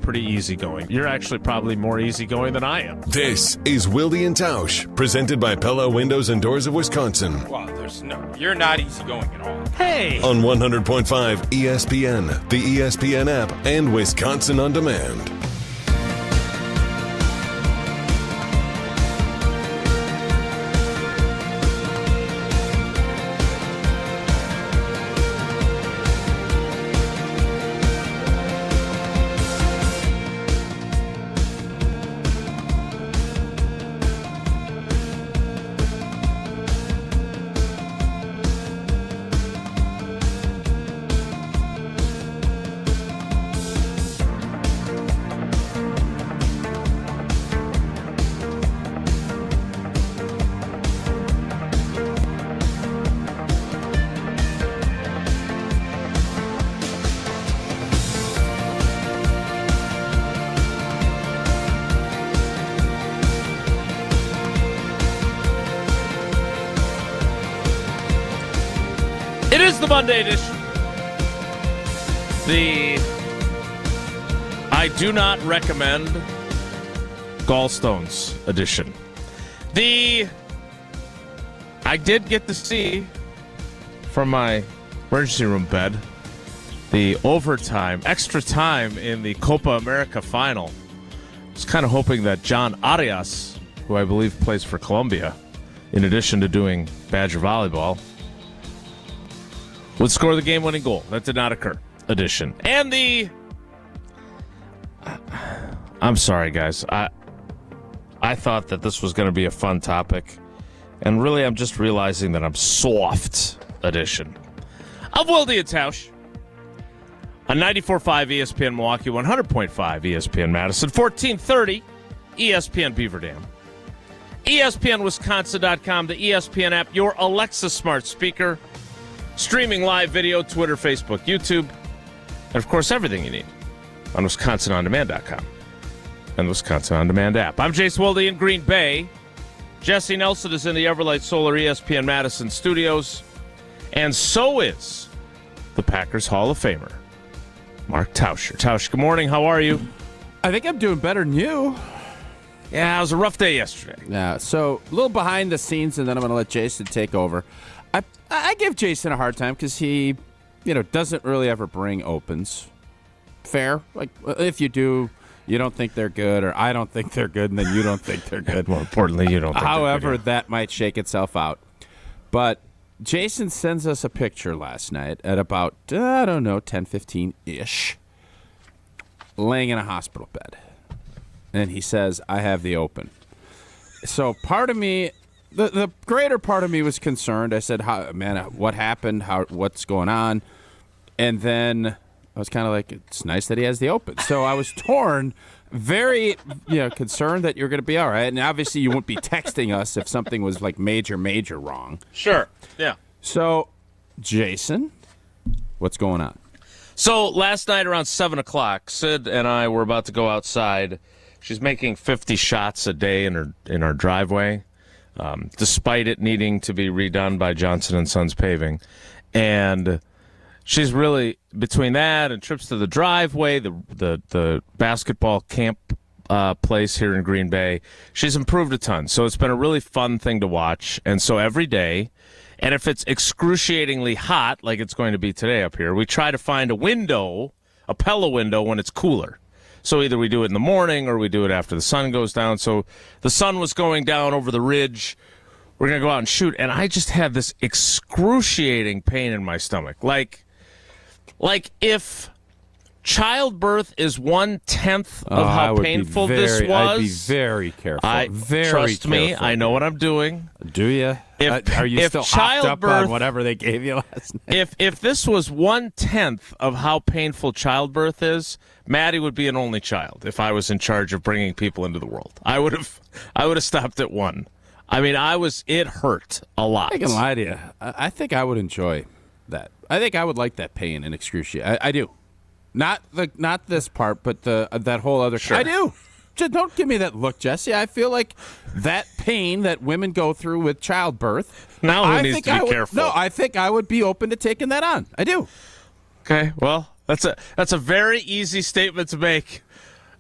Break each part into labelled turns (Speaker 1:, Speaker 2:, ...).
Speaker 1: pretty easygoing. You're actually probably more easygoing than I am.
Speaker 2: This is Wilde and Tausch, presented by Pella Windows and Doors of Wisconsin.
Speaker 3: Well, you're not easygoing at all.
Speaker 1: Hey!
Speaker 2: On 100.5 ESPN, the ESPN app, and Wisconsin On Demand.
Speaker 1: It is the Monday edition. I do not recommend gallstones edition. I did get to see from my emergency room bed the overtime, extra time in the Copa America final. I was kind of hoping that Jon Arias, who I believe plays for Colombia, in addition to doing Badger volleyball, would score the game-winning goal. That did not occur. Edition. And I'm sorry, guys. I thought that this was going to be a fun topic. And really, I'm just realizing that I'm soft. Edition of Wilde and Tausch on 94.5 ESPN Milwaukee, 100.5 ESPN Madison, 1430 ESPN Beaver Dam, ESPNWisconsin.com, the ESPN app, your Alexa smart speaker, streaming live video, Twitter, Facebook, YouTube, and, of course, everything you need on WisconsinOnDemand.com and the Wisconsin On Demand app. I'm Jace Wilde in Green Bay. Jesse Nelson is in the Everlight Solar ESPN Madison studios, and so is the Packers Hall of Famer, Mark Tauscher. Tausch, good morning. How are you?
Speaker 4: I think I'm doing better than you.
Speaker 1: Yeah, it was a rough day yesterday.
Speaker 4: Yeah, so a little behind the scenes, and then I'm going to let Jason take over. I give Jason a hard time because he, doesn't really ever bring opens. Fair. Like, if you do, you don't think they're good, or I don't think they're good, and then you don't think they're good.
Speaker 1: More importantly, you don't think
Speaker 4: However,
Speaker 1: they're good.
Speaker 4: that might shake itself out. But Jason sends us a picture last night at about, 10:15-ish, laying in a hospital bed. And he says, I have the open. So part of me, the greater part of me was concerned. I said, what happened? What's going on? And then I was kind of like, it's nice that he has the open. So I was torn, very concerned that you're going to be all right. And obviously you wouldn't be texting us if something was like major wrong.
Speaker 1: Sure. Yeah.
Speaker 4: So, Jason, what's going on?
Speaker 1: So last night around 7 o'clock, Sid and I were about to go outside. She's making 50 shots a day in our driveway, despite it needing to be redone by Johnson & Sons Paving. And she's really, between that and trips to the driveway, the basketball camp place here in Green Bay, she's improved a ton. So it's been a really fun thing to watch. And so every day, and if it's excruciatingly hot, like it's going to be today up here, we try to find a window, a Pella window, when it's cooler. So either we do it in the morning or we do it after the sun goes down. So the sun was going down over the ridge. We're going to go out and shoot. And I just had this excruciating pain in my stomach. Like if childbirth is 1/10 of how painful this was.
Speaker 4: I'd be very careful.
Speaker 1: Trust me, I know what I'm doing.
Speaker 4: Do you? Are you still hopped up on whatever they gave you last night?
Speaker 1: If this was 1/10 of how painful childbirth is, Maddie would be an only child if I was in charge of bringing people into the world. I would have stopped at 1. I mean, it hurt a lot.
Speaker 4: I can lie to you. I think I would enjoy that. I think I would like that pain and excruciating. I do. Not this part, but that whole other.
Speaker 1: Sure.
Speaker 4: I do. Just don't give me that look, Jesse. I feel like that pain that women go through with childbirth.
Speaker 1: Now who needs to be careful?
Speaker 4: No, I think I would be open to taking that on. I do.
Speaker 1: Okay, well, that's a very easy statement to make.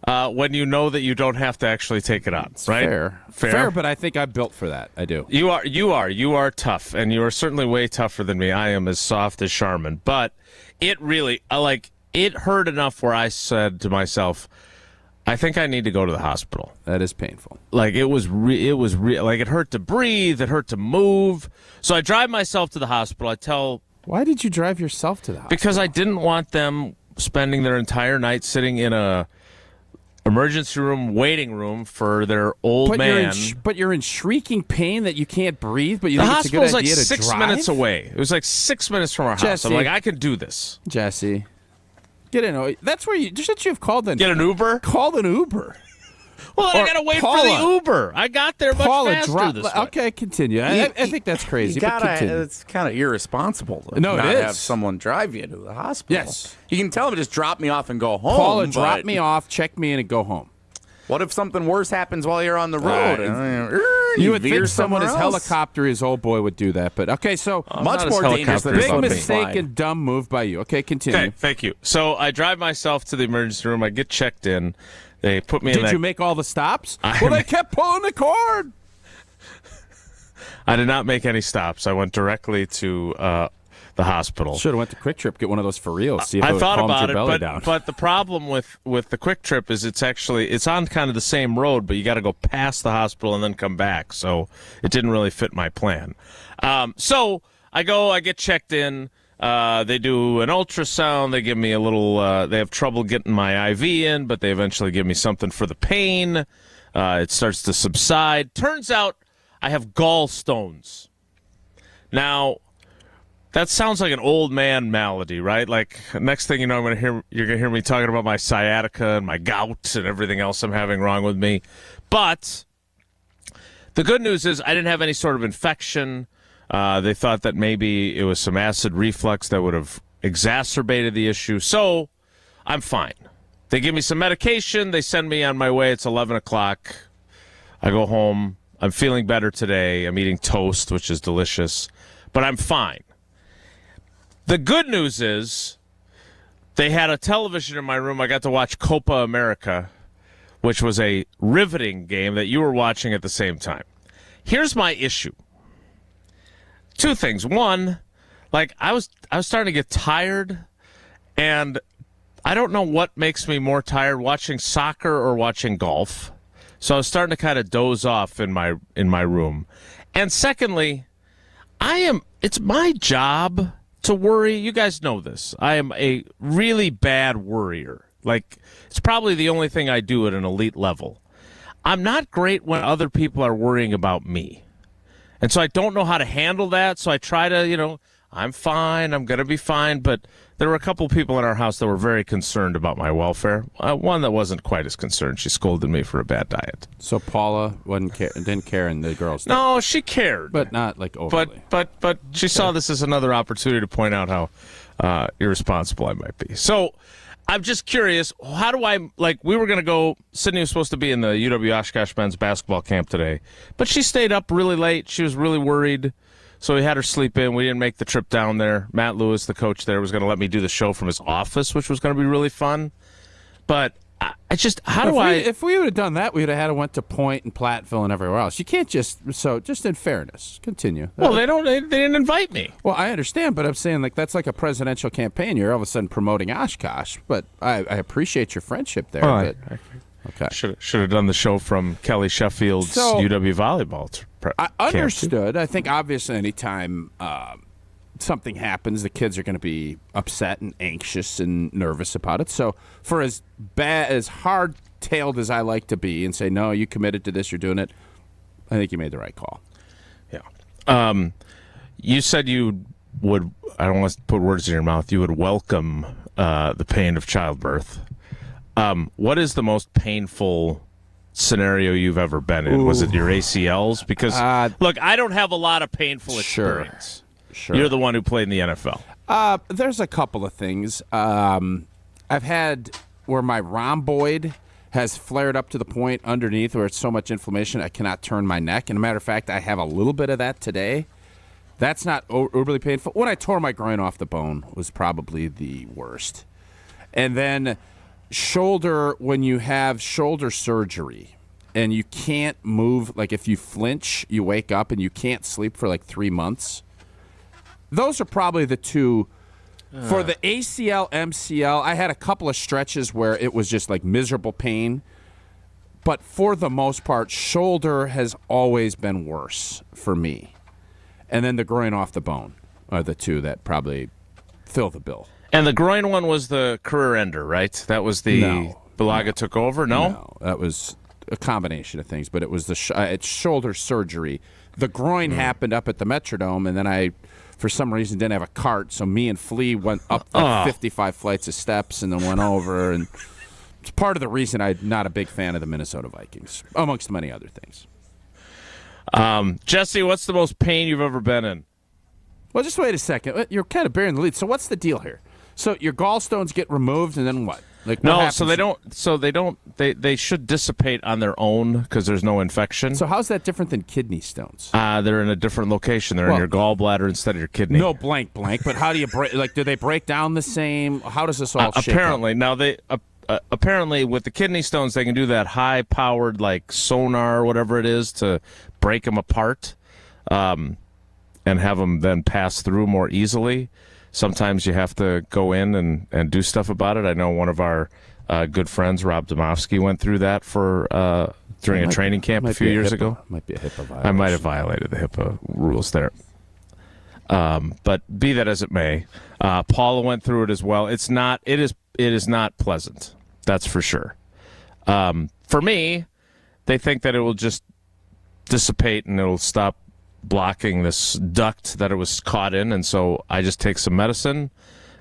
Speaker 1: when you know that you don't have to actually take it on, right?
Speaker 4: Fair, but I think I'm built for that. I do.
Speaker 1: You are tough, and you are certainly way tougher than me. I am as soft as Charmin, but it really, it hurt enough where I said to myself, I think I need to go to the hospital.
Speaker 4: That is painful.
Speaker 1: Like, it hurt to breathe, it hurt to move. So I drive myself to the hospital.
Speaker 4: Why did you drive yourself to the hospital?
Speaker 1: Because I didn't want them spending their entire night sitting in a emergency room, waiting room for their old man.
Speaker 4: But you're in shrieking pain that you can't breathe, but you
Speaker 1: the
Speaker 4: think it's a good idea
Speaker 1: like
Speaker 4: to
Speaker 1: 6
Speaker 4: drive?
Speaker 1: minutes away. It was like 6 minutes from our house. I'm like, I can do this.
Speaker 4: Jesse, get in. That's where you've called then.
Speaker 1: Get an Uber?
Speaker 4: Call an Uber.
Speaker 1: Well, I got to wait for the Uber. I got there much faster this way.
Speaker 4: Okay, continue. I think that's crazy.
Speaker 5: It's kind of irresponsible to not have someone drive you to the hospital.
Speaker 4: Yes.
Speaker 5: You can tell them just drop me off and go home.
Speaker 4: Paula, drop me off, check me in, and go home.
Speaker 5: What if something worse happens while you're on the road?
Speaker 4: You would think someone as helicopter as old boy would do that, but okay, so
Speaker 5: much more dangerous than
Speaker 4: big mistake and dumb move by you. Okay, continue.
Speaker 1: Okay, thank you. So I drive myself to the emergency room. I get checked in. They put me in.
Speaker 4: Did you make all the stops? They kept pulling the cord.
Speaker 1: I did not make any stops. I went directly to the hospital.
Speaker 4: Should have went to Quick Trip, get one of those for real. See if
Speaker 1: I thought about
Speaker 4: your belly down.
Speaker 1: But the problem with the Quick Trip is it's on kind of the same road, but you got to go past the hospital and then come back. So it didn't really fit my plan. So I get checked in. They do an ultrasound. They give me a little. They have trouble getting my IV in, but they eventually give me something for the pain. It starts to subside. Turns out I have gallstones. Now, that sounds like an old man malady, right? Like, next thing you know, you're gonna hear me talking about my sciatica and my gout and everything else I'm having wrong with me. But the good news is I didn't have any sort of infection. They thought that maybe it was some acid reflux that would have exacerbated the issue. So I'm fine. They give me some medication. They send me on my way. It's 11 o'clock. I go home. I'm feeling better today. I'm eating toast, which is delicious. But I'm fine. The good news is they had a television in my room. I got to watch Copa America, which was a riveting game that you were watching at the same time. Here's my issue. Two things. One, I was starting to get tired, and I don't know what makes me more tired, watching soccer or watching golf. So I was starting to kind of doze off in my room. And secondly, it's my job to worry. You guys know this. I am a really bad worrier. It's probably the only thing I do at an elite level. I'm not great when other people are worrying about me. And so I don't know how to handle that. So I try to, I'm fine. I'm going to be fine. But there were a couple people in our house that were very concerned about my welfare. One that wasn't quite as concerned. She scolded me for a bad diet.
Speaker 4: So Paula didn't care, and the girls did.
Speaker 1: No, she cared.
Speaker 4: But not overly.
Speaker 1: But she saw this as another opportunity to point out how irresponsible I might be. So I'm just curious, how do I, we were going to go, Sydney was supposed to be in the UW Oshkosh men's basketball camp today, but she stayed up really late. She was really worried, so we had her sleep in. We didn't make the trip down there. Matt Lewis, the coach there, was going to let me do the show from his office, which was going to be really fun. But if
Speaker 4: we would have done that, we would have had to went to Point and Platteville and everywhere else. You can't just in fairness, continue.
Speaker 1: Well, they didn't invite me.
Speaker 4: Well, I understand, but I'm saying that's like a presidential campaign. You're all of a sudden promoting Oshkosh, but I appreciate your friendship there. Okay.
Speaker 1: Should have done the show from Kelly Sheffield's UW volleyball.
Speaker 4: I understood. I think obviously anytime something happens, the kids are going to be upset and anxious and nervous about it. So for as hard-tailed as I like to be and say, no, you committed to this, you're doing it, I think you made the right call.
Speaker 1: Yeah. You said you would, I don't want to put words in your mouth, you would welcome the pain of childbirth. What is the most painful scenario you've ever been in? Ooh. Was it your ACLs? Because, look, I don't have a lot of painful experience.
Speaker 4: Sure.
Speaker 1: You're the one who played in the NFL.
Speaker 4: There's a couple of things. I've had where my rhomboid has flared up to the point underneath where it's so much inflammation I cannot turn my neck. And a matter of fact, I have a little bit of that today. That's not overly painful. When I tore my groin off the bone was probably the worst. And then shoulder, when you have shoulder surgery and you can't move, like if you flinch, you wake up and you can't sleep for like 3 months. Those are probably the two. For the ACL, MCL, I had a couple of stretches where it was just like miserable pain. But for the most part, shoulder has always been worse for me. And then the groin off the bone are the two that probably fill the bill.
Speaker 1: And the groin one was the career ender, right? That was the Balaga took over? No,
Speaker 4: that was a combination of things, but it was it's shoulder surgery. The groin happened up at the Metrodome, and then I, for some reason, didn't have a cart, so me and Flea went up 55 flights of steps and then went over, and it's part of the reason I'm not a big fan of the Minnesota Vikings, amongst many other things.
Speaker 1: Jesse, what's the most pain you've ever been in?
Speaker 4: Well, just wait a second. You're kind of bearing the lead. So what's the deal here? So your gallstones get removed, and then what? Like what happens?
Speaker 1: They should dissipate on their own because there's no infection.
Speaker 4: So how's that different than kidney stones?
Speaker 1: They're in a different location. They're in your gallbladder instead of your kidney.
Speaker 4: No blank. But how do you break? Like, do they break down the same? How does this all shake
Speaker 1: apparently
Speaker 4: up?
Speaker 1: Now they apparently with the kidney stones they can do that high powered like sonar or whatever it is to break them apart, and have them then pass through more easily. Sometimes you have to go in and do stuff about it. I know one of our good friends, Rob Domofsky, went through that during a training camp a few years ago.
Speaker 4: Might be a HIPAA violation.
Speaker 1: I might have violated the HIPAA rules there. But be that as it may, Paula went through it as well. It is not pleasant. That's for sure. For me, they think that it will just dissipate and it'll stop blocking this duct that it was caught in, and so I just take some medicine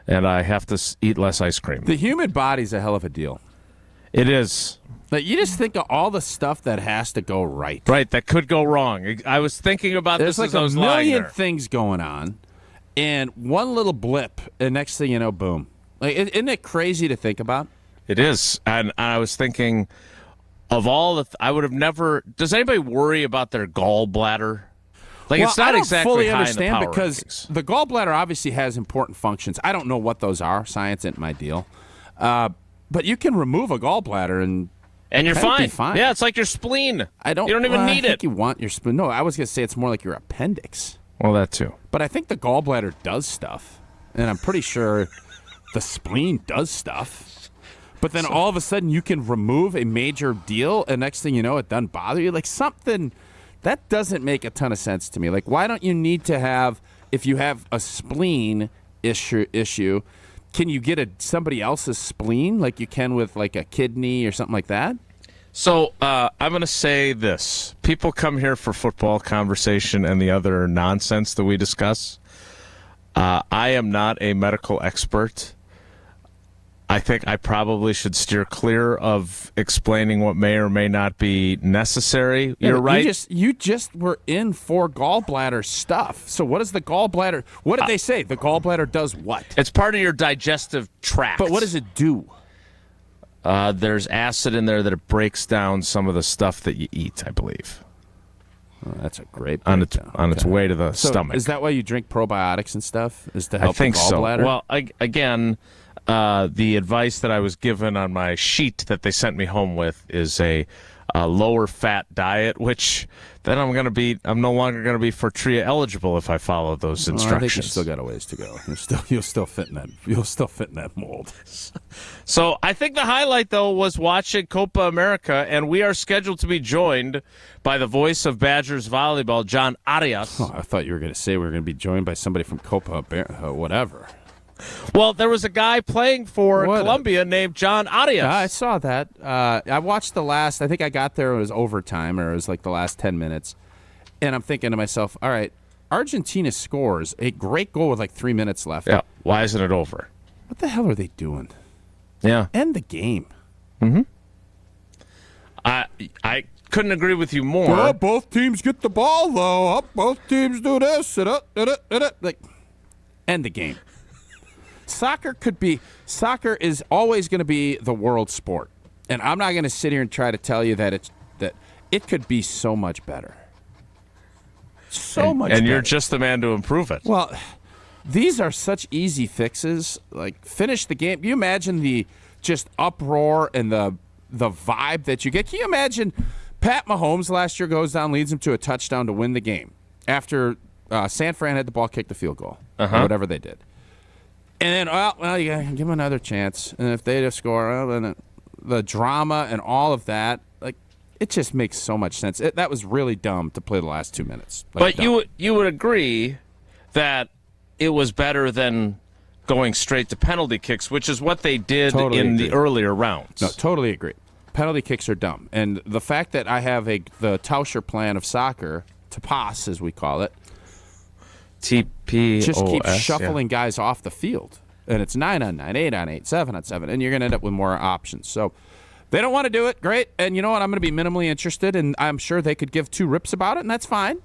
Speaker 1: and I have to eat less ice cream.
Speaker 4: The human body's a hell of a deal.
Speaker 1: It is.
Speaker 4: Like, you just think of all the stuff that has to go right.
Speaker 1: Right, that could go wrong. I was thinking about
Speaker 4: There's
Speaker 1: this
Speaker 4: like
Speaker 1: as I was lying
Speaker 4: there. There's like a million
Speaker 1: there.
Speaker 4: things going on, and one little blip, and next thing you know, boom. Like, isn't it crazy to think about?
Speaker 1: It is, and I was thinking of all the. I would have never. Does anybody worry about their gallbladder? Like,
Speaker 4: well,
Speaker 1: it's not
Speaker 4: I don't
Speaker 1: exactly
Speaker 4: fully
Speaker 1: high
Speaker 4: understand
Speaker 1: in the power
Speaker 4: because
Speaker 1: rankings.
Speaker 4: the gallbladder obviously has important functions. I don't know what those are. Science isn't my deal. But you can remove a gallbladder and
Speaker 1: you're
Speaker 4: be
Speaker 1: fine. Yeah, it's like your spleen. You don't even
Speaker 4: I
Speaker 1: need
Speaker 4: think
Speaker 1: it.
Speaker 4: you want your spleen. No, I was going to say it's more like your appendix.
Speaker 1: Well, that too.
Speaker 4: But I think the gallbladder does stuff, and I'm pretty sure the spleen does stuff. But then all of a sudden you can remove a major deal, and next thing you know, it doesn't bother you. Like, something that doesn't make a ton of sense to me. Like, why don't you need to have, if you have a spleen issue, can you get somebody else's spleen like you can with like a kidney or something like that?
Speaker 1: So I'm going to say this. People come here for football conversation and the other nonsense that we discuss. I am not a medical expert. I think I probably should steer clear of explaining what may or may not be necessary.
Speaker 4: Yeah,
Speaker 1: You're right.
Speaker 4: You just were in for gallbladder stuff. So what is the gallbladder? What did they say? The gallbladder does what?
Speaker 1: It's part of your digestive tract.
Speaker 4: But what does it do?
Speaker 1: There's acid in there that it breaks down some of the stuff that you eat, I believe.
Speaker 4: Oh, that's a great
Speaker 1: on its way to the stomach.
Speaker 4: Is that why you drink probiotics and stuff? Is to help
Speaker 1: I think
Speaker 4: the gallbladder?
Speaker 1: So. Well, again, the advice that I was given on my sheet that they sent me home with is a lower fat diet, which then I'm no longer going to be Fortria eligible if I follow those instructions.
Speaker 4: I think you still got a ways to go. You'll still fit in that mold.
Speaker 1: So I think the highlight though was watching Copa America, and we are scheduled to be joined by the voice of Badgers volleyball, Jon Arias.
Speaker 4: Oh, I thought you were going to say we were going to be joined by somebody from Copa America, whatever.
Speaker 1: Well, there was a guy playing for Colombia named Jon Arias.
Speaker 4: I saw that. I watched I think I got there, it was overtime, or it was like the last 10 minutes. And I'm thinking to myself, all right, Argentina scores a great goal with like 3 minutes left.
Speaker 1: Yeah, why isn't it over?
Speaker 4: What the hell are they doing?
Speaker 1: Yeah.
Speaker 4: End the game.
Speaker 1: Mm-hmm. I couldn't agree with you more.
Speaker 4: Well, both teams get the ball, though. Both teams do this. Like, end the game. Soccer is always going to be the world sport. And I'm not going to sit here and try to tell you that it could be so much better. And
Speaker 1: you're just the man to improve it.
Speaker 4: Well, these are such easy fixes. Like, finish the game. You imagine the just uproar and the vibe that you get. Can you imagine Pat Mahomes last year goes down, leads him to a touchdown to win the game after San Fran had the ball, kicked the field goal, or whatever they did. And then, well, you got to give them another chance. And if they just score, then the drama and all of that, like, it just makes so much sense. That was really dumb to play the last 2 minutes.
Speaker 1: But you would agree that it was better than going straight to penalty kicks, which is what they did in the earlier rounds.
Speaker 4: No, totally agree. Penalty kicks are dumb. And the fact that I have the Tauscher plan of soccer, TPAS as we call it,
Speaker 1: TPOS,
Speaker 4: just keep shuffling guys off the field. And it's 9-on-9, 8-on-8, 7-on-7, and you're going to end up with more options. So they don't want to do it. Great. And you know what? I'm going to be minimally interested, and I'm sure they could give two rips about it, and that's fine.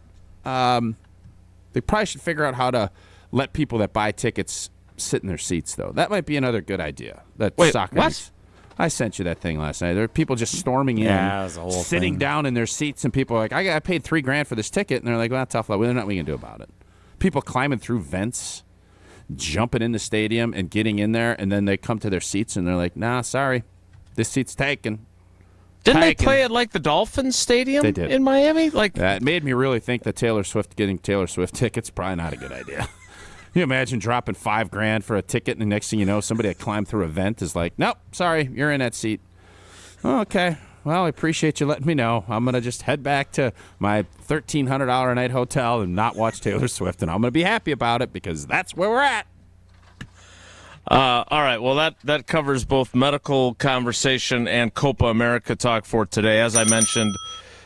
Speaker 4: They probably should figure out how to let people that buy tickets sit in their seats, though. That might be another good idea.
Speaker 1: Wait,
Speaker 4: soccer
Speaker 1: what?
Speaker 4: Needs. I sent you that thing last night. There are people just storming in, sitting down in their seats, and people are like, I paid $3,000 for this ticket, and they're like, well, tough luck. There's nothing we can do about it. People climbing through vents, jumping in the stadium and getting in there, and then they come to their seats, and they're like, nah, sorry, this seat's taken.
Speaker 1: Didn't they play at, like, the Dolphins Stadium in Miami? Like
Speaker 4: that made me really think that getting Taylor Swift tickets probably not a good idea. Can you imagine dropping $5,000 for a ticket, and the next thing you know, somebody that climbed through a vent is like, nope, sorry, you're in that seat. Oh, okay. Well, I appreciate you letting me know. I'm going to just head back to my $1,300 a night hotel and not watch Taylor Swift, and I'm going to be happy about it because that's where we're at.
Speaker 1: All right, well, that covers both medical conversation and Copa America talk for today. As I mentioned,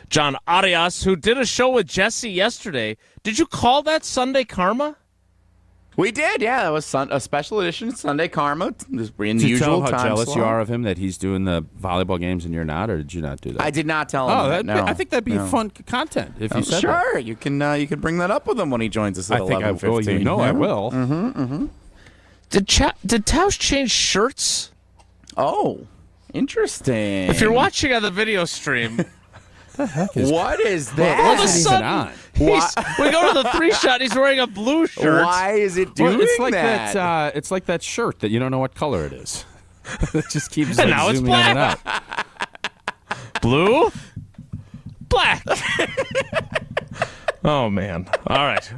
Speaker 1: Jon Arias, who did a show with Jesse yesterday. Did you call that Sunday Karma?
Speaker 5: We did, yeah. That was a special edition Sunday Karma. Just in the
Speaker 4: Did you
Speaker 5: usual
Speaker 4: tell him how
Speaker 5: time
Speaker 4: jealous
Speaker 5: slot.
Speaker 4: you are of him that he's doing the volleyball games and you're not, or did you not do that?
Speaker 5: I did not tell him that, no.
Speaker 4: I think that'd be fun content if you said
Speaker 5: sure,
Speaker 4: that.
Speaker 5: you can bring that up with him when he joins us at 11:15.
Speaker 4: I will.
Speaker 1: Did Tausch change shirts?
Speaker 5: Oh, interesting.
Speaker 1: If you're watching on the video stream,
Speaker 5: what is that?
Speaker 1: all of a sudden, we go to the 3-shot. He's wearing a blue shirt.
Speaker 5: Why is it doing
Speaker 4: it's like
Speaker 5: that?
Speaker 4: It's like that shirt that you don't know what color it is. It just keeps
Speaker 1: And now it's
Speaker 4: zooming in and
Speaker 1: black.
Speaker 4: out.
Speaker 1: Blue, black. Oh, man. All right.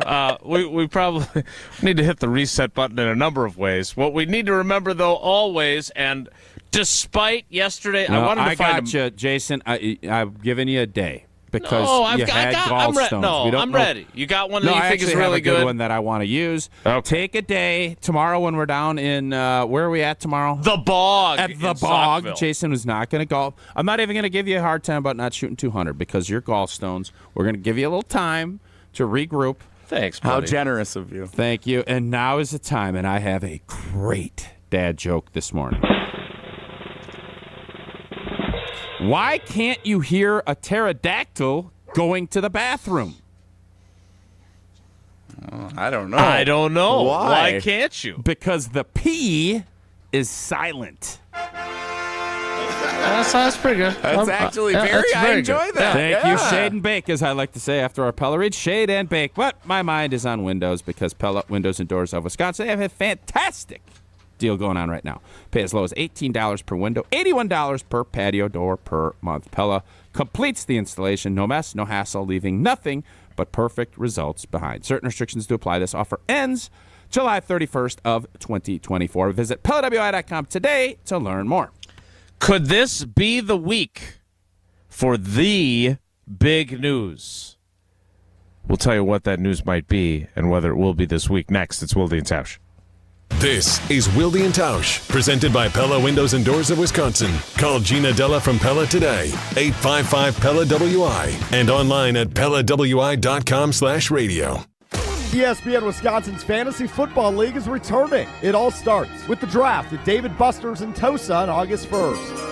Speaker 1: We probably need to hit the reset button in a number of ways. What we need to remember, though, always, and despite yesterday, I wanted to find
Speaker 4: you, Jason. I've given you a day because
Speaker 1: I'm
Speaker 4: gallstones.
Speaker 1: ready. You got one that you think is
Speaker 4: have
Speaker 1: really
Speaker 4: a good one that I want to use.
Speaker 1: Okay.
Speaker 4: Take a day tomorrow when we're down in where are we at tomorrow?
Speaker 1: The Bog.
Speaker 4: At the Bog. Sockville. Jason was not going to golf. I'm not even going to give you a hard time about not shooting 200 because you're gallstones. We're going to give you a little time to regroup.
Speaker 1: Thanks, buddy.
Speaker 5: How generous of you.
Speaker 4: Thank you. And now is the time, and I have a great dad joke this morning. Why can't you hear a pterodactyl going to the bathroom?
Speaker 5: I don't know.
Speaker 1: I don't know.
Speaker 5: Why
Speaker 1: can't you?
Speaker 4: Because the P is silent.
Speaker 1: That's pretty good.
Speaker 5: That's actually very I enjoy that.
Speaker 4: Thank you, Shade and Bake, as I like to say after our Pella read. Shade and Bake. But my mind is on Windows because Pella Windows and Doors of Wisconsin, they have a fantastic deal going on right now. Pay as low as $18 per window, $81 per patio door per month. Pella completes the installation. No mess, no hassle, leaving nothing but perfect results behind. Certain restrictions do apply. This offer ends July 31st of 2024. Visit PellaWI.com today to learn more.
Speaker 1: Could this be the week for the big news? We'll tell you what that news might be and whether it will be this week. Next, it's Wilde and Tausch.
Speaker 2: This is Wilde and Tausch, presented by Pella Windows and Doors of Wisconsin. Call Gina Della from Pella today, 855-PELLA-WI, and online at PellaWI.com/radio.
Speaker 6: ESPN Wisconsin's Fantasy Football League is returning. It all starts with the draft at David Buster's in Tosa on August 1st.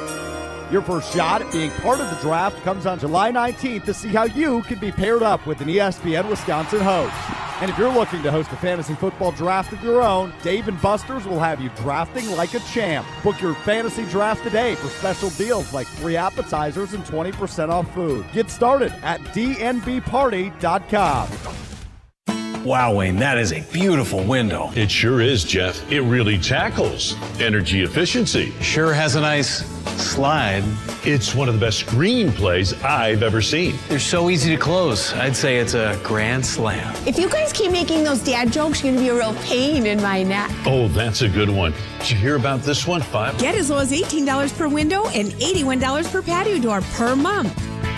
Speaker 6: Your first shot at being part of the draft comes on July 19th to see how you can be paired up with an ESPN Wisconsin host. And if you're looking to host a fantasy football draft of your own, Dave and Buster's will have you drafting like a champ. Book your fantasy draft today for special deals like free appetizers and 20% off food. Get started at dnbparty.com.
Speaker 7: Wow, Wayne, that is a beautiful window.
Speaker 8: It sure is, Jeff. It really tackles energy efficiency.
Speaker 7: Sure has a nice slide.
Speaker 8: It's one of the best screenplays I've ever seen.
Speaker 7: They're so easy to close. I'd say it's a grand slam.
Speaker 9: If you guys keep making those dad jokes, you're going to be a real pain in my neck.
Speaker 8: Oh, that's a good one. Did you hear about this one?
Speaker 10: Get as low as $18 per window and $81 per patio door per month.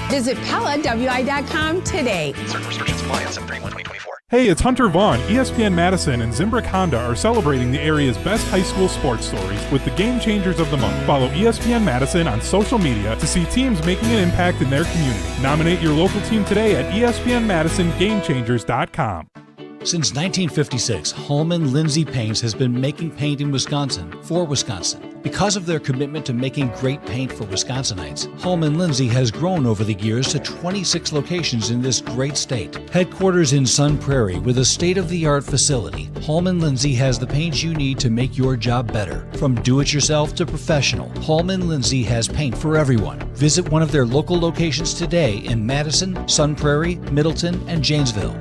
Speaker 9: Visit PellaWI.com today.
Speaker 11: Certain restrictions apply on 7/31/2024.
Speaker 12: Hey, it's Hunter Vaughn. ESPN Madison and Zimbrick Honda are celebrating the area's best high school sports stories with the Game Changers of the Month. Follow ESPN Madison on social media to see teams making an impact in their community. Nominate your local team today at ESPNMadisonGameChangers.com.
Speaker 13: Since 1956, Holman Lindsay Paints has been making paint in Wisconsin for Wisconsin. Because of their commitment to making great paint for Wisconsinites, Holman Lindsay has grown over the years to 26 locations in this great state. Headquarters in Sun Prairie with a state-of-the-art facility, Holman Lindsay has the paints you need to make your job better. From do-it-yourself to professional, Holman Lindsay has paint for everyone. Visit one of their local locations today in Madison, Sun Prairie, Middleton, and Janesville.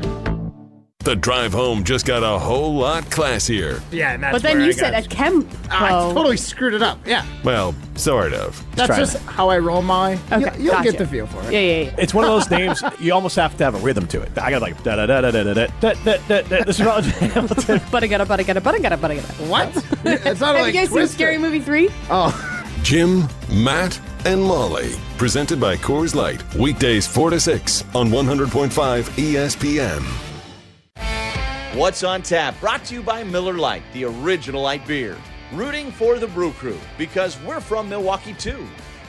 Speaker 2: The drive home just got a whole lot classier.
Speaker 14: Yeah, and that's
Speaker 15: but then
Speaker 14: where
Speaker 15: you
Speaker 14: I
Speaker 15: said
Speaker 14: got
Speaker 15: a Kempo.
Speaker 14: I totally screwed it up. Yeah.
Speaker 2: Well, sort of.
Speaker 14: That's just how I roll my.
Speaker 15: Okay,
Speaker 14: You'll
Speaker 15: gotcha.
Speaker 14: get the feel for it.
Speaker 15: Yeah.
Speaker 16: It's one of those names you almost have to have a rhythm to it. I got like da da da da da da da da da. This is Roger Hamilton.
Speaker 15: But I gotta.
Speaker 14: What? It's not
Speaker 15: Have
Speaker 14: like
Speaker 15: you guys seen Scary Movie 3?
Speaker 14: Oh.
Speaker 2: Jim, Matt, and Molly. Presented by Coors Light. Weekdays 4 to 6 on 100.5 ESPN.
Speaker 17: What's on Tap, brought to you by Miller Lite, the original light beer. Rooting for the Brew Crew, because we're from Milwaukee too.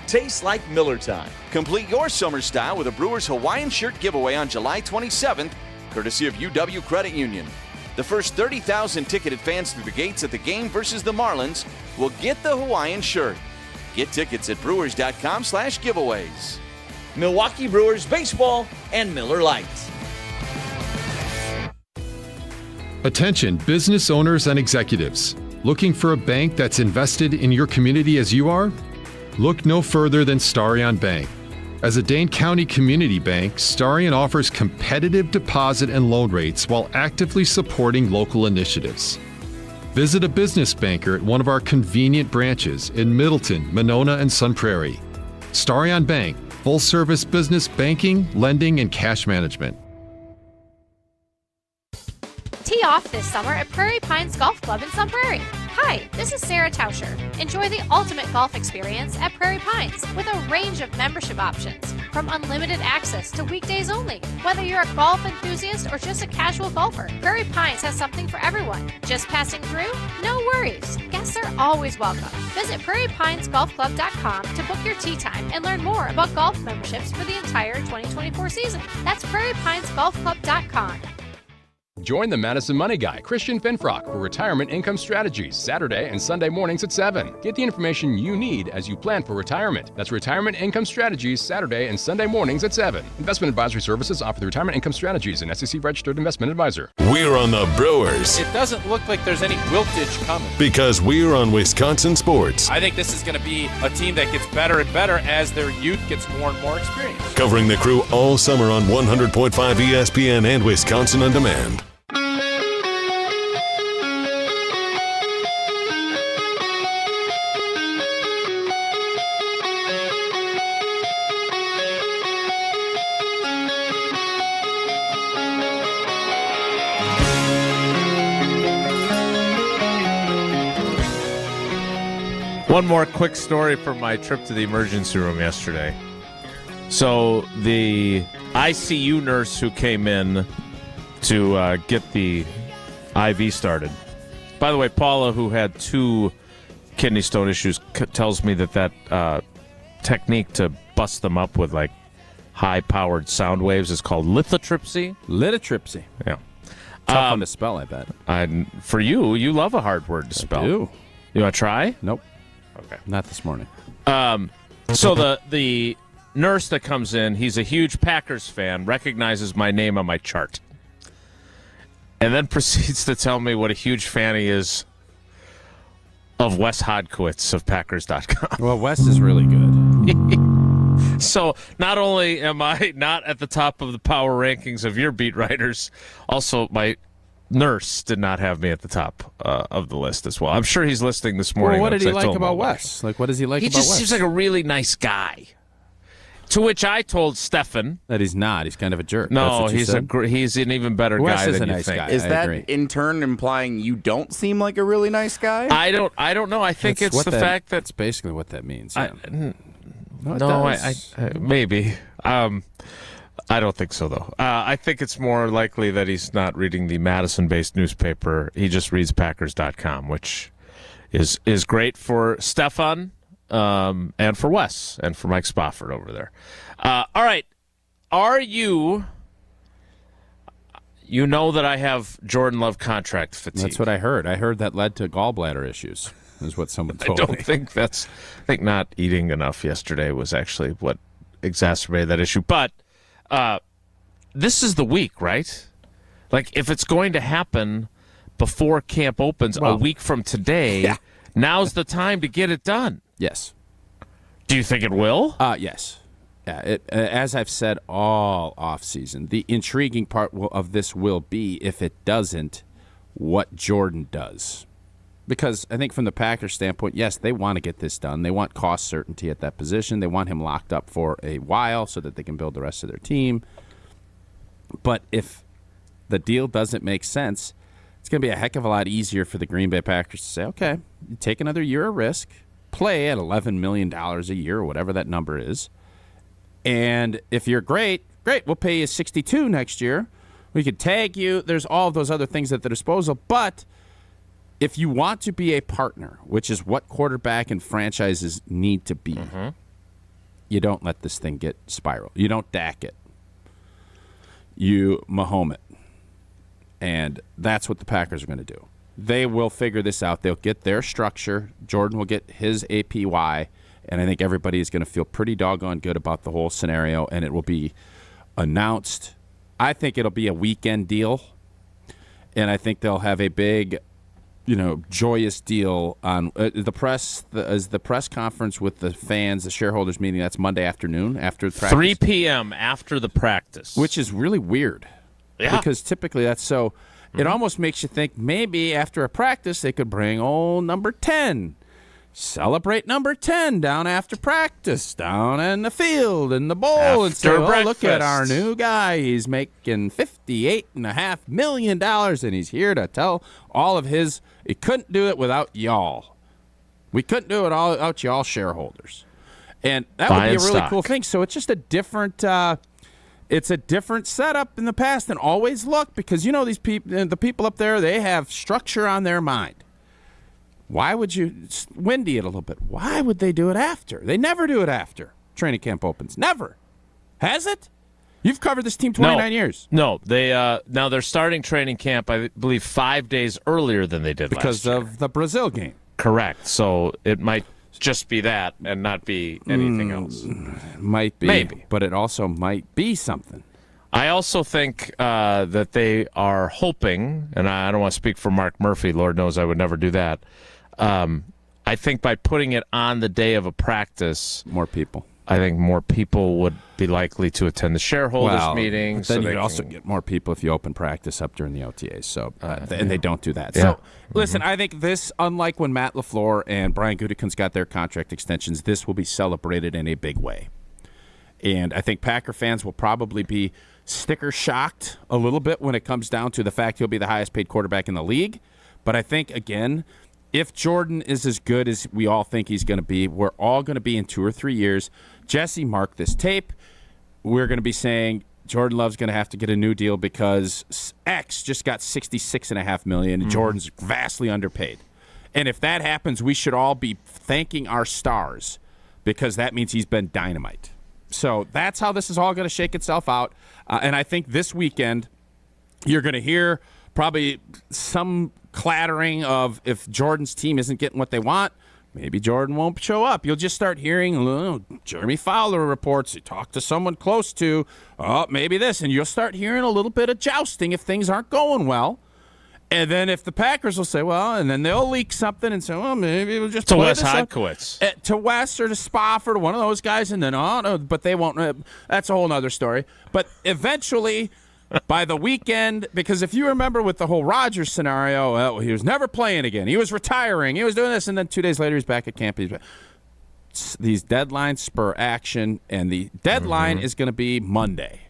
Speaker 17: Tastes like Miller time. Complete your summer style with a Brewers Hawaiian shirt giveaway on July 27th, courtesy of UW Credit Union. The first 30,000 ticketed fans through the gates at the game versus the Marlins will get the Hawaiian shirt. Get tickets at brewers.com/giveaways. Milwaukee Brewers Baseball and Miller Lite.
Speaker 18: Attention business owners and executives. Looking for a bank that's invested in your community as you are? Look no further than Starion Bank. As a Dane County community bank, Starion offers competitive deposit and loan rates while actively supporting local initiatives. Visit a business banker at one of our convenient branches in Middleton, Monona, and Sun Prairie. Starion Bank, full-service business banking, lending, and cash management.
Speaker 19: Tee off this summer at Prairie Pines Golf Club in Sun Prairie. Hi, this is Sarah Tauscher. Enjoy the ultimate golf experience at Prairie Pines with a range of membership options, from unlimited access to weekdays only. Whether you're a golf enthusiast or just a casual golfer, Prairie Pines has something for everyone. Just passing through? No worries. Guests are always welcome. Visit prairiepinesgolfclub.com to book your tee time and learn more about golf memberships for the entire 2024 season. That's prairiepinesgolfclub.com.
Speaker 20: Join the Madison Money Guy, Christian Finfrock, for Retirement Income Strategies, Saturday and Sunday mornings at 7. Get the information you need as you plan for retirement. That's Retirement Income Strategies, Saturday and Sunday mornings at 7. Investment advisory services offer the Retirement Income Strategies, an SEC-registered investment advisor.
Speaker 2: We're on the Brewers.
Speaker 3: It doesn't look like there's any wiltage coming.
Speaker 2: Because we're on Wisconsin Sports.
Speaker 3: I think this is going to be a team that gets better and better as their youth gets more and more experience.
Speaker 2: Covering the Crew all summer on 100.5 ESPN and Wisconsin On Demand.
Speaker 1: One more quick story from my trip to the emergency room yesterday. So the ICU nurse who came in to get the IV started. By the way, Paula, who had 2 kidney stone issues, tells me that technique to bust them up with like high-powered sound waves is called lithotripsy.
Speaker 4: Lithotripsy.
Speaker 1: Yeah.
Speaker 4: Tough one to spell, I bet.
Speaker 1: For you love a hard word to spell.
Speaker 4: I do.
Speaker 1: You want to try?
Speaker 4: Nope.
Speaker 1: Okay.
Speaker 4: Not this morning.
Speaker 1: So the nurse that comes in, he's a huge Packers fan, recognizes my name on my chart, and then proceeds to tell me what a huge fan he is of Wes Hodkiewicz of Packers.com.
Speaker 4: Well, Wes is really good.
Speaker 1: So not only am I not at the top of the power rankings of your beat writers, also my Nurse did not have me at the top of the list as well. I'm sure he's listening this morning.
Speaker 4: Well, what did he like about Wes? Like, what does he like about Wes?
Speaker 1: He just seems like a really nice guy. To which I told Stefan
Speaker 4: that he's not. He's kind of a jerk.
Speaker 1: No, he's an even better guy than you think.
Speaker 5: Is that in turn implying you don't seem like a really nice guy?
Speaker 1: I don't know. I think it's the fact that
Speaker 4: that's basically what that means.
Speaker 1: Yeah.
Speaker 4: I
Speaker 1: maybe. I don't think so, though. I think it's more likely that he's not reading the Madison-based newspaper. He just reads Packers.com, which is great for Stefan and for Wes and for Mike Spofford over there. All right. Are you... You know that I have Jordan Love contract fatigue.
Speaker 4: That's what I heard. I heard that led to gallbladder issues, is what someone told me.
Speaker 1: I think not eating enough yesterday was actually what exacerbated that issue. But this is the week, right? Like, if it's going to happen before camp opens a week from today, now's the time to get it done.
Speaker 4: Yes.
Speaker 1: Do you think it will?
Speaker 4: Yes. Yeah, as I've said all offseason, the intriguing part of this will be, if it doesn't, what Jordan does. Because I think from the Packers standpoint, yes, they want to get this done. They want cost certainty at that position. They want him locked up for a while so that they can build the rest of their team. But if the deal doesn't make sense, it's going to be a heck of a lot easier for the Green Bay Packers to say, okay, you take another year of risk, play at $11 million a year or whatever that number is. And if you're great, we'll pay you $62 next year. We could tag you. There's all of those other things at their disposal. But if you want to be a partner, which is what quarterback and franchises need to be, you don't let this thing get spiral. You don't Dak it. You Mahomes it. And that's what the Packers are going to do. They will figure this out. They'll get their structure. Jordan will get his APY. And I think everybody is going to feel pretty doggone good about the whole scenario, and it will be announced. I think it'll be a weekend deal, and I think they'll have a big, joyous deal on the press. The press conference with the fans, the shareholders meeting, that's Monday afternoon after the practice.
Speaker 1: 3 p.m. after the practice.
Speaker 4: Which is really weird.
Speaker 1: Yeah.
Speaker 4: Because typically that's so. It almost makes you think maybe after a practice they could bring old number 10. Celebrate number 10 down after practice, down in the field, in the bowl, and say, look at our new guy. He's making $58.5 million, and he's here to tell all of his – he couldn't do it without y'all. We couldn't do it without y'all shareholders. And that would be a really cool thing. So it's just a different it's a different setup in the past than always look, because, these people, the people up there, they have structure on their mind. Why would you windy it a little bit? Why would they do it after? They never do it after training camp opens. Never. Has it? You've covered this team 29 years.
Speaker 1: No, they now they're starting training camp, I believe, 5 days earlier than they did
Speaker 4: because
Speaker 1: last year.
Speaker 4: of the Brazil game.
Speaker 1: Correct. So it might just be that and not be anything else.
Speaker 4: Might be.
Speaker 1: Maybe.
Speaker 4: But it also might be something.
Speaker 1: I also think that they are hoping, and I don't want to speak for Mark Murphy. Lord knows I would never do that. I think by putting it on the day of a practice,
Speaker 4: more people
Speaker 1: would be likely to attend the shareholders meeting.
Speaker 4: Then you'd also get more people if you open practice up during the OTAs. So, and they don't do that. Yeah. So, listen, I think this, unlike when Matt LaFleur and Brian Gutekunst got their contract extensions, this will be celebrated in a big way. And I think Packer fans will probably be sticker shocked a little bit when it comes down to the fact he'll be the highest paid quarterback in the league. But I think, again, if Jordan is as good as we all think he's going to be, we're all going to be in 2 or 3 years. Jesse, mark this tape. We're going to be saying Jordan Love's going to have to get a new deal because X just got $66.5 million, and Jordan's vastly underpaid. And if that happens, we should all be thanking our stars because that means he's been dynamite. So that's how this is all going to shake itself out. And I think this weekend you're going to hear probably some clattering of if Jordan's team isn't getting what they want, maybe Jordan won't show up. You'll just start hearing Jeremy Fowler reports. He talked to someone close to, maybe this. And you'll start hearing a little bit of jousting if things aren't going well. And then if the Packers will say, and then they'll leak something and say, maybe we'll just
Speaker 1: to Wes Hodkiewicz.
Speaker 4: To Wes or to Spofford or one of those guys. And then, but they won't. That's a whole other story. But eventually by the weekend, because if you remember with the whole Rodgers scenario, well, he was never playing again. He was retiring. He was doing this, and then 2 days later he's back at camp. These deadlines spur action, and the deadline is going to be Monday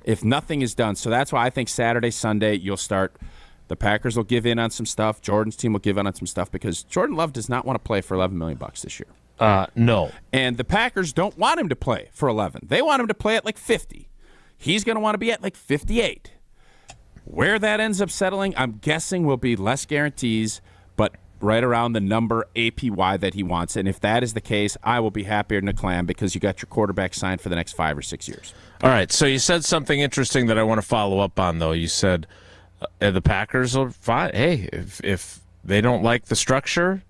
Speaker 4: if nothing is done. So that's why I think Saturday, Sunday, you'll start. The Packers will give in on some stuff. Jordan's team will give in on some stuff because Jordan Love does not want to play for $11 million this year.
Speaker 1: No.
Speaker 4: And the Packers don't want him to play for 11. They want him to play at like 50. He's going to want to be at like 58. Where that ends up settling, I'm guessing will be less guarantees, but right around the number APY that he wants. And if that is the case, I will be happier than a clam because you got your quarterback signed for the next 5 or 6 years.
Speaker 1: All right, so you said something interesting that I want to follow up on, though. You said the Packers are fine. Hey, if they don't like the structure,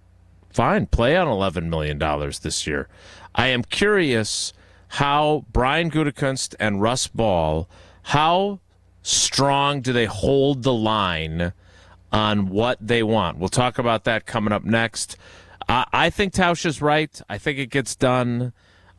Speaker 1: fine, play on $11 million this year. I am curious how Brian Gutekunst and Russ Ball, how strong do they hold the line on what they want? We'll talk about that coming up next. I think Tausch is right. I think it gets done.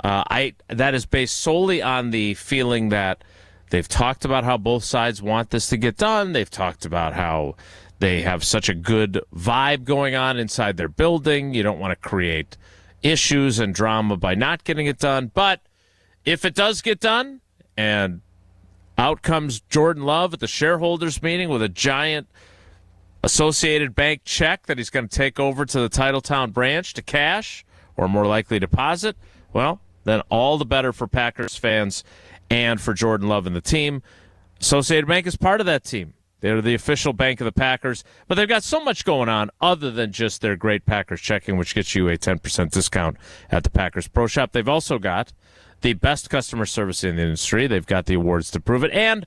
Speaker 1: That is based solely on the feeling that they've talked about how both sides want this to get done. They've talked about how they have such a good vibe going on inside their building. You don't want to create issues and drama by not getting it done. But if it does get done and out comes Jordan Love at the shareholders meeting with a giant Associated Bank check that he's going to take over to the Titletown branch to cash or more likely deposit, well, then all the better for Packers fans and for Jordan Love and the team. Associated Bank is part of that team. They're the official bank of the Packers, but they've got so much going on other than just their great Packers checking, which gets you a 10% discount at the Packers Pro Shop. They've also got the best customer service in the industry. They've got the awards to prove it. And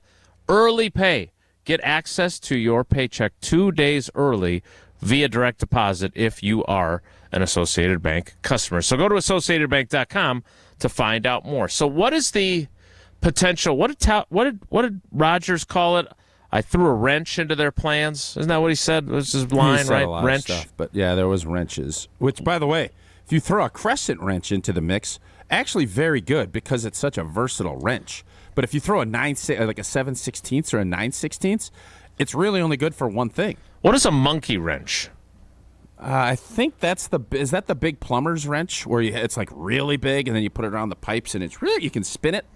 Speaker 1: early pay. Get access to your paycheck 2 days early via direct deposit if you are an Associated Bank customer. So go to AssociatedBank.com to find out more. So what is the potential? What did Rodgers call it? I threw a wrench into their plans. Isn't that what he said? Was his line,
Speaker 4: he said
Speaker 1: right?
Speaker 4: A lot
Speaker 1: wrench.
Speaker 4: of stuff, but yeah, there was wrenches. Which, by the way, if you throw a crescent wrench into the mix, actually very good because it's such a versatile wrench. But if you throw like a 7/16 or a 9/16, it's really only good for one thing.
Speaker 1: What is a monkey wrench?
Speaker 4: I think is that the big plumber's wrench where it's like really big and then you put it around the pipes and it's really, you can spin it.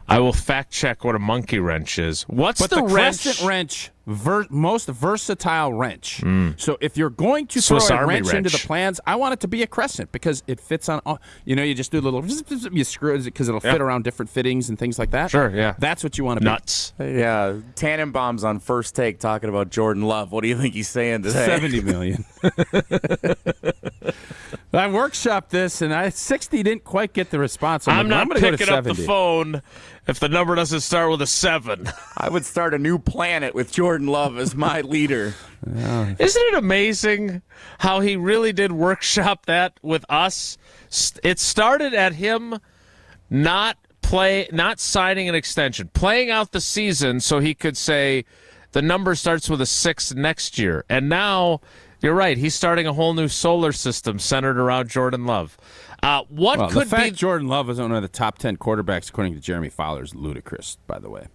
Speaker 1: I will fact check what a monkey wrench is. What's
Speaker 4: the crescent wrench? Most versatile wrench. So if you're going to throw a wrench into the plans, I want it to be a crescent because it fits on all. You just do a little, you screw it because it'll fit around different fittings and things like that.
Speaker 1: Sure, yeah.
Speaker 4: That's what you want to
Speaker 1: Nuts.
Speaker 5: be. Yeah, Tannenbaum's on First Take talking about Jordan Love. What do you think he's saying today?
Speaker 4: $70 million. I workshopped this, and 60 didn't quite get the response.
Speaker 1: I'm not
Speaker 4: picking
Speaker 1: go up the phone if the number doesn't start with a 7.
Speaker 5: I would start a new planet with Jordan Love as my leader.
Speaker 1: Yeah. Isn't it amazing how he really did workshop that with us? It started at him not signing an extension, playing out the season so he could say the number starts with a 6 next year. And now, you're right, he's starting a whole new solar system centered around Jordan Love.
Speaker 4: The fact Jordan Love is one of the top 10 quarterbacks according to Jeremy Fowler is ludicrous, by the way.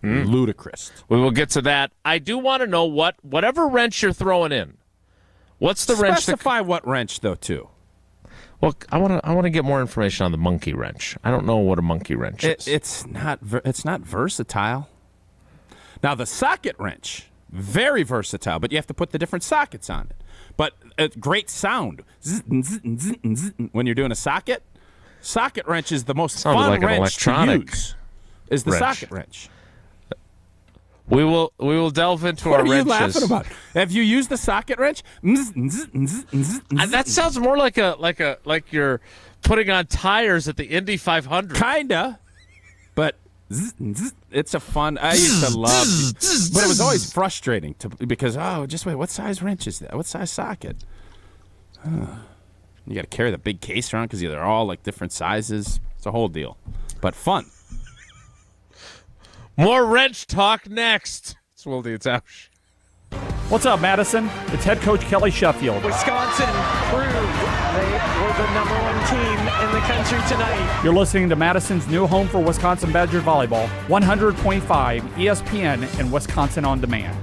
Speaker 4: Ludicrous.
Speaker 1: We will get to that. I do want to know whatever wrench you're throwing in. What's the wrench?
Speaker 4: Specify what wrench, though, too.
Speaker 1: Well, I want to get more information on the monkey wrench. I don't know what a monkey wrench is.
Speaker 4: It's not versatile. Now, the socket wrench, very versatile, but you have to put the different sockets on it. But great sound when you're doing a socket. Socket wrench is the most fun wrench to use. Is the socket wrench.
Speaker 1: We will delve into
Speaker 4: our
Speaker 1: wrenches.
Speaker 4: What are you laughing about? Have you used the socket wrench?
Speaker 1: That sounds more like you're putting on tires at the Indy 500.
Speaker 4: Kinda, but it's a fun. I used to love, but it was always frustrating because just wait, what size wrench is that? What size socket? You got to carry the big case around because they're all like different sizes. It's a whole deal, but fun.
Speaker 1: More wrench talk next. It's Wilde and Tausch.
Speaker 16: What's up, Madison? It's head coach Kelly Sheffield.
Speaker 11: Wisconsin proved they were
Speaker 15: the #1 team in the country tonight.
Speaker 21: You're listening to Madison's new home for Wisconsin Badgers Volleyball, 100.5 ESPN and Wisconsin On Demand.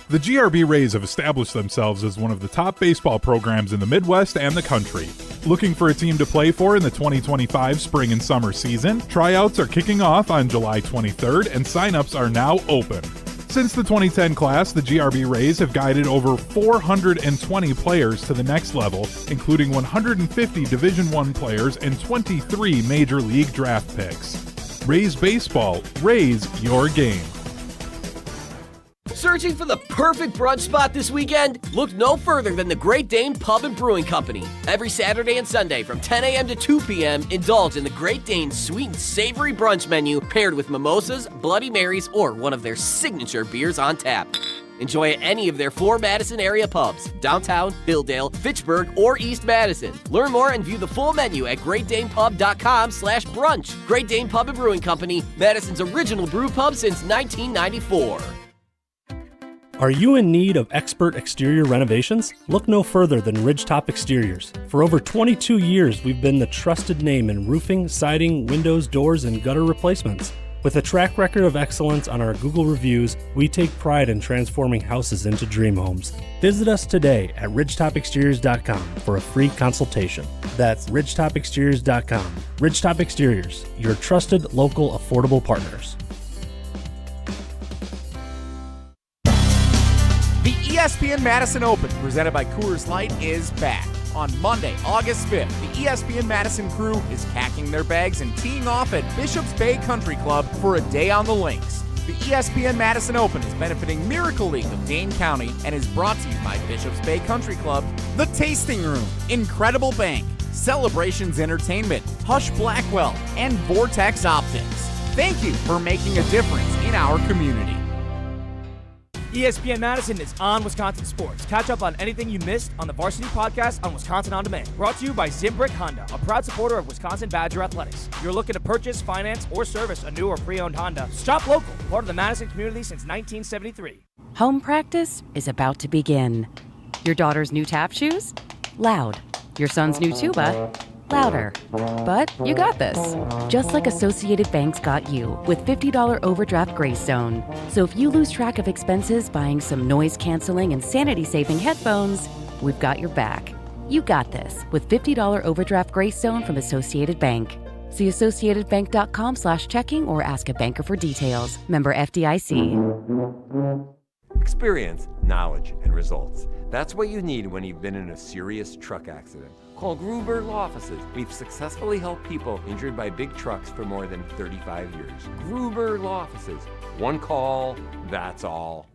Speaker 12: The GRB Rays have established themselves as one of the top baseball programs in the Midwest and the country. Looking for a team to play for in the 2025 spring and summer season? Tryouts are kicking off on July 23rd and signups are now open. Since the 2010 class, the GRB Rays have guided over 420 players to the next level, including 150 Division I players and 23 Major League draft picks. Rays Baseball, raise your game.
Speaker 22: Searching for the perfect brunch spot this weekend? Look no further than the Great Dane Pub and Brewing Company. Every Saturday and Sunday from 10 a.m. to 2 p.m., indulge in the Great Dane sweet and savory brunch menu paired with mimosas, Bloody Marys, or one of their signature beers on tap. Enjoy at any of their 4 Madison area pubs, downtown, Hilldale, Fitchburg, or East Madison. Learn more and view the full menu at greatdanepub.com/brunch. Great Dane Pub and Brewing Company, Madison's original brew pub since 1994.
Speaker 23: Are you in need of expert exterior renovations? Look no further than Ridgetop Exteriors. For over 22 years, we've been the trusted name in roofing, siding, windows, doors, and gutter replacements. With a track record of excellence on our Google reviews, we take pride in transforming houses into dream homes. Visit us today at ridgetopexteriors.com for a free consultation. That's ridgetopexteriors.com. Ridgetop Exteriors, your trusted local affordable partners.
Speaker 24: The ESPN Madison Open, presented by Coors Light, is back. On Monday, August 5th, the ESPN Madison crew is packing their bags and teeing off at Bishops Bay Country Club for a day on the links. The ESPN Madison Open is benefiting Miracle League of Dane County and is brought to you by Bishops Bay Country Club, The Tasting Room, Incredible Bank, Celebrations Entertainment, Hush Blackwell, and Vortex Optics. Thank you for making a difference in our community.
Speaker 25: ESPN Madison is on Wisconsin Sports. Catch up on anything you missed on the Varsity Podcast on Wisconsin On Demand. Brought to you by Zimbrick Honda, a proud supporter of Wisconsin Badger Athletics. If you're looking to purchase, finance, or service a new or pre-owned Honda, shop local, part of the Madison community since 1973.
Speaker 26: Home practice is about to begin. Your daughter's new tap shoes? Loud. Your son's new tuba? Louder. But you got this. Just like Associated Bank's got you with $50 overdraft Greystone. So if you lose track of expenses buying some noise-canceling and sanity-saving headphones, we've got your back. You got this with $50 overdraft Greystone from Associated Bank. See associatedbank.com/checking or ask a banker for details. Member FDIC.
Speaker 27: Experience, knowledge, and results. That's what you need when you've been in a serious truck accident. Call Gruber Law Offices. We've successfully helped people injured by big trucks for more than 35 years. Gruber Law Offices. One call, that's all.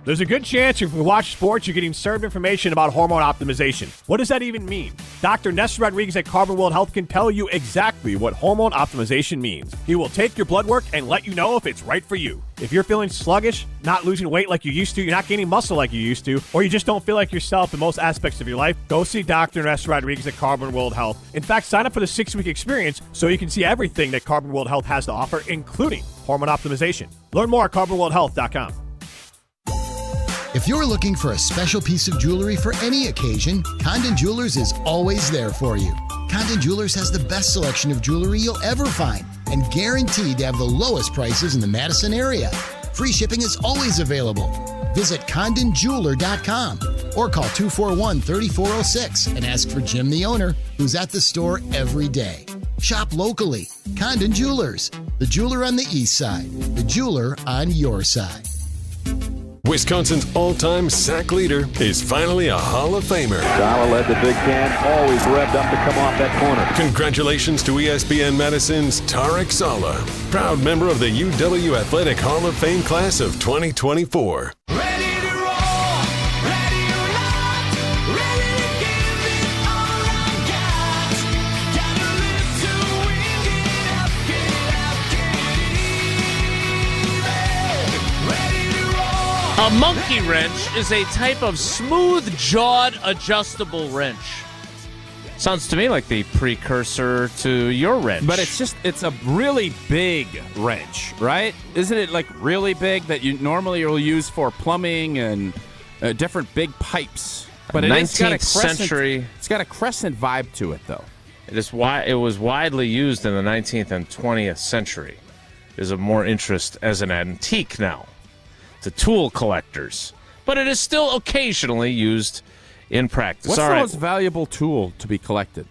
Speaker 16: There's a good chance if you watch sports, you're getting served information about hormone optimization. What does that even mean? Dr. Nestor Rodriguez at Carbon World Health can tell you exactly what hormone optimization means. He will take your blood work and let you know if it's right for you. If you're feeling sluggish, not losing weight like you used to, you're not gaining muscle like you used to, or you just don't feel like yourself in most aspects of your life, go see Dr. Nestor Rodriguez at Carbon World Health. In fact, sign up for the 6-week experience so you can see everything that Carbon World Health has to offer, including hormone optimization. Learn more at carbonworldhealth.com.
Speaker 28: If you're looking for a special piece of jewelry for any occasion, Condon Jewelers is always there for you. Condon Jewelers has the best selection of jewelry you'll ever find and guaranteed to have the lowest prices in the Madison area. Free shipping is always available. Visit CondonJeweler.com or call 241-3406 and ask for Jim, the owner, who's at the store every day. Shop locally. Condon Jewelers, the jeweler on the east side, the jeweler on your side.
Speaker 2: Wisconsin's all-time sack leader is finally a Hall of Famer.
Speaker 29: Sala led the Big Ten, always revved up to come off that corner.
Speaker 2: Congratulations to ESPN Madison's Tarek Sala, proud member of the UW Athletic Hall of Fame class of 2024.
Speaker 1: A monkey wrench is a type of smooth-jawed adjustable wrench. Sounds to me like the precursor to your wrench.
Speaker 4: But it's a really big wrench, right? Isn't it like really big that you normally will use for plumbing and different big pipes? But
Speaker 1: 19th century.
Speaker 4: It's got a crescent vibe to it, though.
Speaker 1: It was widely used in the 19th and 20th century. It is of more interest as an antique now to tool collectors, but it is still occasionally used in practice.
Speaker 4: What's the most valuable tool to be collected?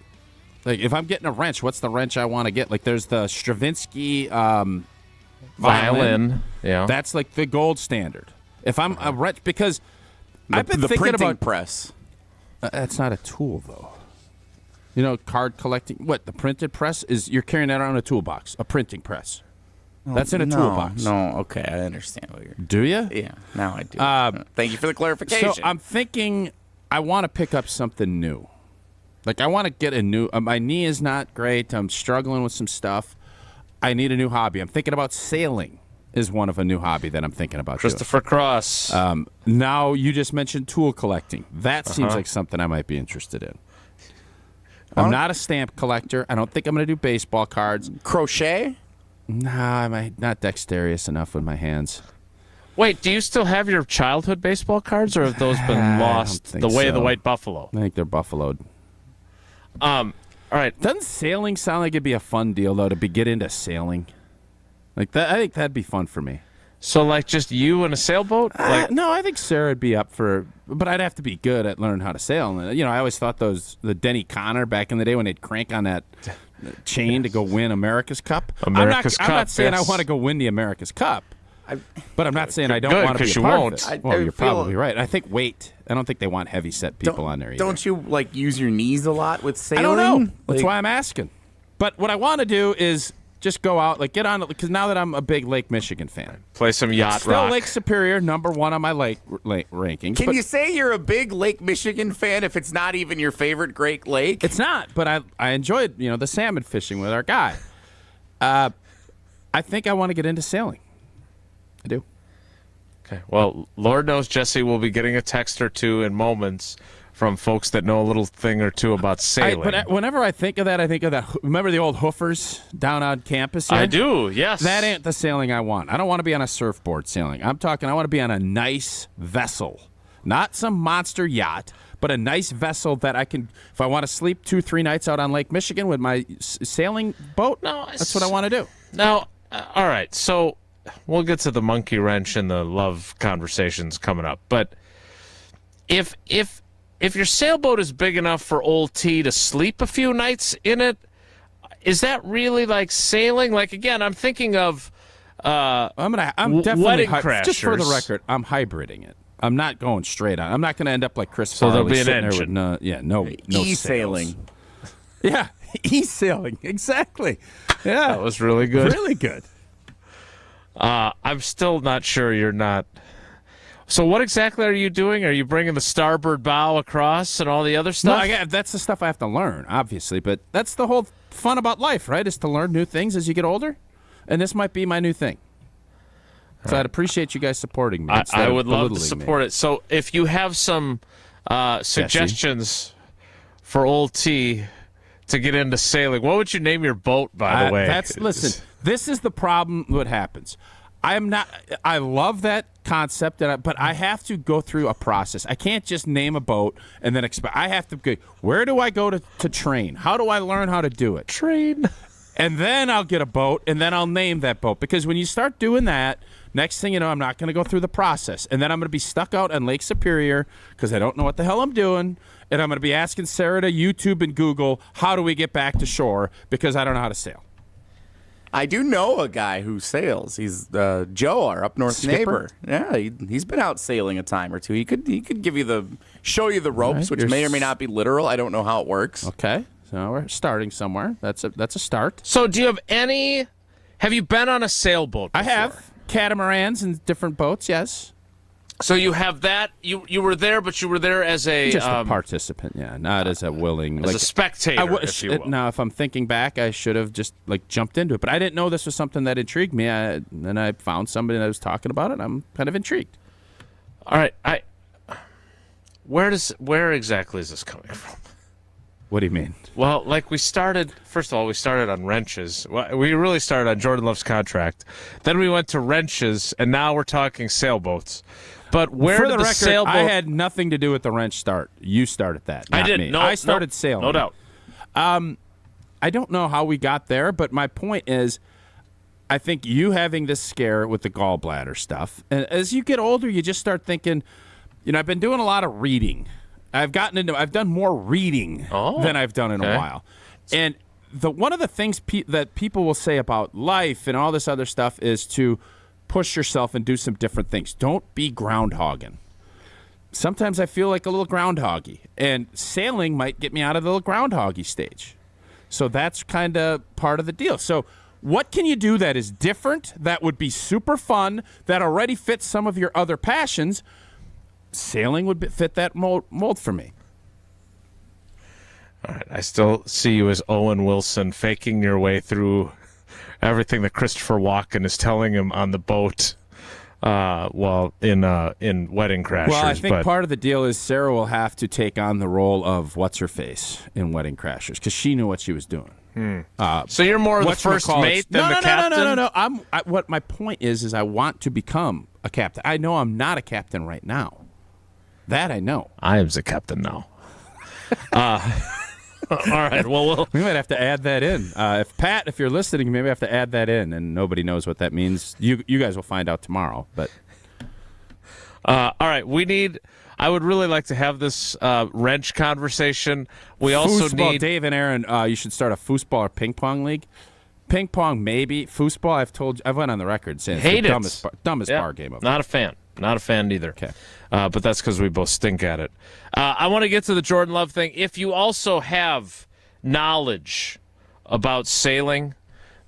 Speaker 4: Like, if I'm getting a wrench, what's the wrench I want to get? Like, there's the Stravinsky violin.
Speaker 1: Yeah,
Speaker 4: that's like the gold standard. If I'm a wrench, because I've been thinking
Speaker 5: printing
Speaker 4: about
Speaker 5: press.
Speaker 4: That's not a tool, though. You know, card collecting. What, the printed press is? You're carrying that around in a toolbox, a printing press. That's in a toolbox.
Speaker 5: No, okay, I understand what you're.
Speaker 4: Do you?
Speaker 5: Yeah, now I do. Thank you for the clarification.
Speaker 4: So I'm thinking I want to pick up something new. Like, I want to get a new. My knee is not great. I'm struggling with some stuff. I need a new hobby. I'm thinking about sailing. Is one of a new hobby that I'm thinking about.
Speaker 1: Christopher Cross.
Speaker 4: Now you just mentioned tool collecting. That seems like something I might be interested in. I'm not a stamp collector. I don't think I'm going to do baseball cards.
Speaker 5: Crochet?
Speaker 4: Nah, I'm not dexterous enough with my hands.
Speaker 1: Wait, do you still have your childhood baseball cards, or have those been lost the way of the white buffalo?
Speaker 4: I think they're buffaloed.
Speaker 1: All right.
Speaker 4: Doesn't sailing sound like it'd be a fun deal, though, to get into sailing? Like that, I think that'd be fun for me.
Speaker 1: So, like, just you in a sailboat?
Speaker 4: No, I think Sarah'd be up for, but I'd have to be good at learning how to sail. And, you know, I always thought the Denny Connor back in the day when they'd crank on that chain to go win America's Cup. I'm not saying I want to go win the America's Cup, but I'm not saying I don't want to be a part of it. Well, you're probably right. I think weight. I don't think they want heavy set people on there either.
Speaker 5: Don't you like use your knees a lot with sailing?
Speaker 4: I don't know. That's why I'm asking. But what I want to do is just go out, like get on it, because now that I'm a big Lake Michigan fan.
Speaker 1: Play some yacht
Speaker 4: Still
Speaker 1: rock.
Speaker 4: Lake Superior, #1 on my lake rankings.
Speaker 5: Can you say you're a big Lake Michigan fan if it's not even your favorite Great Lake?
Speaker 4: It's not, but I enjoyed, the salmon fishing with our guy. I think I want to get into sailing. I do.
Speaker 1: Okay. Well, Lord knows Jesse will be getting a text or two in moments from folks that know a little thing or two about sailing.
Speaker 4: But whenever I think of that, remember the old hoofers down on campus here?
Speaker 1: I do, yes.
Speaker 4: That ain't the sailing I want. I don't want to be on a surfboard sailing. I want to be on a nice vessel. Not some monster yacht, but a nice vessel that I can, if I want to sleep 2-3 nights out on Lake Michigan with my sailing boat, that's what I want to do.
Speaker 1: Now, all right, so we'll get to the monkey wrench and the love conversations coming up. But if your sailboat is big enough for old T to sleep a few nights in it, is that really like sailing? Like, again, I'm thinking of
Speaker 4: I'm definitely
Speaker 1: wedding crashers.
Speaker 4: Just for the record, I'm hybriding it. I'm not going straight on. I'm not going to end up like Chris
Speaker 1: So
Speaker 4: Farley
Speaker 1: there'll be an engine.
Speaker 4: There with no
Speaker 5: e-sailing.
Speaker 4: Yeah, e-sailing. Exactly. Yeah.
Speaker 1: That was really good.
Speaker 4: Really good.
Speaker 1: I'm still not sure you're not. So what exactly are you doing? Are you bringing the starboard bow across and all the other stuff?
Speaker 4: No, that's the stuff I have to learn, obviously. But that's the whole fun about life, right? Is to learn new things as you get older. And this might be my new thing. So I'd appreciate you guys supporting me.
Speaker 1: I would love to support it. So if you have some suggestions for old T to get into sailing, what would you name your boat, by the way?
Speaker 4: Listen, this is the problem. What happens? I love that concept, but I have to go through a process. I can't just name a boat and then expect. I have to go, where do I go to train? How do I learn how to do it?
Speaker 1: Train.
Speaker 4: And then I'll get a boat, and then I'll name that boat. Because when you start doing that, next thing you know, I'm not going to go through the process. And then I'm going to be stuck out on Lake Superior because I don't know what the hell I'm doing. And I'm going to be asking Sarah to YouTube and Google, how do we get back to shore? Because I don't know how to sail.
Speaker 5: I do know a guy who sails. He's Joe, our up north neighbor. Yeah, he's been out sailing a time or two. He could give you show you the ropes, which may or may not be literal. I don't know how it works.
Speaker 4: Okay, so we're starting somewhere. That's a start.
Speaker 1: So do you have any? Have you been on a sailboat before?
Speaker 4: I have catamarans and different boats. Yes.
Speaker 1: So you have that. You were there, but you were there as a
Speaker 4: participant. Yeah, not as a willing,
Speaker 1: as a spectator. If you will.
Speaker 4: Now, if I'm thinking back, I should have just jumped into it, but I didn't know this was something that intrigued me. And I found somebody that was talking about it. And I'm kind of intrigued.
Speaker 1: All right, where exactly is this coming from?
Speaker 4: What do you mean?
Speaker 1: Well, first of all, we started on wrenches. We really started on Jordan Love's contract. Then we went to wrenches, and now we're talking sailboats. But where
Speaker 4: For
Speaker 1: did
Speaker 4: the
Speaker 1: the
Speaker 4: record,
Speaker 1: sailboat?
Speaker 4: I had nothing to do with the wrench start. You started that.
Speaker 1: I
Speaker 4: not
Speaker 1: didn't.
Speaker 4: Me.
Speaker 1: No,
Speaker 4: I started sailing.
Speaker 1: No doubt.
Speaker 4: I don't know how we got there, but my point is, I think you having this scare with the gallbladder stuff, and as you get older, you just start thinking, I've been doing a lot of reading. I've done more reading than I've done in a while. And one of the things that people will say about life and all this other stuff is to push yourself and do some different things. Don't be groundhogging. Sometimes I feel like a little groundhoggy, and sailing might get me out of the little groundhoggy stage. So that's kind of part of the deal. So what can you do that is different, that would be super fun, that already fits some of your other passions? Sailing would fit that mold for me.
Speaker 1: All right. I still see you as Owen Wilson faking your way through everything that Christopher Walken is telling him on the boat while in Wedding Crashers.
Speaker 4: Well, I think part of the deal is Sarah will have to take on the role of what's-her-face in Wedding Crashers because she knew what she was doing.
Speaker 1: So you're more of the first mate than the captain?
Speaker 4: No. What my point is I want to become a captain. I know I'm not a captain right now. That I know.
Speaker 1: I am the captain now. All right. Well,
Speaker 4: we might have to add that in. If you're listening, maybe have to add that in, and nobody knows what that means. You guys will find out tomorrow. But
Speaker 1: all right, I would really like to have this wrench conversation. We also need
Speaker 4: Dave and Aaron. You should start a foosball or ping pong league. Ping pong, maybe. Foosball, I've went on the record saying it's the dumbest bar game of
Speaker 1: Not a fan. Not a fan either. Okay. But that's because we both stink at it. I want to get to the Jordan Love thing. If you also have knowledge about sailing,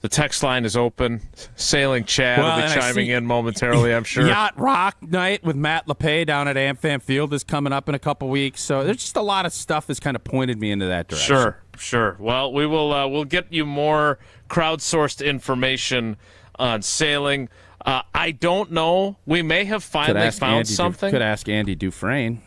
Speaker 1: the text line is open. Sailing Chad will be chiming in momentarily, I'm sure.
Speaker 4: Yacht Rock Night with Matt LePay down at AmFam Field is coming up in a couple weeks. So there's just a lot of stuff that's kind of pointed me into that direction.
Speaker 1: Sure. Well, we will we'll get you more crowdsourced information on sailing. I don't know. We may have finally found something.
Speaker 4: Could ask Andy Dufresne.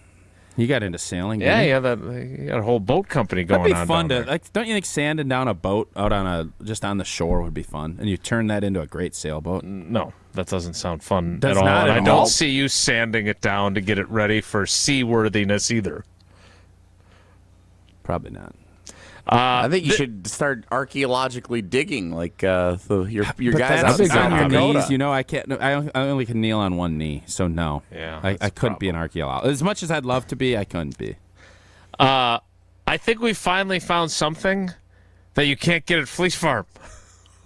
Speaker 4: He got into sailing.
Speaker 1: Yeah, he had a whole boat company going on.
Speaker 4: That'd be fun to. Don't you think sanding down a boat out on just on the shore would be fun? And you turn that into a great sailboat.
Speaker 1: No, that doesn't sound fun at all. And I don't see you sanding it down to get it ready for seaworthiness either.
Speaker 4: Probably not.
Speaker 5: I think you should start archaeologically digging, like your guys
Speaker 4: out
Speaker 5: in South
Speaker 4: on your
Speaker 5: Dakota.
Speaker 4: knees. I can't. I only can kneel on one knee, so no.
Speaker 1: Yeah,
Speaker 4: I couldn't be an archaeologist. As much as I'd love to be, I couldn't be.
Speaker 1: I think we finally found something that you can't get at Fleet Farm.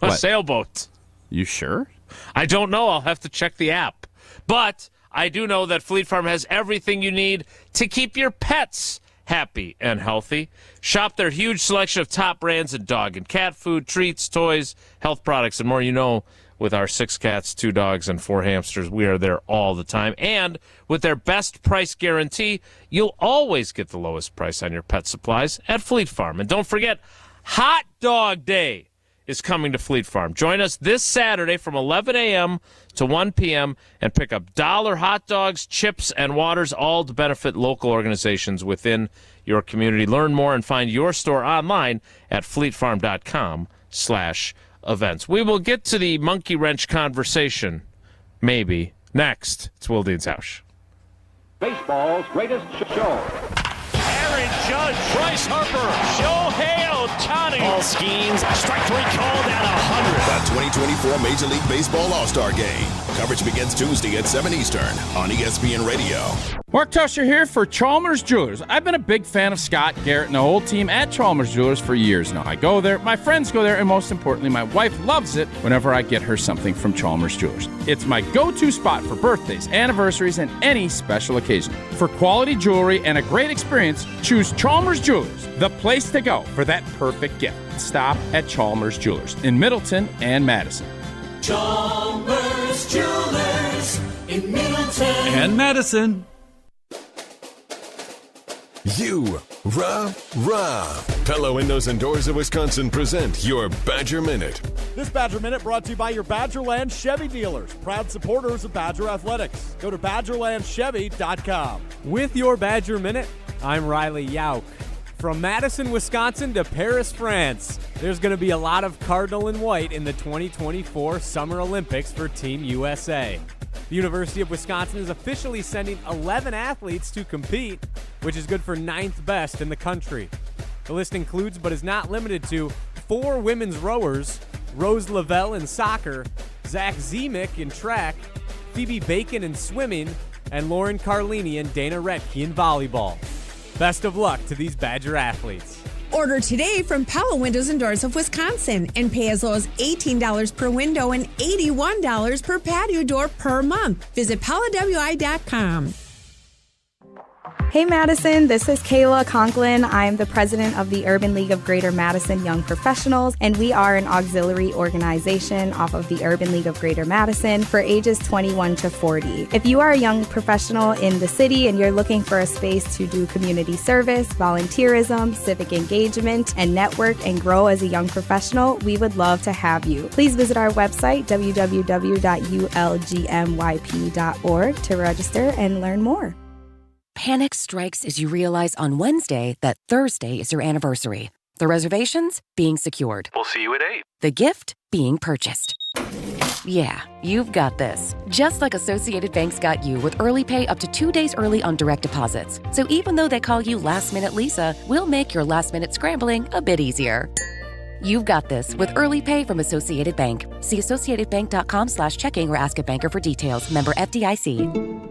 Speaker 1: A sailboat.
Speaker 4: You sure?
Speaker 1: I don't know. I'll have to check the app. But I do know that Fleet Farm has everything you need to keep your pets happy and healthy. Shop their huge selection of top brands in dog and cat food, treats, toys, health products, and more. With our 6 cats, 2 dogs, and 4 hamsters, we are there all the time. And with their best price guarantee, you'll always get the lowest price on your pet supplies at Fleet Farm. And don't forget, Hot Dog Day is coming to Fleet Farm. Join us this Saturday from 11 a.m. to 1 p.m. and pick up dollar hot dogs, chips, and waters, all to benefit local organizations within your community. Learn more and find your store online at fleetfarm.com/events. We will get to the monkey wrench conversation, maybe, next. It's Wilde and Tausch.
Speaker 6: Baseball's greatest show.
Speaker 7: Aaron Judge, Bryce Harper, Shohei Ohtani.
Speaker 6: All schemes, strike 3 called at 100.
Speaker 8: The 2024 Major League Baseball All-Star Game. Coverage begins Tuesday at 7 Eastern on ESPN Radio.
Speaker 4: Mark Tusher here for Chalmers Jewelers. I've been a big fan of Scott, Garrett, and the whole team at Chalmers Jewelers for years now. I go there, my friends go there, and most importantly, my wife loves it whenever I get her something from Chalmers Jewelers. It's my go-to spot for birthdays, anniversaries, and any special occasion. For quality jewelry and a great experience, choose Chalmers Jewelers, the place to go for that perfect gift. Stop at Chalmers Jewelers in Middleton and Madison.
Speaker 7: Chalmers Jewelers in Middleton
Speaker 8: and Madison. Pella Windows and Doors of Wisconsin present your Badger Minute.
Speaker 16: This Badger Minute brought to you by your Badgerland Chevy dealers, proud supporters of Badger Athletics. Go to BadgerlandChevy.com.
Speaker 9: With your Badger Minute, I'm Riley Yauk. From Madison, Wisconsin to Paris, France, there's going to be a lot of cardinal and white in the 2024 Summer Olympics for Team USA. The University of Wisconsin is officially sending 11 athletes to compete, which is good for 9th best in the country. The list includes, but is not limited to, 4 women's rowers, Rose Lavelle in soccer, Zach Zemek in track, Phoebe Bacon in swimming, and Lauren Carlini and Dana Retke in volleyball. Best of luck to these Badger athletes.
Speaker 3: Order today from Pella Windows and Doors of Wisconsin and pay as low as $18 per window and $81 per patio door per month. Visit PellaWI.com.
Speaker 10: Hey Madison, this is Kayla Conklin. I'm the president of the Urban League of Greater Madison Young Professionals, and we are an auxiliary organization off of the Urban League of Greater Madison for ages 21 to 40. If you are a young professional in the city and you're looking for a space to do community service, volunteerism, civic engagement, and network and grow as a young professional, we would love to have you. Please visit our website, www.ulgmyp.org, to register and learn more.
Speaker 26: Panic strikes as you realize on Wednesday that Thursday is your anniversary. The reservations being secured.
Speaker 11: We'll see you at 8.
Speaker 26: The gift being purchased. Yeah, you've got this. Just like Associated Bank's got you with early pay up to 2 days early on direct deposits. So even though they call you Last Minute Lisa, we'll make your last minute scrambling a bit easier. You've got this with early pay from Associated Bank. See associatedbank.com/checking or ask a banker for details. Member FDIC.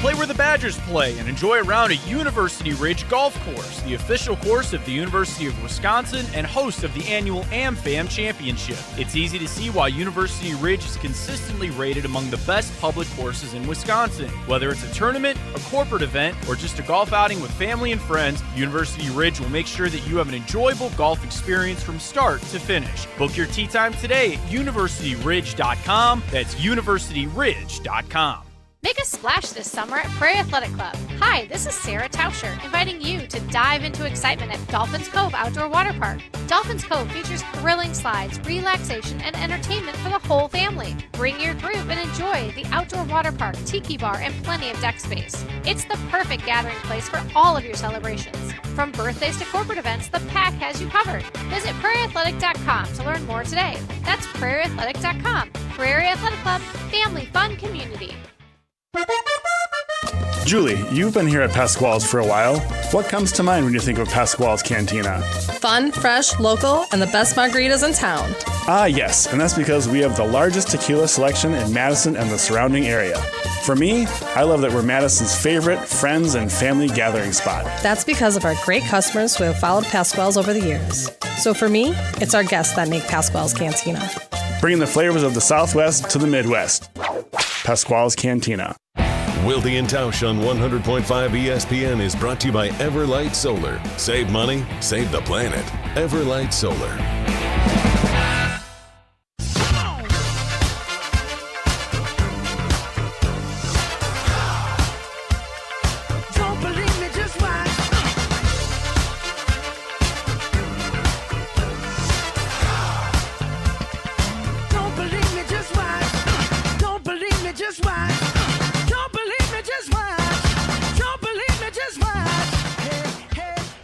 Speaker 11: Play where the Badgers play and enjoy a round at University Ridge Golf Course, the official course of the University of Wisconsin and host of the annual AmFam Championship. It's easy to see why University Ridge is consistently rated among the best public courses in Wisconsin. Whether it's a tournament, a corporate event, or just a golf outing with family and friends, University Ridge will make sure that you have an enjoyable golf experience from start to finish. Book your tee time today at universityridge.com. That's universityridge.com.
Speaker 13: Make a splash this summer at Prairie Athletic Club. Hi, this is Sarah Tauscher, inviting you to dive into excitement at Dolphins Cove Outdoor Water Park. Dolphins Cove features thrilling slides, relaxation, and entertainment for the whole family. Bring your group and enjoy the outdoor water park, tiki bar, and plenty of deck space. It's the perfect gathering place for all of your celebrations. From birthdays to corporate events, the pack has you covered. Visit prairieathletic.com to learn more today. That's prairieathletic.com. Prairie Athletic Club, family fun community.
Speaker 14: Julie, you've been here at Pasquale's for a while. What comes to mind when you think of Pasquale's Cantina?
Speaker 17: Fun, fresh, local, and the best margaritas in town.
Speaker 14: Ah, yes, and that's because we have the largest tequila selection in Madison and the surrounding area. For me, I love that we're Madison's favorite friends and family gathering spot.
Speaker 17: That's because of our great customers who have followed Pasquale's over the years. So for me, it's our guests that make Pasquale's Cantina.
Speaker 14: Bringing the flavors of the Southwest to the Midwest. Pasquale's Cantina.
Speaker 2: Wilde and Tausch on 100.5 ESPN is brought to you by Everlight Solar. Save money, save the planet. Everlight Solar.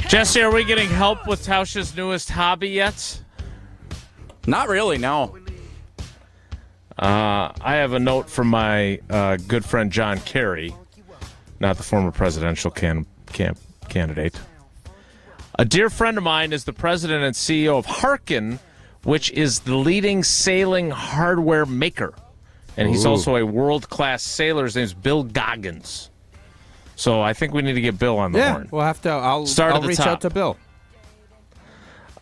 Speaker 1: Jesse, are we getting help with Tausch's newest hobby yet?
Speaker 5: Not really, no.
Speaker 1: I have a note from my good friend John Kerry, not the former presidential candidate. A dear friend of mine is the president and CEO of Harkin, which is the leading sailing hardware maker. And he's also a world-class sailor. His name's Bill Goggins. So I think we need to get Bill on the horn.
Speaker 4: We'll have to. I'll reach out to Bill.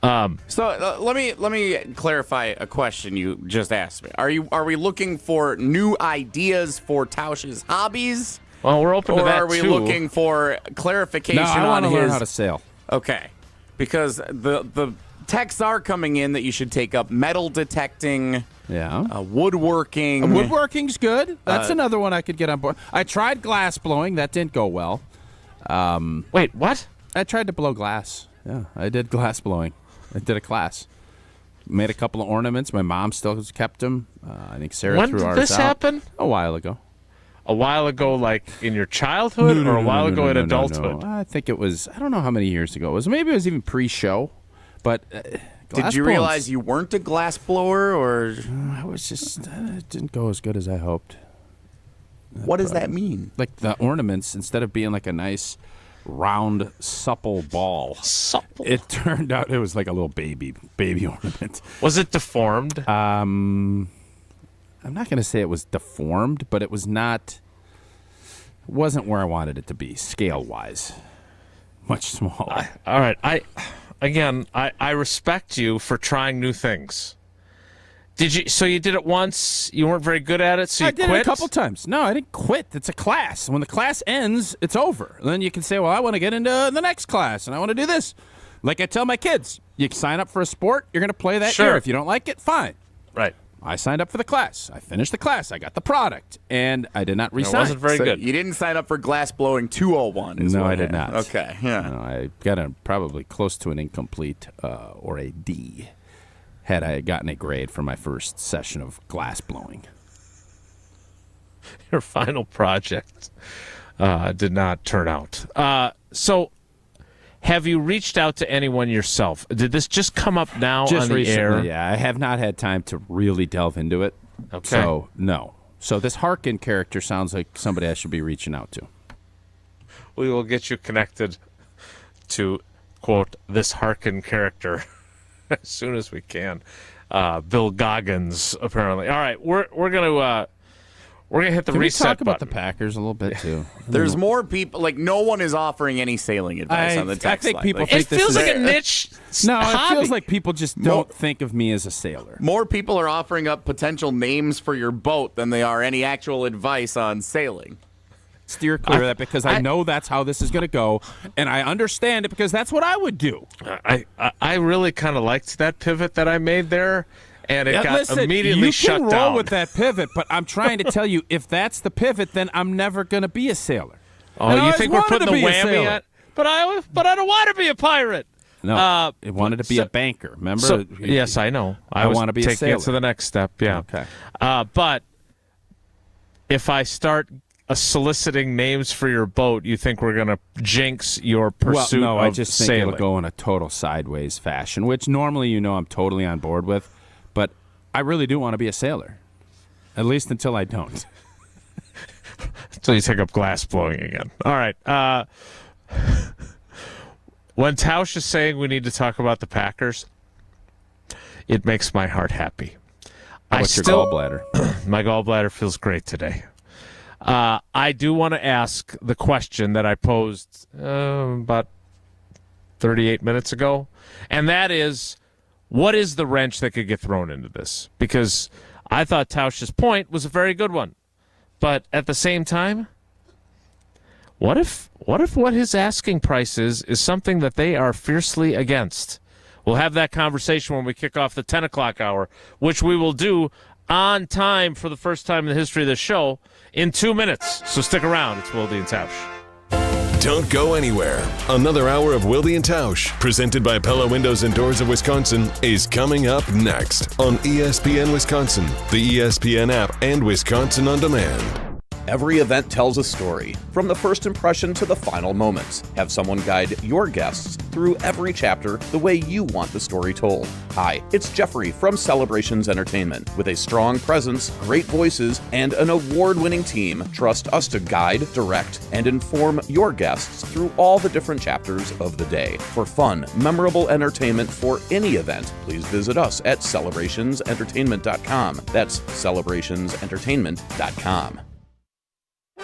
Speaker 5: So let me clarify a question you just asked me. Are we looking for new ideas for Tausch's hobbies?
Speaker 1: Well, we're open to that
Speaker 5: too. Or are we
Speaker 1: too.
Speaker 5: looking for clarification
Speaker 4: I want
Speaker 5: on
Speaker 4: to
Speaker 5: his...
Speaker 4: learn how to sail.
Speaker 5: Okay, because the texts are coming in that you should take up metal detecting.
Speaker 4: Yeah.
Speaker 5: Woodworking.
Speaker 4: Woodworking's good. That's another one I could get on board. I tried glass blowing. That didn't go well.
Speaker 1: Wait, what?
Speaker 4: I tried to blow glass. Yeah, I did glass blowing. I did a class. Made a couple of ornaments. My mom still has kept them. I think Sarah
Speaker 1: when
Speaker 4: threw
Speaker 1: did
Speaker 4: ours
Speaker 1: this
Speaker 4: out.
Speaker 1: happen?
Speaker 4: A while ago.
Speaker 1: A while ago, like in your childhood, or a while ago in adulthood?
Speaker 4: I think it was, I don't know how many years ago it was. Maybe it was even pre-show. But
Speaker 5: did you realize you weren't a glass blower, or
Speaker 4: I was just it didn't go as good as I hoped.
Speaker 5: What does that mean?
Speaker 4: Like the ornaments, instead of being like a nice round supple ball, it turned out it was like a little baby ornament.
Speaker 1: Was it deformed?
Speaker 4: I'm not going to say it was deformed, but it wasn't where I wanted it to be scale wise. Much smaller.
Speaker 1: All right. I respect you for trying new things. Did you? So you did it once. You weren't very good at it, so you quit?
Speaker 4: I did it a couple times. No, I didn't quit. It's a class. When the class ends, it's over. And then you can say, well, I want to get into the next class, and I want to do this. Like I tell my kids, you sign up for a sport, you're going to play that year. If you don't like it, fine.
Speaker 1: Right.
Speaker 4: I signed up for the class. I finished the class. I got the product, and I did not resign.
Speaker 1: It wasn't very good.
Speaker 5: You didn't sign up for glass blowing 201.
Speaker 4: No, I did not.
Speaker 5: Okay, yeah.
Speaker 4: No, I got probably close to an incomplete or a D had I gotten a grade for my first session of glass blowing.
Speaker 1: Your final project did not turn out. So have you reached out to anyone yourself? Did this just come up now on the air?
Speaker 4: Yeah, I have not had time to really delve into it.
Speaker 1: Okay.
Speaker 4: So, no. So this Harkin character sounds like somebody I should be reaching out to.
Speaker 1: We will get you connected to, quote, this Harkin character as soon as we can. Bill Goggins, apparently. All right, we're gonna hit the reset button.
Speaker 4: Can we talk about the Packers a little bit too?
Speaker 5: There's more people. Like no one is offering any sailing advice on the text
Speaker 4: I think
Speaker 5: line.
Speaker 4: people
Speaker 5: Like,
Speaker 4: think
Speaker 1: it feels
Speaker 4: this
Speaker 1: like
Speaker 4: is
Speaker 1: a niche.
Speaker 4: No,
Speaker 1: hobby.
Speaker 4: it feels like people just don't think of me as a sailor.
Speaker 5: More people are offering up potential names for your boat than they are any actual advice on sailing.
Speaker 4: Steer clear of that because I know that's how this is going to go, and I understand it because that's what I would do.
Speaker 1: I really kind of liked that pivot that I made there, and it got immediately shut down.
Speaker 4: You can roll with that pivot, but I'm trying to tell you, if that's the pivot, then I'm never going to be a sailor.
Speaker 1: Oh, you think we're putting the whammy at? But I don't want to be a pirate.
Speaker 4: No, I wanted to be a banker. Remember?
Speaker 1: So, yes, I know. I want to be taking it to the next step. Yeah.
Speaker 4: Okay.
Speaker 1: But if I start soliciting names for your boat, you think we're going to jinx your pursuit
Speaker 4: no,
Speaker 1: of
Speaker 4: I just think
Speaker 1: sailing?
Speaker 4: it'll go in a total sideways fashion, which normally I'm totally on board with, but I really do want to be a sailor, at least until I don't.
Speaker 1: Until you take up glass blowing again. All right. When Tausch is saying we need to talk about the Packers, it makes my heart happy.
Speaker 4: What's your gallbladder?
Speaker 1: My gallbladder feels great today. I do want to ask the question that I posed about 38 minutes ago, and that is, what is the wrench that could get thrown into this? Because I thought Tausch's point was a very good one, but at the same time, what if what his asking price is something that they are fiercely against? We'll have that conversation when we kick off the 10 o'clock hour, which we will do on time for the first time in the history of the show in 2 minutes. So stick around. It's Wilde and Tausch.
Speaker 2: Don't go anywhere. Another hour of Wilde and Tausch, presented by Pella Windows and Doors of Wisconsin, is coming up next on ESPN Wisconsin, the ESPN app, and Wisconsin On Demand.
Speaker 12: Every event tells a story, from the first impression to the final moments. Have someone guide your guests through every chapter the way you want the story told. Hi, it's Jeffrey from Celebrations Entertainment. With a strong presence, great voices, and an award-winning team, trust us to guide, direct, and inform your guests through all the different chapters of the day. For fun, memorable entertainment for any event, please visit us at celebrationsentertainment.com. That's celebrationsentertainment.com.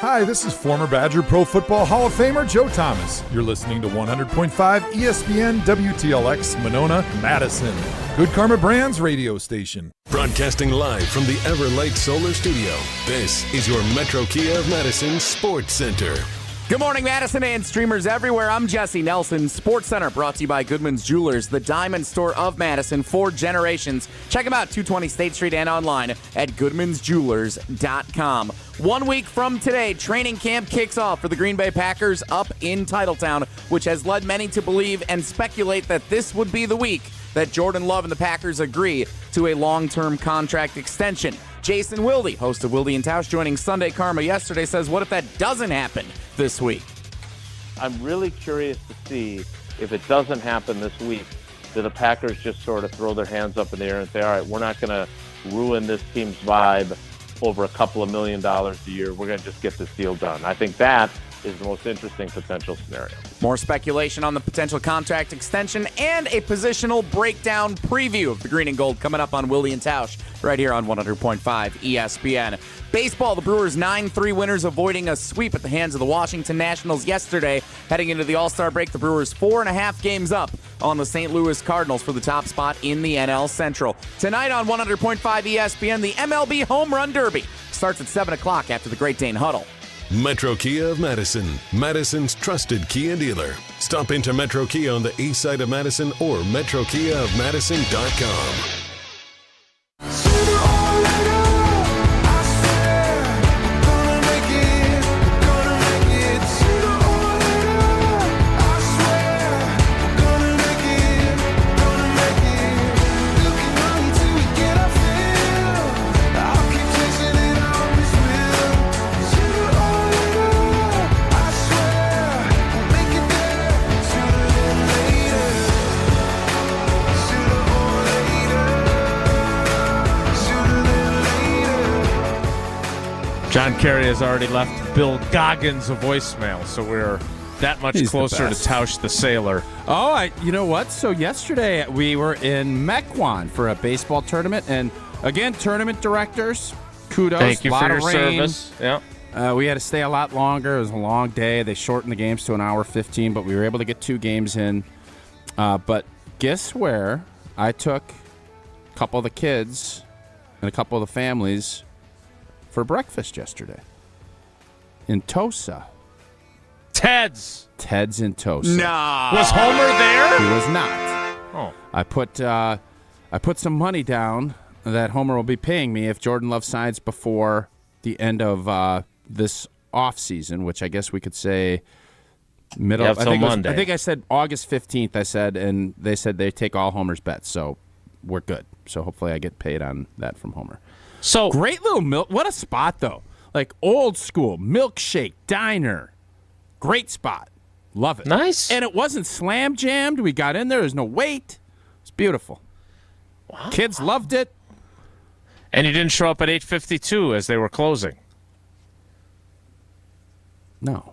Speaker 15: Hi, this is former Badger Pro Football Hall of Famer Joe Thomas. You're listening to 100.5 ESPN WTLX Monona, Madison. Good Karma Brands radio station.
Speaker 2: Broadcasting live from the Everlight Solar Studio, this is your Metro Kia of Madison Sports Center.
Speaker 5: Good morning, Madison and streamers everywhere. I'm Jesse Nelson. Sports Center brought to you by Goodman's Jewelers, the diamond store of Madison for generations. Check them out, 220 State Street and online at goodmansjewelers.com. 1 week from today, training camp kicks off for the Green Bay Packers up in Titletown, which has led many to believe and speculate that this would be the week that Jordan Love and the Packers agree to a long-term contract extension. Jason Wilde, host of Wilde and Tausch, joining Sunday Karma yesterday, says, what if that doesn't happen this week?
Speaker 18: I'm really curious to see if it doesn't happen this week,
Speaker 1: do the Packers just sort of throw their hands up in the air and say, all right, we're not going to ruin this team's vibe over a couple of $1 million a year. We're going to just get this deal done. I think that is the most interesting potential scenario.
Speaker 5: More speculation on the potential contract extension and a positional breakdown preview of the green and gold coming up on Wilde and Tausch right here on 100.5 ESPN. Baseball, the Brewers 9-3 winners, avoiding a sweep at the hands of the Washington Nationals yesterday. Heading into the All-Star break, the Brewers 4.5 games up on the St. Louis Cardinals for the top spot in the NL Central. Tonight on 100.5 ESPN, the MLB Home Run Derby starts at 7 o'clock after the Great Dane Huddle.
Speaker 2: Metro Kia of Madison, Madison's trusted Kia dealer. Stop into Metro Kia on the east side of Madison or metrokiaofmadison.com.
Speaker 1: John Kerry has already left Bill Goggins a voicemail, so we're that much closer to Tausch the Sailor.
Speaker 4: Oh, you know what? So yesterday we were in Mequon for a baseball tournament, and again, tournament directors, kudos.
Speaker 1: Thank you for your
Speaker 4: rain.
Speaker 1: service. Yeah.
Speaker 4: We had to stay a lot longer. It was a long day. They shortened the games to an hour 15, but we were able to get 2 games in. But guess where I took a couple of the kids and a couple of the families for breakfast yesterday? In Tosa.
Speaker 1: Ted's
Speaker 4: in Tosa.
Speaker 5: No.
Speaker 1: Was Homer there?
Speaker 4: He was not.
Speaker 1: Oh.
Speaker 4: I put some money down that Homer will be paying me if Jordan Love signs before the end of this off season, which I guess we could say middle.
Speaker 1: Monday.
Speaker 4: I think I said August 15th. I said, and they said they take all Homer's bets, so we're good. So hopefully I get paid on that from Homer.
Speaker 1: So
Speaker 4: great little milk. What a spot though! Like old school milkshake diner. Great spot. Love it.
Speaker 1: Nice.
Speaker 4: And it wasn't slam jammed. We got in there. There's no wait. It's beautiful. Wow. Kids loved it.
Speaker 1: And you didn't show up at 8:52 as they were closing.
Speaker 4: No.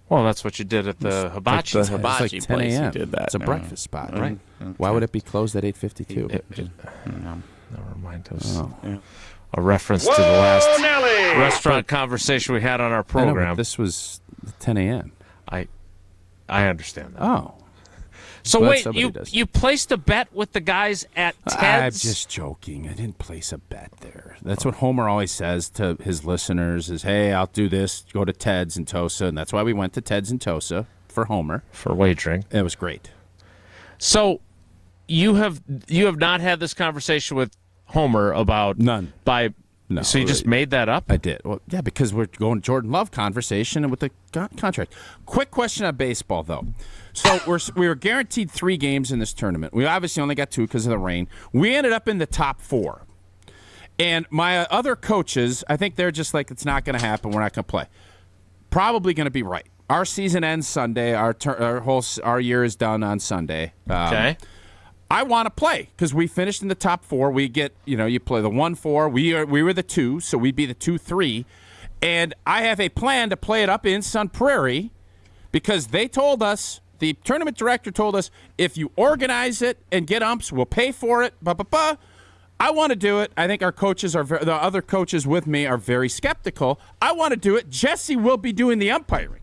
Speaker 1: Well, that's what you did at the hibachi.
Speaker 5: The hibachi
Speaker 4: it's like 10 a.m.
Speaker 5: did that.
Speaker 4: It's a breakfast spot, right?
Speaker 5: Okay.
Speaker 4: Why would it be closed at 8:52?
Speaker 1: Never mind. A reference to the last restaurant conversation we had on our program.
Speaker 4: I know, but this was 10 a.m.
Speaker 1: I understand that.
Speaker 4: Oh.
Speaker 1: So
Speaker 4: Well,
Speaker 1: wait,
Speaker 4: somebody does.
Speaker 1: you placed a bet with the guys at Ted's?
Speaker 4: I'm just joking. I didn't place a bet there. That's what Homer always says to his listeners is, hey, I'll do this, go to Ted's in Tosa. And that's why we went to Ted's in Tosa for Homer.
Speaker 1: For wagering.
Speaker 4: It was great.
Speaker 1: So you have not had this conversation with Homer about
Speaker 4: none.
Speaker 1: No, so you just made that up?
Speaker 4: I did. Well, yeah, because we're going Jordan Love conversation and with the contract. Quick question on baseball, though. So we were guaranteed 3 games in this tournament. We obviously only got 2 because of the rain. We ended up in the top 4. And my other coaches, I think they're just like, it's not going to happen. We're not going to play. Probably going to be right. Our season ends Sunday. Our year is done on Sunday.
Speaker 1: Okay.
Speaker 4: I want to play because we finished in the top 4. We get, you play the 1-4. We were the 2, so we'd be the 2-3. And I have a plan to play it up in Sun Prairie because they told us, the tournament director told us, if you organize it and get umps, we'll pay for it. I want to do it. I think our coaches the other coaches with me are very skeptical. I want to do it. Jesse will be doing the umpiring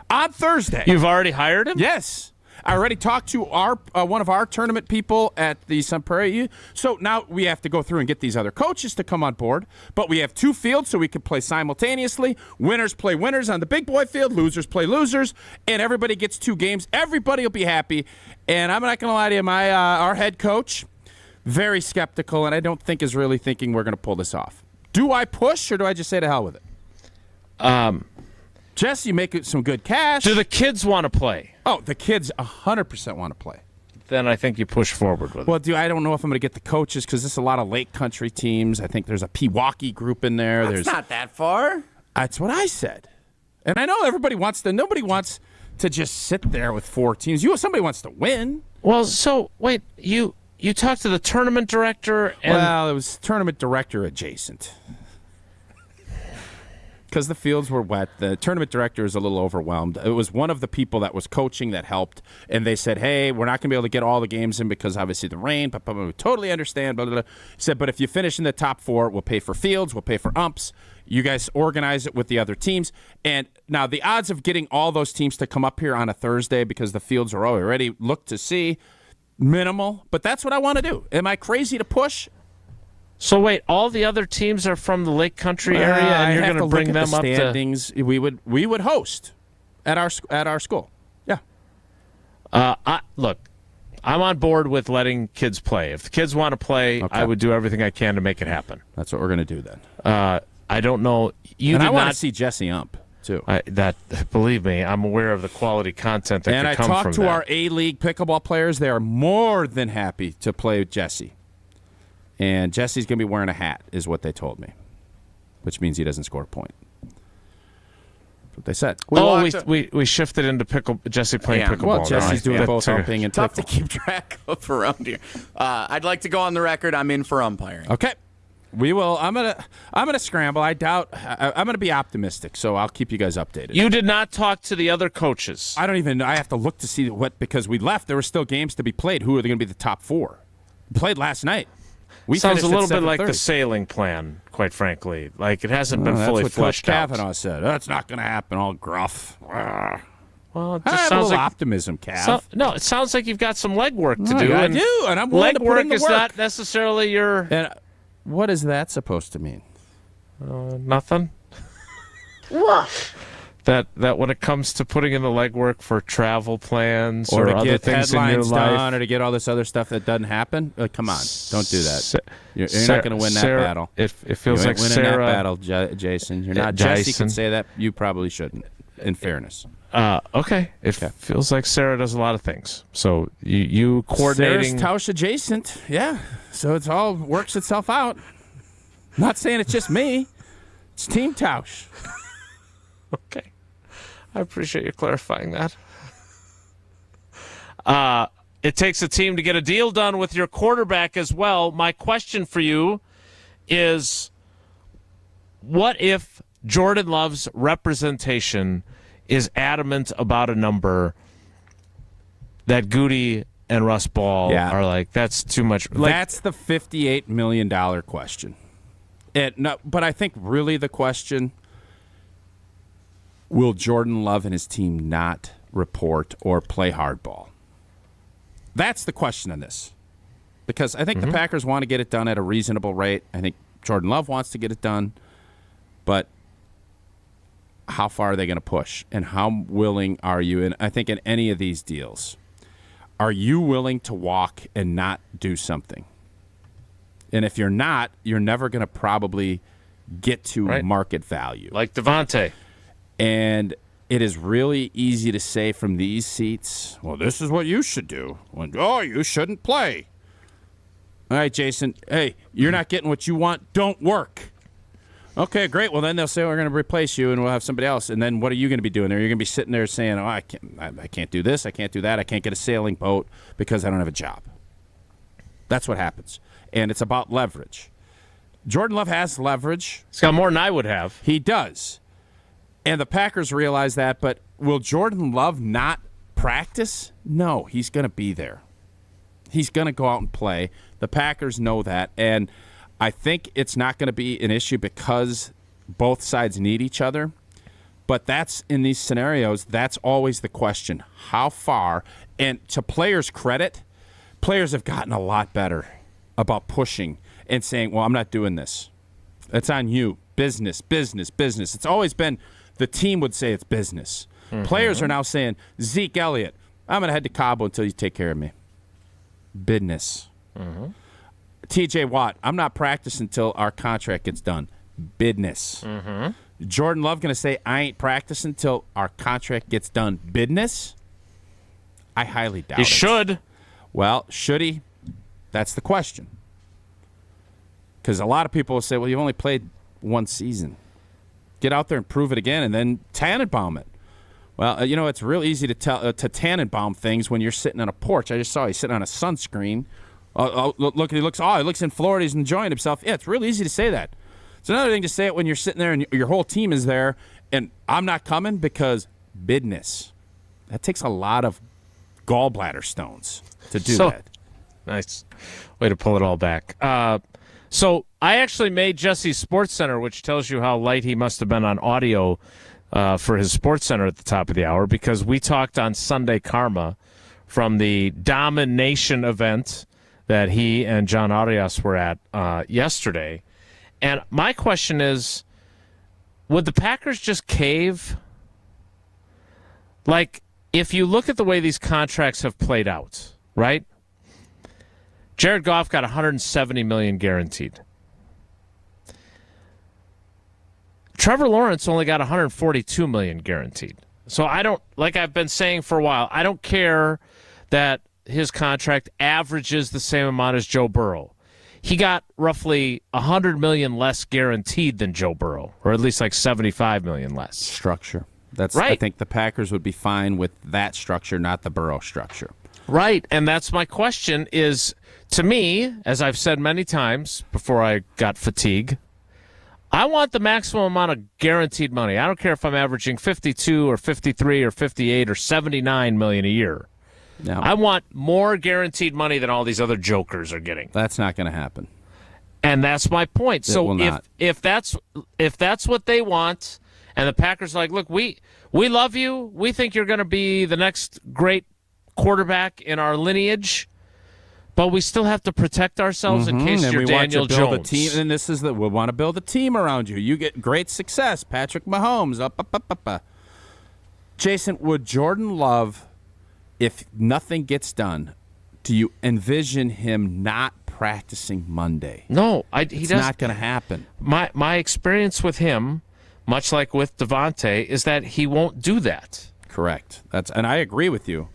Speaker 4: on Thursday.
Speaker 1: You've already hired him?
Speaker 4: Yes. I already talked to our one of our tournament people at the Sun Prairie. So now we have to go through and get these other coaches to come on board. But we have 2 fields, so we can play simultaneously. Winners play winners on the big boy field. Losers play losers. And everybody gets 2 games. Everybody will be happy. And I'm not going to lie to you, our head coach, very skeptical, and I don't think is really thinking we're going to pull this off. Do I push, or do I just say to hell with it? Jesse, make it some good cash.
Speaker 1: Do the kids want to play?
Speaker 4: Oh, the kids 100% want to play.
Speaker 1: Then I think you push forward with it.
Speaker 4: Well, I don't know if I'm going to get the coaches because there's a lot of Lake Country teams. I think there's a Pewaukee group in there.
Speaker 5: That's not that far.
Speaker 4: That's what I said. And I know nobody wants to just sit there with 4 teams. Somebody wants to win.
Speaker 1: Well, so wait, you talked to the tournament director, and
Speaker 4: Well, it was tournament director adjacent. Because the fields were wet, the tournament director is a little overwhelmed. It was one of the people that was coaching that helped, and they said, hey, we're not going to be able to get all the games in because obviously the rain, but we totally understand, blah, blah, blah. He said, but if you finish in the top 4, we'll pay for fields, we'll pay for umps. You guys organize it with the other teams. And now the odds of getting all those teams to come up here on a Thursday because the fields are already looked to see, minimal, but that's what I want to do. Am I crazy to push?
Speaker 1: So wait, all the other teams are from the Lake Country area, and you're going to bring them up
Speaker 4: standings. We would host at our school. Yeah.
Speaker 1: Look, I'm on board with letting kids play. If the kids want to play, I would do everything I can to make it happen.
Speaker 4: That's what we're going to do then.
Speaker 1: I don't know.
Speaker 4: I want to see Jesse ump too.
Speaker 1: Believe me, I'm aware of the quality content that could come from that.
Speaker 4: And I talked to our A-League pickleball players. They are more than happy to play with Jesse. And Jesse's going to be wearing a hat, is what they told me, which means he doesn't score a point. That's what they said.
Speaker 1: We shifted into Jesse playing pickleball.
Speaker 4: Well, Jesse's doing both humping and
Speaker 5: tough to keep track of around here. I'd like to go on the record. I'm in for umpiring.
Speaker 4: Okay, we will. I'm gonna scramble. I doubt. I'm gonna be optimistic, so I'll keep you guys updated.
Speaker 1: You did not talk to the other coaches.
Speaker 4: I don't even know. I have to look to see because we left. There were still games to be played. Who are they going to be the top 4? We played last night.
Speaker 1: Sounds a little bit like the sailing plan, quite frankly. Like it hasn't been fully fleshed out.
Speaker 4: Coach Kavanaugh said, that's not going to happen, all gruff.
Speaker 1: Well, it
Speaker 4: I
Speaker 1: just
Speaker 4: have
Speaker 1: sounds
Speaker 4: a little
Speaker 1: like
Speaker 4: optimism, Cav.
Speaker 1: No, it sounds like you've got some legwork to do.
Speaker 4: I do, and I'm willing to put in the
Speaker 1: legwork is
Speaker 4: work.
Speaker 1: not necessarily your...
Speaker 4: And what is that supposed to mean?
Speaker 1: Nothing.
Speaker 7: Woof.
Speaker 1: That when it comes to putting in the legwork for travel plans
Speaker 4: or to
Speaker 1: other
Speaker 4: get
Speaker 1: things in your
Speaker 4: headlines
Speaker 1: life,
Speaker 4: done, or to get all this other stuff that doesn't happen, come on, don't do that. You're not going to win that
Speaker 1: Sarah,
Speaker 4: battle.
Speaker 1: It feels
Speaker 4: you
Speaker 1: like
Speaker 4: winning
Speaker 1: Sarah,
Speaker 4: that battle, Jason. You're not. Jesse can say that. You probably shouldn't. In fairness.
Speaker 1: Okay. It feels like Sarah does a lot of things. So you coordinating.
Speaker 4: Sarah's Tausch adjacent. Yeah. So it's all works itself out. Not saying it's just me. It's Team Tausch.
Speaker 1: Okay. I appreciate you clarifying that. It takes a team to get a deal done with your quarterback as well. My question for you is, what if Jordan Love's representation is adamant about a number that Goody and Russ Ball are like, that's too much?
Speaker 4: That's the $58 million question. But I think really the question, will Jordan Love and his team not report or play hardball? That's the question on this. Because I think the Packers want to get it done at a reasonable rate. I think Jordan Love wants to get it done. But how far are they going to push? And how willing are you? And I think in any of these deals, are you willing to walk and not do something? And if you're not, you're never going to probably get to market value.
Speaker 1: Like Devontae.
Speaker 4: And it is really easy to say from these seats, well, this is what you should do. You shouldn't play. All right, Jason, hey, you're not getting what you want. Don't work. Okay, great. Well, then they'll say we're going to replace you and we'll have somebody else. And then what are you going to be doing there? You're going to be sitting there saying, I can't do this. I can't do that. I can't get a sailing boat because I don't have a job. That's what happens. And it's about leverage. Jordan Love has leverage.
Speaker 1: He's got more than I would have.
Speaker 4: He does. And the Packers realize that, but will Jordan Love not practice? No, he's going to be there. He's going to go out and play. The Packers know that, and I think it's not going to be an issue because both sides need each other. But that's in these scenarios, that's always the question. How far? And to players' credit, players have gotten a lot better about pushing and saying, well, I'm not doing this. It's on you. Business, business, business. It's always been the team would say it's business. Players are now saying, Zeke Elliott, I'm going to head to Cabo until you take care of me. Business. TJ Watt, I'm not practicing until our contract gets done. Business. Jordan Love going to say, I ain't practicing until our contract gets done. Business? I highly doubt it.
Speaker 1: He should.
Speaker 4: Well, should he? That's the question. Because a lot of people will say, well, you've only played one season. Get out there and prove it again, and then Tannenbaum it. Well, it's real easy to tell to Tannenbaum things when you're sitting on a porch. I just saw he's sitting on a sunscreen. Look, he looks in Florida. He's enjoying himself. Yeah, it's real easy to say that. It's another thing to say it when you're sitting there and your whole team is there, and I'm not coming because business. That takes a lot of gallbladder stones to do that.
Speaker 1: Nice way to pull it all back. So I actually made Jesse's Sports Center, which tells you how light he must have been on audio for his Sports Center at the top of the hour, because we talked on Sunday Karma from the Domination event that he and Jon Arias were at yesterday. And my question is, would the Packers just cave? Like, if you look at the way these contracts have played out, right? Jared Goff got $170 million guaranteed. Trevor Lawrence only got $142 million guaranteed. So I don't, like I've been saying for a while, I don't care that his contract averages the same amount as Joe Burrow. He got roughly $100 million less guaranteed than Joe Burrow, or at least like $75 million less.
Speaker 4: Structure. That's
Speaker 1: right.
Speaker 4: I think the Packers would be fine with that structure, not the Burrow structure.
Speaker 1: Right, and that's my question is, to me, as I've said many times before I got fatigue, I want the maximum amount of guaranteed money. I don't care if I'm averaging 52 or 53 or 58 or 79 million a year.
Speaker 4: No.
Speaker 1: I want more guaranteed money than all these other jokers are getting.
Speaker 4: That's not going to happen.
Speaker 1: And that's my point. So if that's what they want, and the Packers are like, look, we love you. We think you're going to be the next great quarterback in our lineage, but we still have to protect ourselves in case you're Daniel Jones.
Speaker 4: A team, and this is we want to build a team around you. You get great success. Patrick Mahomes. Up. Jason, would Jordan Love, if nothing gets done, do you envision him not practicing Monday?
Speaker 1: No,
Speaker 4: it's not going to happen.
Speaker 1: My experience with him, much like with Devontae, is that he won't do that.
Speaker 4: Correct. And I agree with you.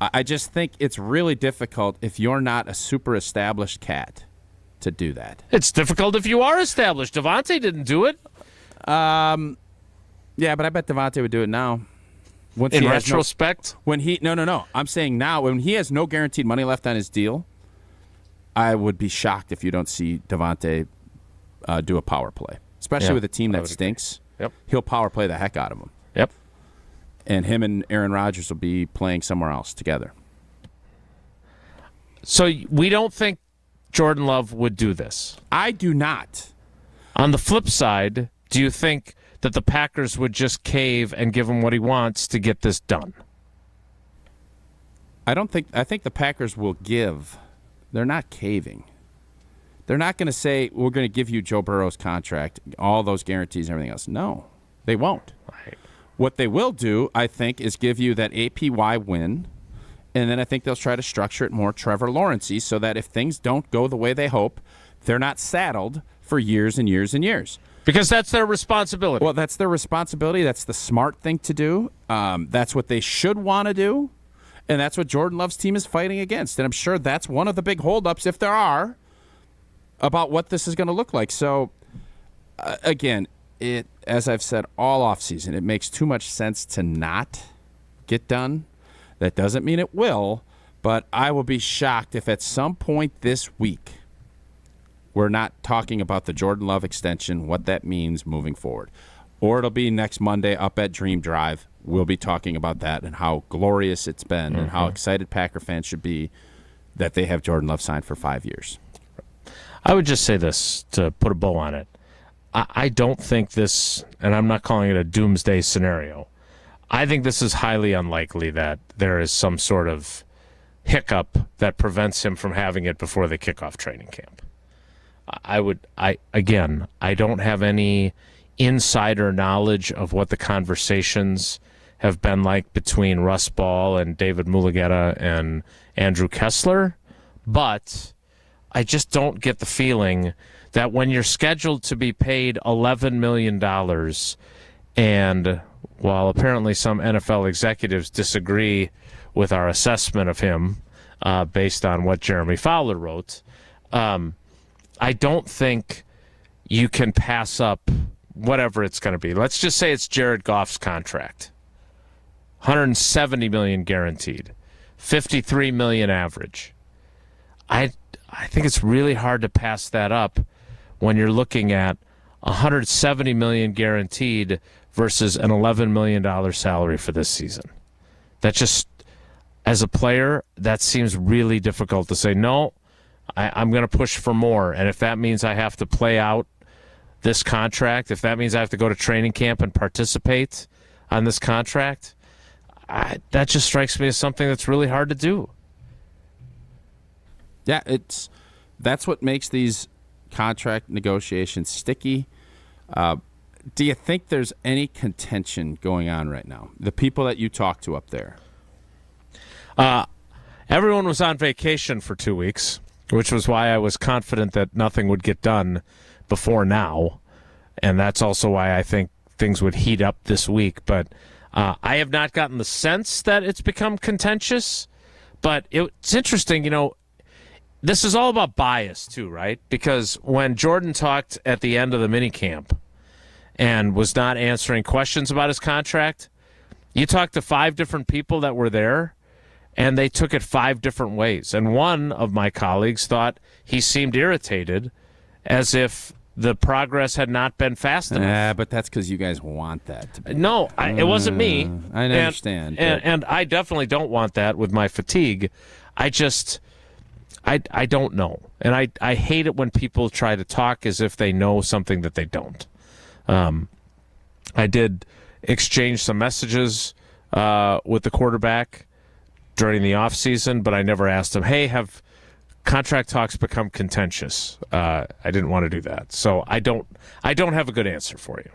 Speaker 4: I just think it's really difficult if you're not a super established cat to do that.
Speaker 1: It's difficult if you are established. Devontae didn't do it.
Speaker 4: Yeah, but I bet Devontae would do it now.
Speaker 1: In retrospect?
Speaker 4: No. I'm saying now, when he has no guaranteed money left on his deal, I would be shocked if you don't see Devontae do a power play, especially with a team that stinks.
Speaker 1: Yep.
Speaker 4: He'll power play the heck out of them.
Speaker 1: Yep.
Speaker 4: And him and Aaron Rodgers will be playing somewhere else together.
Speaker 1: So we don't think Jordan Love would do this?
Speaker 4: I do not.
Speaker 1: On the flip side, do you think that the Packers would just cave and give him what he wants to get this done?
Speaker 4: I think the Packers will give. They're not caving. They're not going to say, we're going to give you Joe Burrow's contract, all those guarantees and everything else. No, they won't.
Speaker 1: Right.
Speaker 4: What they will do, I think, is give you that APY win, and then I think they'll try to structure it more Trevor Lawrence-y so that if things don't go the way they hope, they're not saddled for years and years and years.
Speaker 1: Because that's their responsibility.
Speaker 4: Well, that's their responsibility. That's the smart thing to do. That's what they should want to do, and that's what Jordan Love's team is fighting against. And I'm sure that's one of the big holdups, if there are, about what this is going to look like. So, again, as I've said all offseason, it makes too much sense to not get done. That doesn't mean it will, but I will be shocked if at some point this week we're not talking about the Jordan Love extension, what that means moving forward. Or it'll be next Monday up at Dream Drive. We'll be talking about that and how glorious it's been and how excited Packer fans should be that they have Jordan Love signed for 5 years.
Speaker 1: I would just say this to put a bow on it. I don't think this, and I'm not calling it a doomsday scenario, I think this is highly unlikely that there is some sort of hiccup that prevents him from having it before the kickoff training camp. I don't have any insider knowledge of what the conversations have been like between Russ Ball and David Mulugheta and Andrew Kessler, but I just don't get the feeling that when you're scheduled to be paid $11 million, and while apparently some NFL executives disagree with our assessment of him based on what Jeremy Fowler wrote, I don't think you can pass up whatever it's going to be. Let's just say it's Jared Goff's contract. 170 million guaranteed, 53 million average. I think it's really hard to pass that up when you're looking at 170 million guaranteed versus an $11 million salary for this season. That just, as a player, that seems really difficult to say, no, I'm going to push for more. And if that means I have to play out this contract, if that means I have to go to training camp and participate on this contract, that just strikes me as something that's really hard to do.
Speaker 4: Yeah, that's what makes these contract negotiations sticky. Do you think there's any contention going on right now? The people that you talk to up there?
Speaker 1: Everyone was on vacation for 2 weeks, which was why I was confident that nothing would get done before now. And that's also why I think things would heat up this week. But I have not gotten the sense that it's become contentious. But it's interesting, this is all about bias too, right? Because when Jordan talked at the end of the minicamp and was not answering questions about his contract, you talked to 5 different people that were there, and they took it 5 different ways. And one of my colleagues thought he seemed irritated, as if the progress had not been fast enough.
Speaker 4: Yeah, but that's because you guys want that to be.
Speaker 1: No, it wasn't me.
Speaker 4: I understand.
Speaker 1: And I definitely don't want that with my fatigue. I don't know. And I hate it when people try to talk as if they know something that they don't. I did exchange some messages with the quarterback during the offseason, but I never asked him, hey, have contract talks become contentious? I didn't want to do that. So I don't have a good answer for you.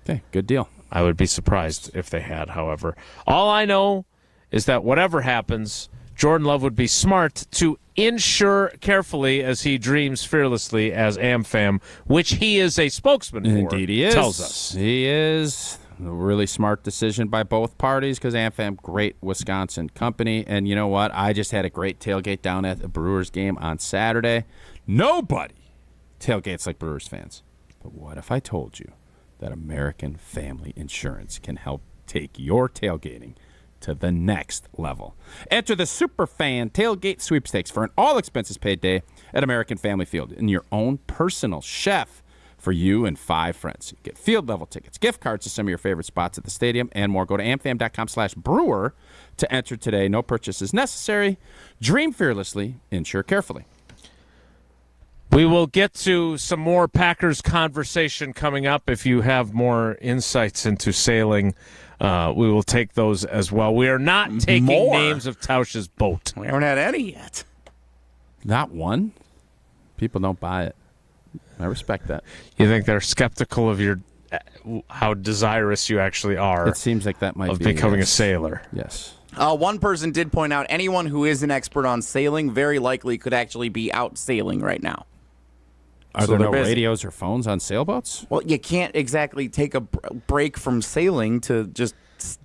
Speaker 4: Okay, good deal.
Speaker 1: I would be surprised if they had, however. All I know is that whatever happens, Jordan Love would be smart to insure carefully as he dreams fearlessly as AmFam, which he is a spokesman for.
Speaker 4: Indeed he is.
Speaker 1: Tells us.
Speaker 4: He is. A really smart decision by both parties because AmFam, great Wisconsin company. And you know what? I just had a great tailgate down at the Brewers game on Saturday. Nobody tailgates like Brewers fans. But what if I told you that American Family Insurance can help take your tailgating to the next level? Enter the Superfan Tailgate Sweepstakes for an all-expenses-paid day at American Family Field and your own personal chef for you and 5 friends. You get field-level tickets, gift cards to some of your favorite spots at the stadium, and more. Go to amfam.com/brewer to enter today. No purchase is necessary. Dream fearlessly. Insure carefully.
Speaker 1: We will get to some more Packers conversation coming up. If you have more insights into sailing, we will take those as well. We are not taking names of Tausch's boat.
Speaker 5: We haven't had any yet.
Speaker 4: Not one? People don't buy it. I respect that.
Speaker 1: You think they're skeptical of your how desirous you actually are?
Speaker 4: It seems like that might
Speaker 1: of
Speaker 4: be
Speaker 1: becoming a sailor.
Speaker 4: Yes.
Speaker 5: One person did point out anyone who is an expert on sailing very likely could actually be out sailing right now.
Speaker 4: Are there no radios or phones on sailboats?
Speaker 5: Well, you can't exactly take a break from sailing to just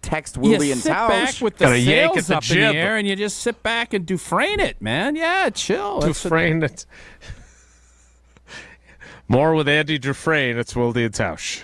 Speaker 5: text Wilde and Tausch.
Speaker 4: You sit back with the sails up in the air and you just sit back and Dufresne it, man. Yeah, chill.
Speaker 1: Dufresne it. More with Andy Dufresne. It's Wilde and Tausch.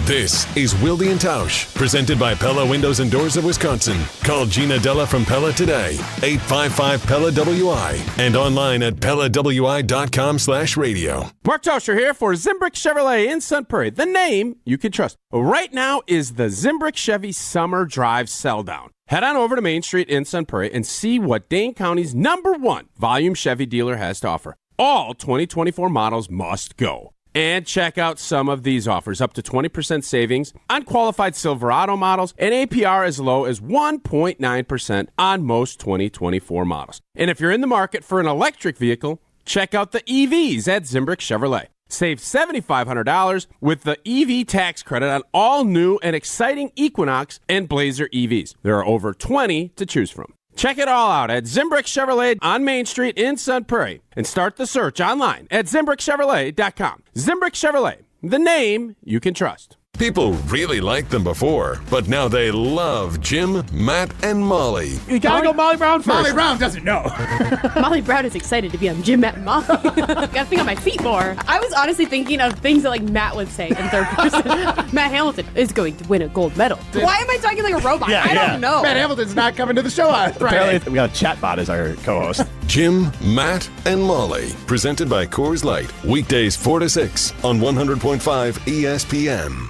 Speaker 2: This is Wilde and Tausch, presented by Pella Windows and Doors of Wisconsin. Call Gina Della from Pella today, 855-PELLA-WI, and online at PellaWI.com/radio.
Speaker 4: Mark Tauscher here for Zimbrick Chevrolet in Sun Prairie, the name you can trust. Right now is the Zimbrick Chevy Summer Drive Sell Down. Head on over to Main Street in Sun Prairie and see what Dane County's #1 volume Chevy dealer has to offer. All 2024 models must go. And check out some of these offers. Up to 20% savings on qualified Silverado models and APR as low as 1.9% on most 2024 models. And if you're in the market for an electric vehicle, check out the EVs at Zimbrick Chevrolet. Save $7,500 with the EV tax credit on all new and exciting Equinox and Blazer EVs. There are over 20 to choose from. Check it all out at Zimbrick Chevrolet on Main Street in Sun Prairie and start the search online at ZimbrickChevrolet.com. Zimbrick Chevrolet, the name you can trust.
Speaker 2: People really liked them before, but now they love Jim, Matt, and Molly.
Speaker 16: You gotta go Molly Brown first.
Speaker 18: Molly Brown doesn't know.
Speaker 19: Molly Brown is excited to be on Jim, Matt, and Molly. Gotta think on my feet more. I was honestly thinking of things that like Matt would say in third person. Matt Hamilton is going to win a gold medal. Why am I talking like a robot? I don't know.
Speaker 18: Matt Hamilton's not coming to the show on Friday.
Speaker 16: Apparently, we got a chatbot as our co-host.
Speaker 2: Jim, Matt, and Molly. Presented by Coors Light. Weekdays 4 to 6 on 100.5 ESPN.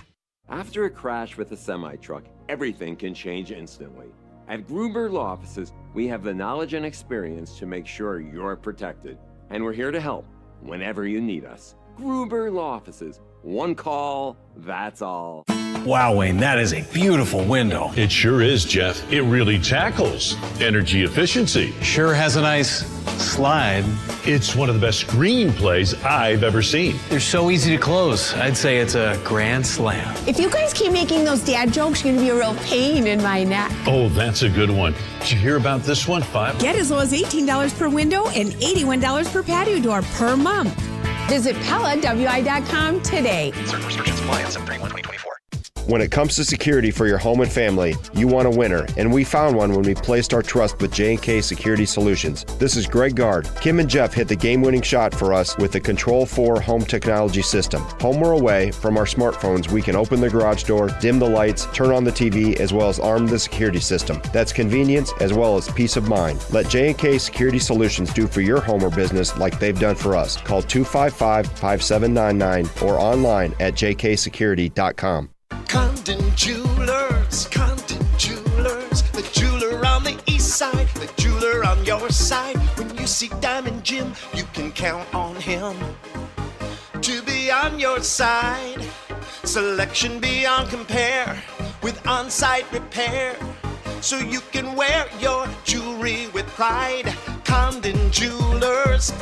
Speaker 20: After a crash with a semi-truck, everything can change instantly. At Gruber Law Offices, we have the knowledge and experience to make sure you're protected. And we're here to help whenever you need us. Gruber Law Offices. One call, that's all.
Speaker 21: Wow, Wayne, that is a beautiful window.
Speaker 22: It sure is, Jeff. It really tackles energy efficiency.
Speaker 21: Sure has a nice slide.
Speaker 22: It's one of the best screenplays I've ever seen.
Speaker 21: They're so easy to close. I'd say it's a grand slam.
Speaker 3: If you guys keep making those dad jokes, you're going to be a real pain in my neck.
Speaker 22: Oh, that's a good one. Did you hear about this one?
Speaker 3: Get as low as $18 per window and $81 per patio door per month. Visit PellaWI.com today.
Speaker 23: Certain restrictions apply on 7/31/2024.
Speaker 24: When it comes to security for your home and family, you want a winner, and we found one when we placed our trust with J&K Security Solutions. This is Greg Gard. Kim and Jeff hit the game-winning shot for us with the Control 4 home technology system. Home or away, from our smartphones, we can open the garage door, dim the lights, turn on the TV, as well as arm the security system. That's convenience as well as peace of mind. Let J&K Security Solutions do for your home or business like they've done for us. Call 255-5799 or online at jksecurity.com.
Speaker 25: Condon Jewelers, the jeweler on the east side, the jeweler on your side. When you see Diamond Jim, you can count on him to be on your side. Selection beyond compare with on-site repair, so you can wear your jewelry with pride. Condon Jewelers,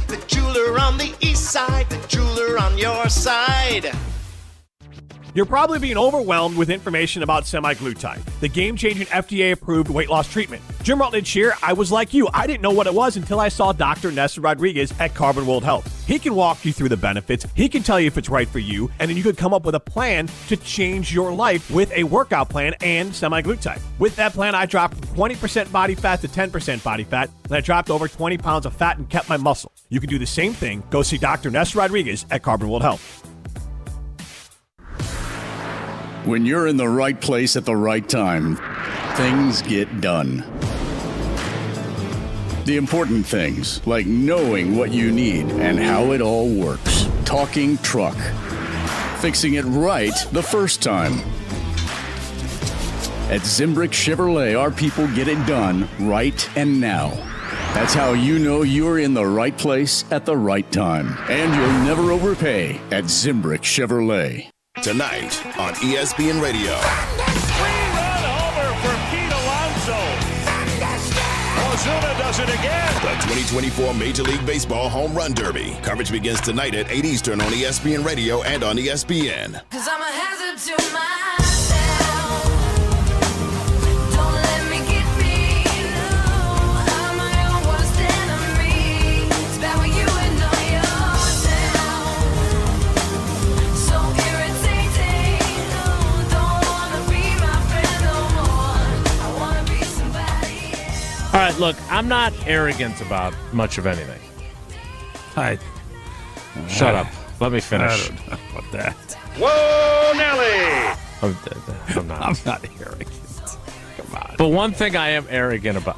Speaker 25: the jeweler on the east side, the jeweler on your side.
Speaker 16: You're probably being overwhelmed with information about semaglutide, the game-changing FDA-approved weight loss treatment. Jim Rutledge here. I was like you. I didn't know what it was until I saw Dr. Nessa Rodriguez at Carbon World Health. He can walk you through the benefits. He can tell you if it's right for you, and then you could come up with a plan to change your life with a workout plan and semaglutide. With that plan, I dropped from 20% body fat to 10% body fat, and I dropped over 20 pounds of fat and kept my muscle. You can do the same thing. Go see Dr. Nessa Rodriguez at Carbon World Health.
Speaker 27: When you're in the right place at the right time, things get done. The important things, like knowing what you need and how it all works. Talking truck. Fixing it right the first time. At Zimbrick Chevrolet, our people get it done right and now. That's how you know you're in the right place at the right time. And you'll never overpay at Zimbrick Chevrolet.
Speaker 8: Tonight on ESPN Radio.
Speaker 6: Three-run homer for Pete Alonso. Ozuna does it again.
Speaker 8: The 2024 Major League Baseball Home Run Derby. Coverage begins tonight at 8 Eastern on ESPN Radio and on ESPN.
Speaker 30: 'Cause I'm a hazard to myself. Don't let me get beat. I'm my own worst enemy. It's bad when you know yourself. So irritating. Don't wanna be my friend no more. I wanna be somebody else.
Speaker 1: All right, look, I'm not arrogant about much of anything. Shut up. Let me finish.
Speaker 4: I don't know about that.
Speaker 6: Whoa, Nelly!
Speaker 1: I'm not.
Speaker 4: I'm not arrogant. Come on.
Speaker 1: But one thing I am arrogant about.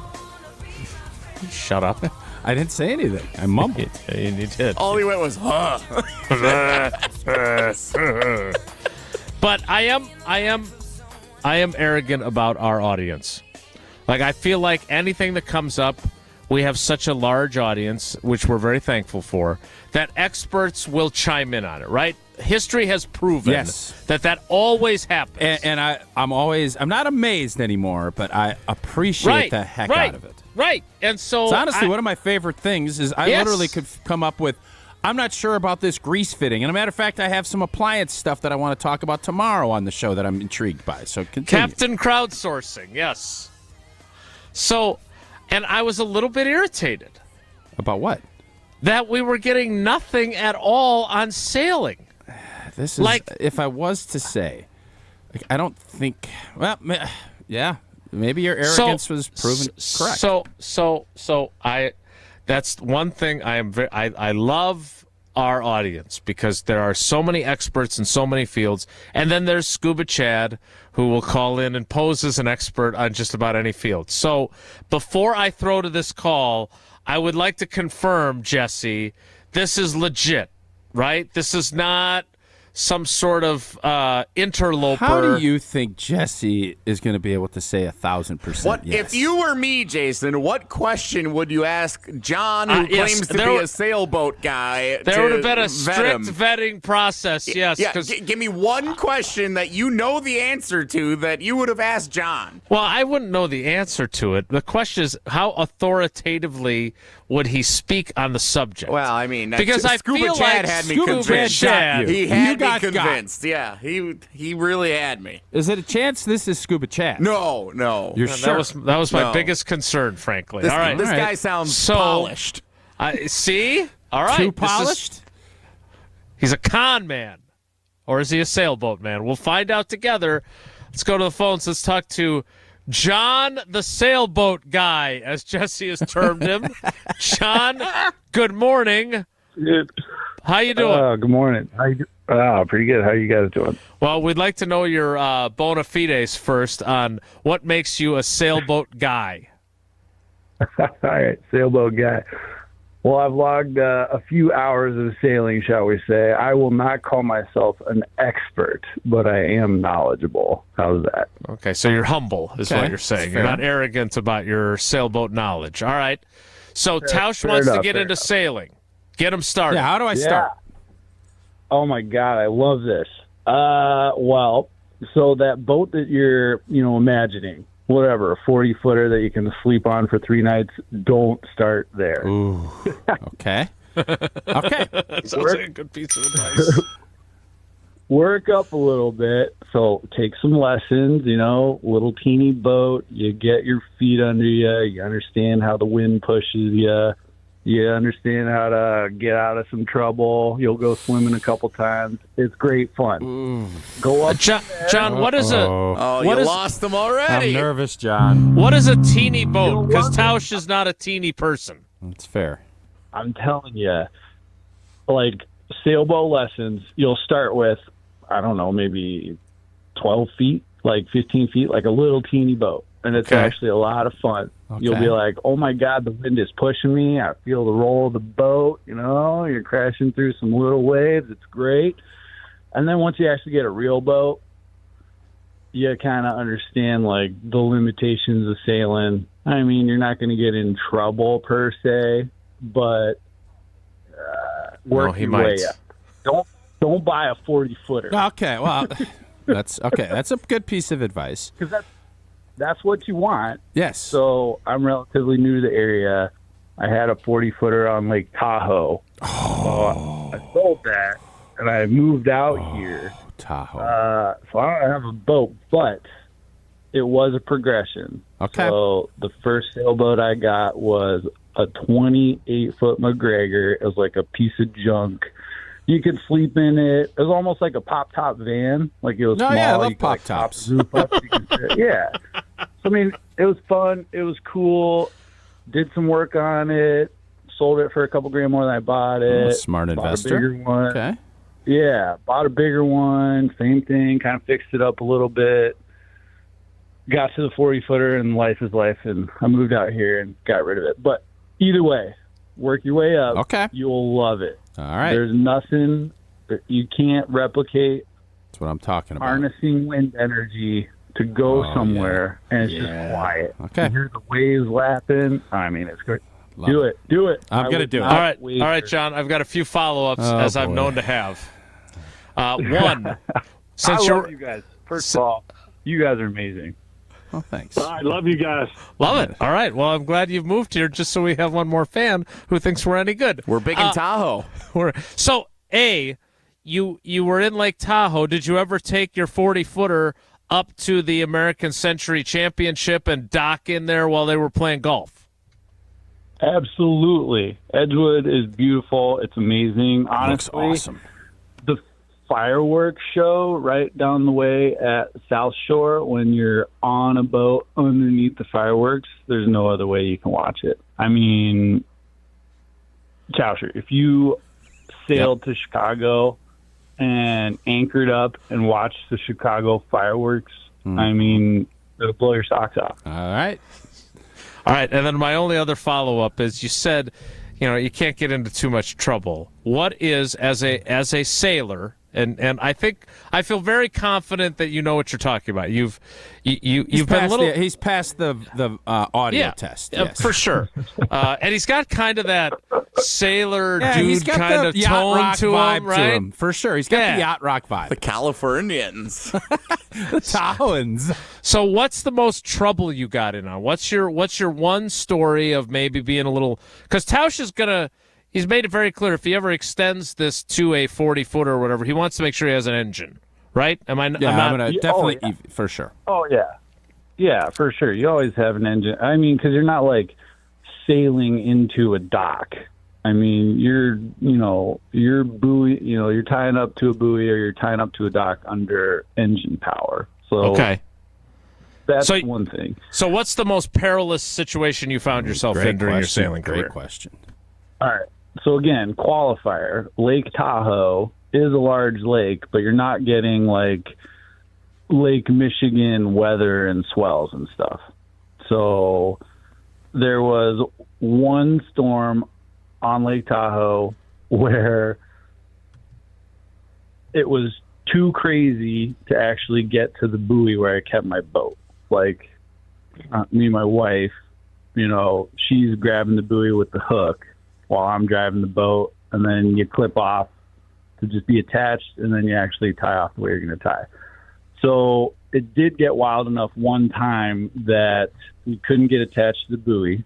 Speaker 1: Shut up.
Speaker 4: I didn't say anything. I mumbled.
Speaker 1: You did.
Speaker 5: All he went was, huh.
Speaker 1: But I am arrogant about our audience. Like, I feel like anything that comes up, we have such a large audience, which we're very thankful for, that experts will chime in on it, right? History has proven that always happens.
Speaker 4: And I'm not amazed anymore, but I appreciate the heck out of it.
Speaker 1: Right. And so
Speaker 4: it's honestly one of my favorite things is I literally could come up with, I'm not sure about this grease fitting. And a matter of fact, I have some appliance stuff that I want to talk about tomorrow on the show that I'm intrigued by. So continue.
Speaker 1: Captain Crowdsourcing, yes. So, and I was a little bit irritated.
Speaker 4: About what?
Speaker 1: That we were getting nothing at all on sailing.
Speaker 4: This is
Speaker 1: Like-
Speaker 4: if I was to say, I don't think. Well, yeah, maybe your arrogance was proven correct.
Speaker 1: So that's one thing I love our audience because there are so many experts in so many fields, and then there's Scuba Chad who will call in and pose as an expert on just about any field. So before I throw to this call, I would like to confirm, Jesse, this is legit, right? This is not some sort of interloper.
Speaker 4: How do you think Jesse is going to be able to say 1,000%?
Speaker 5: What
Speaker 4: yes?
Speaker 5: if you were me, Jason? What question would you ask John, who claims to be a sailboat guy?
Speaker 1: There would have been a
Speaker 5: vet
Speaker 1: strict
Speaker 5: him?
Speaker 1: vetting process. Yes.
Speaker 5: Yeah. Give me one question that you know the answer to that you would have asked John.
Speaker 1: Well, I wouldn't know the answer to it. The question is, how authoritatively would he speak on the subject?
Speaker 5: Well, I mean,
Speaker 1: because I
Speaker 5: Scuba
Speaker 1: feel
Speaker 5: Chad
Speaker 1: like
Speaker 5: had me
Speaker 1: Scuba
Speaker 5: convinced.
Speaker 1: Chad.
Speaker 5: He had me
Speaker 4: got
Speaker 5: convinced. Yeah, he really had me.
Speaker 4: Is it a chance this is Scuba Chad?
Speaker 5: No.
Speaker 4: You're
Speaker 1: Yeah,
Speaker 4: sure?
Speaker 1: That was my
Speaker 5: No.
Speaker 1: biggest concern, frankly.
Speaker 5: This,
Speaker 1: All right.
Speaker 5: this guy sounds polished.
Speaker 1: See? All right.
Speaker 4: Too
Speaker 1: This is-
Speaker 4: polished?
Speaker 1: He's a con man. Or is he a sailboat man? We'll find out together. Let's go to the phones. Let's talk to John the Sailboat Guy, as Jesse has termed him. John, good morning. How you doing?
Speaker 9: Good morning. How you pretty good. How you guys doing?
Speaker 1: Well, we'd like to know your bona fides first on what makes you a sailboat guy.
Speaker 9: All right, sailboat guy. Well, I've logged a few hours of sailing, shall we say. I will not call myself an expert, but I am knowledgeable. How's that?
Speaker 1: Okay, so you're humble is
Speaker 9: Okay,
Speaker 1: what you're saying.
Speaker 9: that's
Speaker 1: You're
Speaker 9: fair.
Speaker 1: not arrogant about your sailboat knowledge. All right. So Tausch
Speaker 9: fair
Speaker 1: wants to
Speaker 9: enough,
Speaker 1: get
Speaker 9: fair
Speaker 1: into
Speaker 9: enough.
Speaker 1: sailing. Get him started.
Speaker 4: Yeah, how do I start?
Speaker 9: Oh my God, I love this. Well, so that boat that you're, imagining, whatever, a 40-footer that you can sleep on for 3 nights, don't start there.
Speaker 4: Ooh. Okay. Okay.
Speaker 1: That sounds like a good piece of advice.
Speaker 9: Work up a little bit. So take some lessons, little teeny boat. You get your feet under you. You understand how the wind pushes you. You understand how to get out of some trouble. You'll go swimming a couple times. It's great fun. Go up.
Speaker 1: John, what is a what
Speaker 5: you
Speaker 1: is-
Speaker 5: lost them already.
Speaker 4: I'm nervous, John.
Speaker 1: What is a teeny boat? Because Tausch is not a teeny person.
Speaker 4: That's fair.
Speaker 9: I'm telling you, like sailboat lessons, you'll start with, I don't know, maybe 12 feet, like 15 feet, like a little teeny boat. And it's
Speaker 1: Okay.
Speaker 9: actually a lot of fun. You'll be like, oh my God, the wind is pushing me. I feel the roll of the boat. You're crashing through some little waves. It's great. And then once you actually get a real boat, you kind of understand like the limitations of sailing. I mean, you're not going to get in trouble per se, but work
Speaker 1: he
Speaker 9: your
Speaker 1: might.
Speaker 9: way up. Don't buy a 40-footer.
Speaker 4: Okay, well, that's okay. That's a good piece of advice.
Speaker 9: Because that's what you want.
Speaker 4: Yes.
Speaker 9: So I'm relatively new to the area. I had a 40-footer on Lake Tahoe. So I sold that, and I moved out here.
Speaker 4: Tahoe.
Speaker 9: So I don't have a boat, but it was a progression.
Speaker 4: Okay.
Speaker 9: So the first sailboat I got was a 28-foot McGregor. It was like a piece of junk. You could sleep in it. It was almost like a pop-top van. Like it was
Speaker 4: No,
Speaker 9: small.
Speaker 4: yeah, I love
Speaker 9: You could, like,
Speaker 4: pop-tops.
Speaker 9: pop the roof up. You could sit- yeah. So, I mean, it was fun. It was cool. Did some work on it. Sold it for a couple grand more than I bought it.
Speaker 4: Smart
Speaker 9: Bought
Speaker 4: investor.
Speaker 9: a bigger one.
Speaker 4: Okay.
Speaker 9: Yeah, bought a bigger one. Same thing. Kind of fixed it up a little bit. Got to the 40-footer, and life is life. And I moved out here and got rid of it. But either way, work your way up.
Speaker 4: Okay.
Speaker 9: You'll love it.
Speaker 4: All right.
Speaker 9: There's nothing that you can't replicate.
Speaker 4: That's what I'm talking about.
Speaker 9: Harnessing wind energy to go somewhere, and it's just quiet.
Speaker 4: Okay.
Speaker 9: You hear the waves lapping. I mean, it's great.
Speaker 4: Love
Speaker 9: Do it. Do it.
Speaker 4: I'm
Speaker 9: I
Speaker 4: gonna
Speaker 9: would
Speaker 4: do it.
Speaker 9: not
Speaker 1: All
Speaker 9: wait
Speaker 1: right,
Speaker 9: for-
Speaker 1: John. I've got a few follow-ups
Speaker 4: Oh,
Speaker 1: as I'm
Speaker 4: boy.
Speaker 1: known to have. One, since
Speaker 9: I
Speaker 1: you're
Speaker 9: love you guys. First of all, you guys are amazing.
Speaker 4: Oh, thanks.
Speaker 6: I love you guys.
Speaker 1: love it. All right. Well, I'm glad you've moved here just so we have one more fan who thinks we're any good.
Speaker 5: We're big in Tahoe.
Speaker 1: So, you were in Lake Tahoe. Did you ever take your 40-footer up to the American Century Championship and dock in there while they were playing golf?
Speaker 9: Absolutely. Edgewood is beautiful. It's amazing. Honestly,
Speaker 4: Looks awesome.
Speaker 9: fireworks show right down the way at South Shore when you're on a boat underneath the fireworks. There's no other way you can watch it. I mean, Tauscher, if you sailed to Chicago and anchored up and watched the Chicago fireworks, I mean, it'll blow your socks off.
Speaker 4: All right.
Speaker 1: And then my only other follow-up is you said, you can't get into too much trouble. What is, as a sailor, and I feel very confident that you know what you're talking about. You've been a little.
Speaker 4: He's passed the audio test. Yes.
Speaker 1: For sure. And he's got kind of that sailor
Speaker 4: he's
Speaker 1: dude
Speaker 4: got
Speaker 1: kind
Speaker 4: the
Speaker 1: of
Speaker 4: yacht
Speaker 1: tone
Speaker 4: rock
Speaker 1: to
Speaker 4: vibe
Speaker 1: him, right?
Speaker 4: to him, for sure. He's got the yacht rock vibe.
Speaker 5: The Californians.
Speaker 4: The Tahowans.
Speaker 1: So what's the most trouble you got in on? What's your one story of maybe being a little, because Tausch is he's made it very clear if he ever extends this to a 40-footer or whatever, he wants to make sure he has an engine, right?
Speaker 4: I'm going to definitely, for sure.
Speaker 9: Oh, yeah. Yeah, for sure. You always have an engine. I mean, because you're not like sailing into a dock. I mean, you're buoy, you're tying up to a buoy or you're tying up to a dock under engine power. So that's one thing.
Speaker 1: So what's the most perilous situation you found yourself in during your sailing career?
Speaker 4: Great question.
Speaker 9: All right. So again, qualifier, Lake Tahoe is a large lake, but you're not getting like Lake Michigan weather and swells and stuff. So there was one storm on Lake Tahoe where it was too crazy to actually get to the buoy where I kept my boat. Like me and my wife, she's grabbing the buoy with the hook while I'm driving the boat, and then you clip off to just be attached, and then you actually tie off the way you're going to tie. So it did get wild enough one time that we couldn't get attached to the buoy.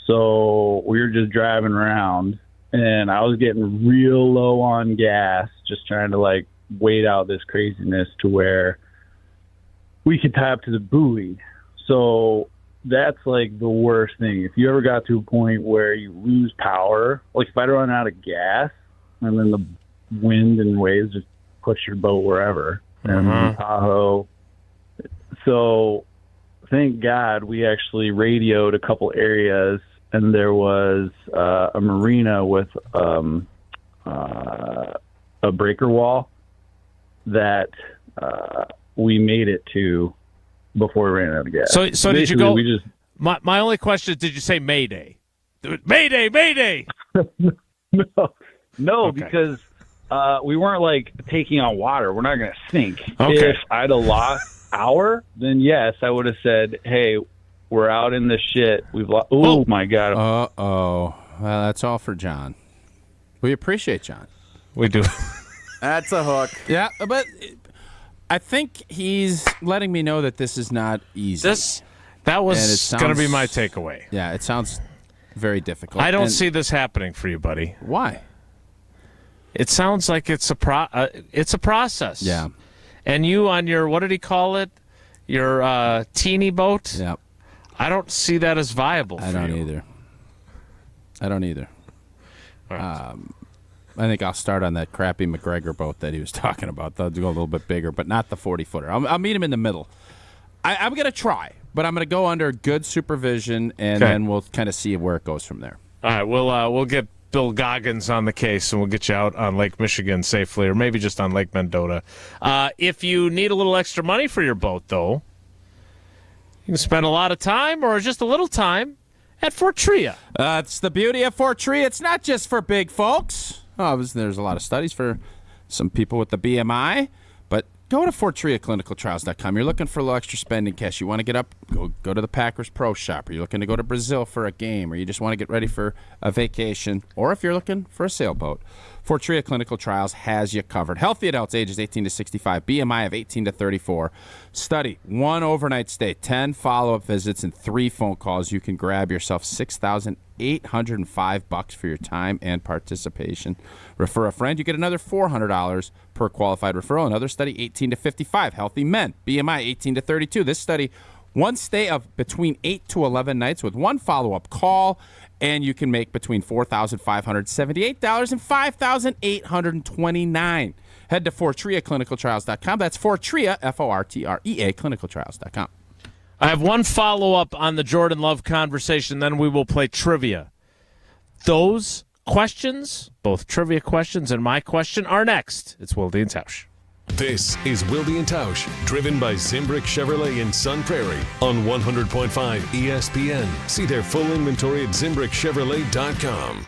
Speaker 9: So we were just driving around, and I was getting real low on gas, just trying to like wait out this craziness to where we could tie up to the buoy. So that's like the worst thing. If you ever got to a point where you lose power, like if I'd run out of gas and then the wind and waves just push your boat wherever. And Tahoe. So thank God we actually radioed a couple areas, and there was a marina with a breaker wall that we made it to before we ran out of gas.
Speaker 1: So did you go? My only question is, did you say Mayday? Mayday, Mayday!
Speaker 9: No, because we weren't like taking on water. We're not going to sink.
Speaker 1: Okay.
Speaker 9: If I'd have lost power, then yes, I would have said, hey, we're out in the shit. We've lost. Oh, my God.
Speaker 4: Uh-oh. Well, that's all for John. We appreciate John.
Speaker 1: We do.
Speaker 5: That's a hook.
Speaker 4: Yeah, but I think he's letting me know that this is not easy.
Speaker 1: That was going to be my takeaway.
Speaker 4: Yeah, it sounds very difficult.
Speaker 1: I don't see this happening for you, buddy.
Speaker 4: Why?
Speaker 1: It sounds like it's a process.
Speaker 4: Yeah.
Speaker 1: And you on your, what did he call it? Your teeny boat?
Speaker 4: Yeah.
Speaker 1: I don't see that as viable for you.
Speaker 4: I don't either.
Speaker 1: All right.
Speaker 4: I think I'll start on that crappy McGregor boat that he was talking about. They'll go a little bit bigger, but not the 40-footer. I'll meet him in the middle. I'm going to try, but I'm going to go under good supervision, and then we'll kind of see where it goes from there.
Speaker 1: All right, we'll get Bill Goggins on the case, and we'll get you out on Lake Michigan safely, or maybe just on Lake Mendota. If you need a little extra money for your boat, though, you can spend a lot of time or just a little time at Fort Tria.
Speaker 4: It's the beauty of Fort Tria. It's not just for big folks. There's a lot of studies for some people with the BMI, but go to FortTriaClinicalTrials.com. You're looking for a little extra spending cash. You want to get up, go to the Packers Pro Shop. Or you're looking to go to Brazil for a game, or you just want to get ready for a vacation, or if you're looking for a sailboat, Fort Tria Clinical Trials has you covered. Healthy adults ages 18 to 65, BMI of 18 to 34. Study, 1 overnight stay, 10 follow-up visits, and 3 phone calls. You can grab yourself $6,805 for your time and participation. Refer a friend. You get another $400 per qualified referral. Another study, 18 to 55, healthy men, BMI 18 to 32. This study, 1 stay of between 8 to 11 nights with 1 follow-up call, and you can make between $4,578 and $5,829. Head to FortreaClinicalTrials.com. That's Fortrea, Fortrea, clinicaltrials.com.
Speaker 1: I have one follow-up on the Jordan Love conversation, then we will play trivia. Those questions, both trivia questions and my question, are next. It's Wilde and Tausch.
Speaker 2: This is Wilde and Tausch, driven by Zimbrick Chevrolet in Sun Prairie on 100.5 ESPN. See their full inventory at ZimbrickChevrolet.com.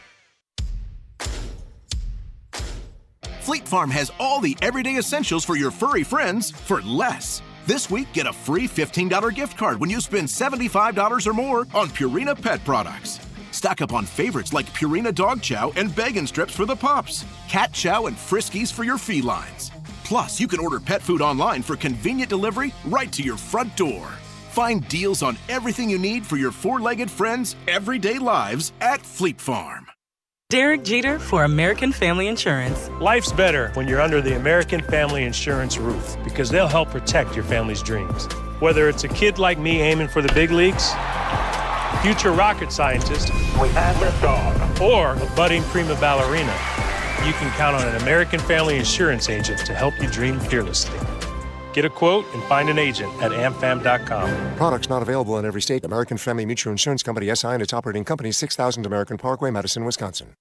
Speaker 8: Fleet Farm has all the everyday essentials for your furry friends for less. This week, get a free $15 gift card when you spend $75 or more on Purina pet products. Stock up on favorites like Purina Dog Chow and Bacon Strips for the pups, Cat Chow and Friskies for your felines. Plus, you can order pet food online for convenient delivery right to your front door. Find deals on everything you need for your four-legged friends' everyday lives at Fleet Farm.
Speaker 10: Derek Jeter for American Family Insurance.
Speaker 6: Life's better when you're under the American Family Insurance roof because they'll help protect your family's dreams. Whether it's a kid like me aiming for the big leagues, future rocket scientist, we have liftoff, or a budding prima ballerina, you can count on an American Family Insurance agent to help you dream fearlessly. Get a quote and find an agent at amfam.com.
Speaker 11: Products not available in every state. American Family Mutual Insurance Company, SI, and its operating company, 6000 American Parkway, Madison, Wisconsin.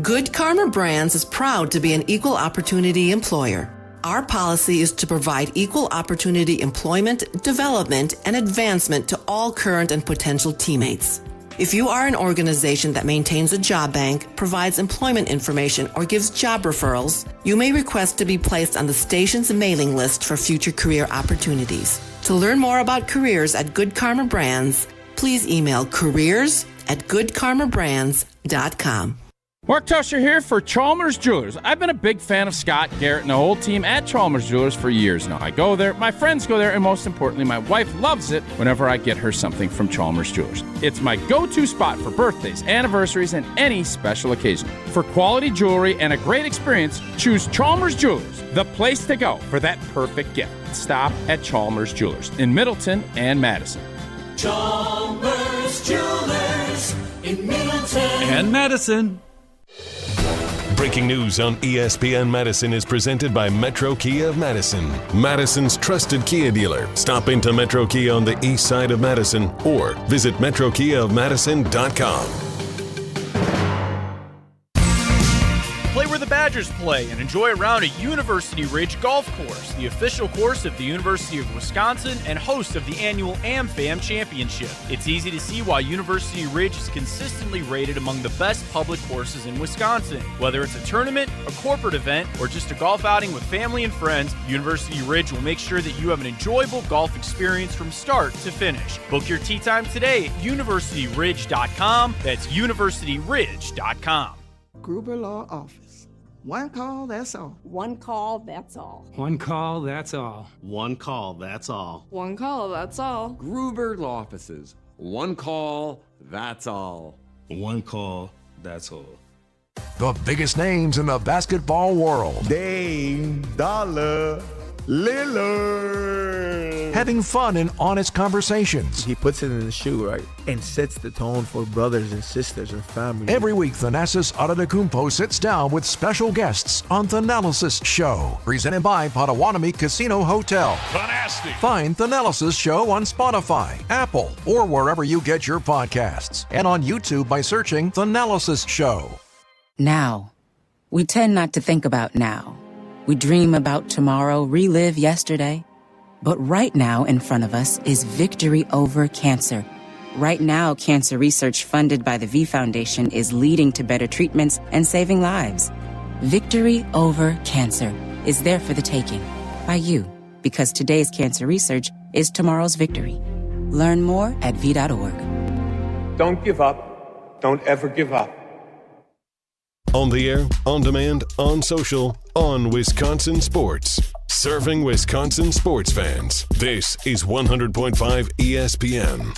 Speaker 12: Good Karma Brands is proud to be an equal opportunity employer. Our policy is to provide equal opportunity employment, development, and advancement to all current and potential teammates. If you are an organization that maintains a job bank, provides employment information, or gives job referrals, you may request to be placed on the station's mailing list for future career opportunities. To learn more about careers at Good Karma Brands, please email careers@goodkarmabrands.com.
Speaker 4: Mark Tusher here for Chalmers Jewelers. I've been a big fan of Scott, Garrett, and the whole team at Chalmers Jewelers for years now. I go there, my friends go there, and most importantly, my wife loves it whenever I get her something from Chalmers Jewelers. It's my go-to spot for birthdays, anniversaries, and any special occasion. For quality jewelry and a great experience, choose Chalmers Jewelers, the place to go for that perfect gift. Stop at Chalmers Jewelers in Middleton and Madison.
Speaker 13: Chalmers Jewelers in Middleton
Speaker 22: and Madison.
Speaker 2: Breaking news on ESPN Madison is presented by Metro Kia of Madison, Madison's trusted Kia dealer. Stop into Metro Kia on the east side of Madison or visit metrokiaofmadison.com.
Speaker 14: Play where the Badgers play and enjoy a round at University Ridge Golf Course, the official course of the University of Wisconsin and host of the annual AmFam Championship. It's easy to see why University Ridge is consistently rated among the best public courses in Wisconsin. Whether it's a tournament, a corporate event, or just a golf outing with family and friends, University Ridge will make sure that you have an enjoyable golf experience from start to finish. Book your tee time today at universityridge.com. That's universityridge.com.
Speaker 15: Gruber Law Office. One call, that's all.
Speaker 17: One call, that's all.
Speaker 21: One call, that's all.
Speaker 22: One call, that's all.
Speaker 17: One call, that's all.
Speaker 20: Gruber Law Offices. One call, that's all.
Speaker 22: One call, that's all.
Speaker 26: The biggest names in the basketball world.
Speaker 28: Dame Dollar Lillard.
Speaker 26: Having fun and honest conversations.
Speaker 28: He puts it in the shoe, right? And sets the tone for brothers and sisters and family.
Speaker 26: Every week, Thanasis Adetokounmpo sits down with special guests on Thanalysis Show. Presented by Potawatomi Casino Hotel.
Speaker 22: Fantastic.
Speaker 26: Find Thanalysis Show on Spotify, Apple, or wherever you get your podcasts. And on YouTube by searching Thanalysis Show.
Speaker 29: Now. We tend not to think about now. We dream about tomorrow, relive yesterday. But right now in front of us is victory over cancer. Right now, cancer research funded by the V Foundation is leading to better treatments and saving lives. Victory over cancer is there for the taking by you, because today's cancer research is tomorrow's victory. Learn more at v.org.
Speaker 31: Don't give up. Don't ever give up.
Speaker 2: On the air, on demand, on social, on Wisconsin Sports. Serving Wisconsin sports fans. This is 100.5 ESPN.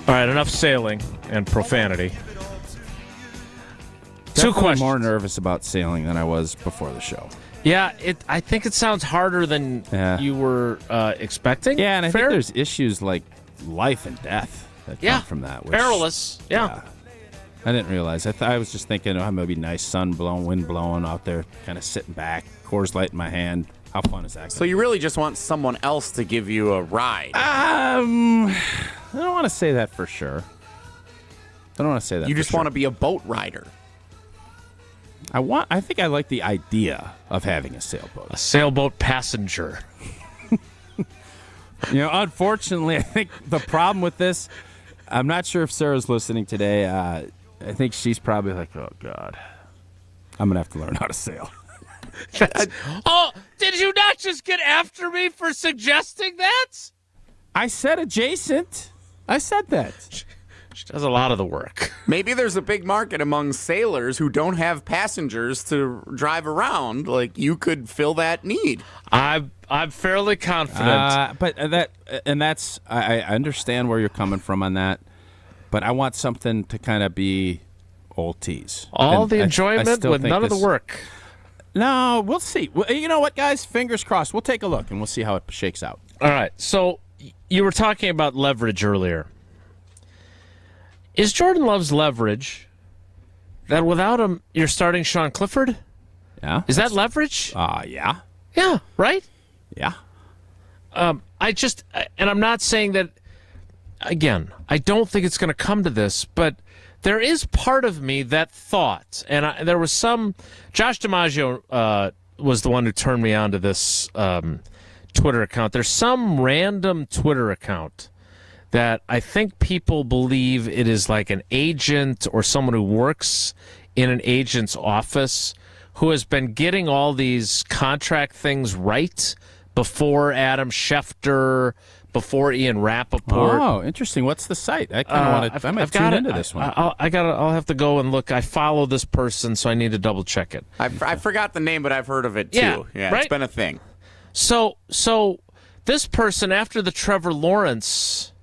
Speaker 1: All right, enough sailing and profanity. Two questions.
Speaker 4: More nervous about sailing than I was before the show.
Speaker 1: Yeah, I think it sounds harder than you were expecting.
Speaker 4: Yeah, and I think there's issues like life and death that come from that.
Speaker 1: Perilous. Yeah.
Speaker 4: I didn't realize. I was just thinking, maybe nice sun blowing, wind blowing out there, kind of sitting back, Coors Light in my hand. How fun is that?
Speaker 5: So you really just want someone else to give you a ride?
Speaker 4: I don't want to say that for sure.
Speaker 5: You just want to be a boat rider.
Speaker 4: I think I like the idea of having a sailboat.
Speaker 1: A sailboat passenger.
Speaker 4: Unfortunately, I think the problem with this, I'm not sure if Sarah's listening today. I think she's probably like, oh, God, I'm going to have to learn how to sail.
Speaker 1: Oh, did you not just get after me for suggesting that?
Speaker 4: I said adjacent. I said that.
Speaker 1: She does a lot of the work.
Speaker 5: Maybe there's a big market among sailors who don't have passengers to drive around. Like, you could fill that need.
Speaker 1: I'm fairly confident.
Speaker 4: I understand where you're coming from on that, but I want something to kind of be old tease.
Speaker 1: All the enjoyment with none of the work.
Speaker 4: No, we'll see. You know what, guys? Fingers crossed. We'll take a look, and we'll see how it shakes out.
Speaker 1: All right. So you were talking about leverage earlier. Is Jordan Love's leverage that without him, you're starting Sean Clifford?
Speaker 4: Yeah.
Speaker 1: Is that leverage?
Speaker 4: Yeah.
Speaker 1: Yeah, right?
Speaker 4: Yeah.
Speaker 1: And I'm not saying that, again, I don't think it's going to come to this, but there is part of me that thought, and there was Josh DiMaggio was the one who turned me on to this Twitter account. There's some random Twitter account that I think people believe it is like an agent or someone who works in an agent's office who has been getting all these contract things right before Adam Schefter, before Ian Rappaport.
Speaker 4: Oh, interesting. What's the site? I kind of want to. I might tune into this one.
Speaker 1: I'll have to go and look. I follow this person, so I need to double check it.
Speaker 5: I forgot the name, but I've heard of it too. Yeah,
Speaker 1: right?
Speaker 5: It's been a thing.
Speaker 1: So this person, after the Trevor Lawrence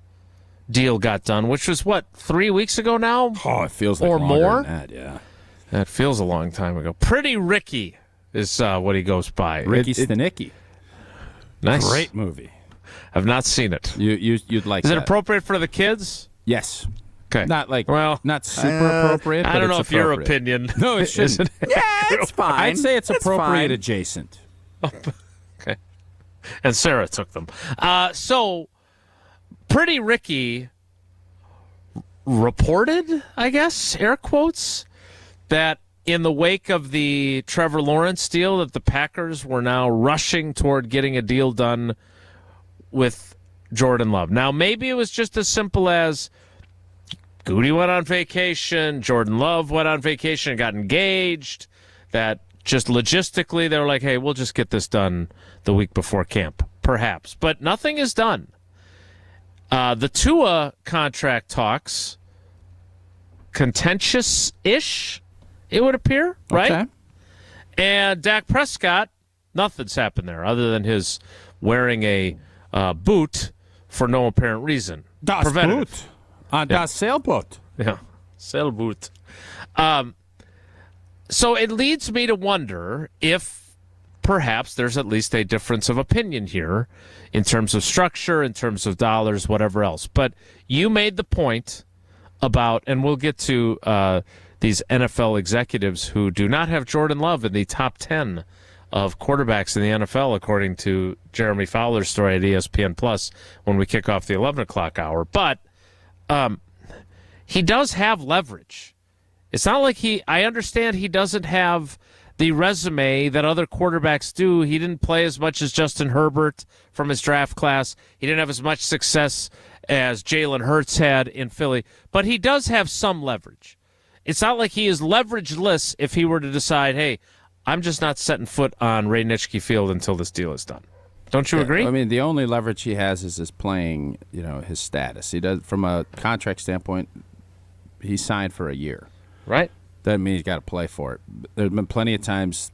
Speaker 1: deal got done, which was 3 weeks ago now?
Speaker 4: Oh, it feels like
Speaker 1: or
Speaker 4: longer
Speaker 1: more.
Speaker 4: Than that, yeah.
Speaker 1: That feels a long time ago. Pretty Ricky is what he goes by.
Speaker 4: Ricky Stenicki.
Speaker 1: Nice,
Speaker 4: great movie.
Speaker 1: I've not seen it.
Speaker 4: You'd like.
Speaker 1: Is
Speaker 4: that.
Speaker 1: it appropriate for the kids?
Speaker 4: Yes.
Speaker 1: Okay.
Speaker 4: Not super appropriate.
Speaker 1: I don't know if your
Speaker 4: opinion.
Speaker 1: opinion.
Speaker 4: No, it shouldn't.
Speaker 5: Yeah, it's fine.
Speaker 4: I'd say it's appropriate
Speaker 5: fine.
Speaker 4: adjacent.
Speaker 1: Okay. And Sarah took them. So, Pretty Ricky reported, I guess, air quotes, that in the wake of the Trevor Lawrence deal, that the Packers were now rushing toward getting a deal done with Jordan Love. Now, maybe it was just as simple as Goody went on vacation, Jordan Love went on vacation and got engaged, that just logistically they were like, hey, we'll just get this done the week before camp, perhaps. But nothing is done. The Tua contract talks, contentious-ish, it would appear, right?
Speaker 4: Okay.
Speaker 1: And Dak Prescott, nothing's happened there other than his wearing a boot for no apparent reason.
Speaker 4: Das Boot. Das Sailboot.
Speaker 1: Yeah, sailboot. So it leads me to wonder if perhaps there's at least a difference of opinion here in terms of structure, in terms of dollars, whatever else. But you made the point about, and we'll get to these NFL executives who do not have Jordan Love in the top 10 of quarterbacks in the NFL, according to Jeremy Fowler's story at ESPN Plus when we kick off the 11 o'clock hour. But he does have leverage. It's not like I understand he doesn't have the resume that other quarterbacks do. He didn't play as much as Justin Herbert from his draft class. He didn't have as much success as Jalen Hurts had in Philly. But he does have some leverage. It's not like he is leverageless if he were to decide, hey, I'm just not setting foot on Ray Nitschke Field until this deal is done. Don't you agree?
Speaker 4: I mean, the only leverage he has is his playing, his status. He does, from a contract standpoint, he signed for a year.
Speaker 1: Right.
Speaker 4: Doesn't mean he's got to play for it. There have been plenty of times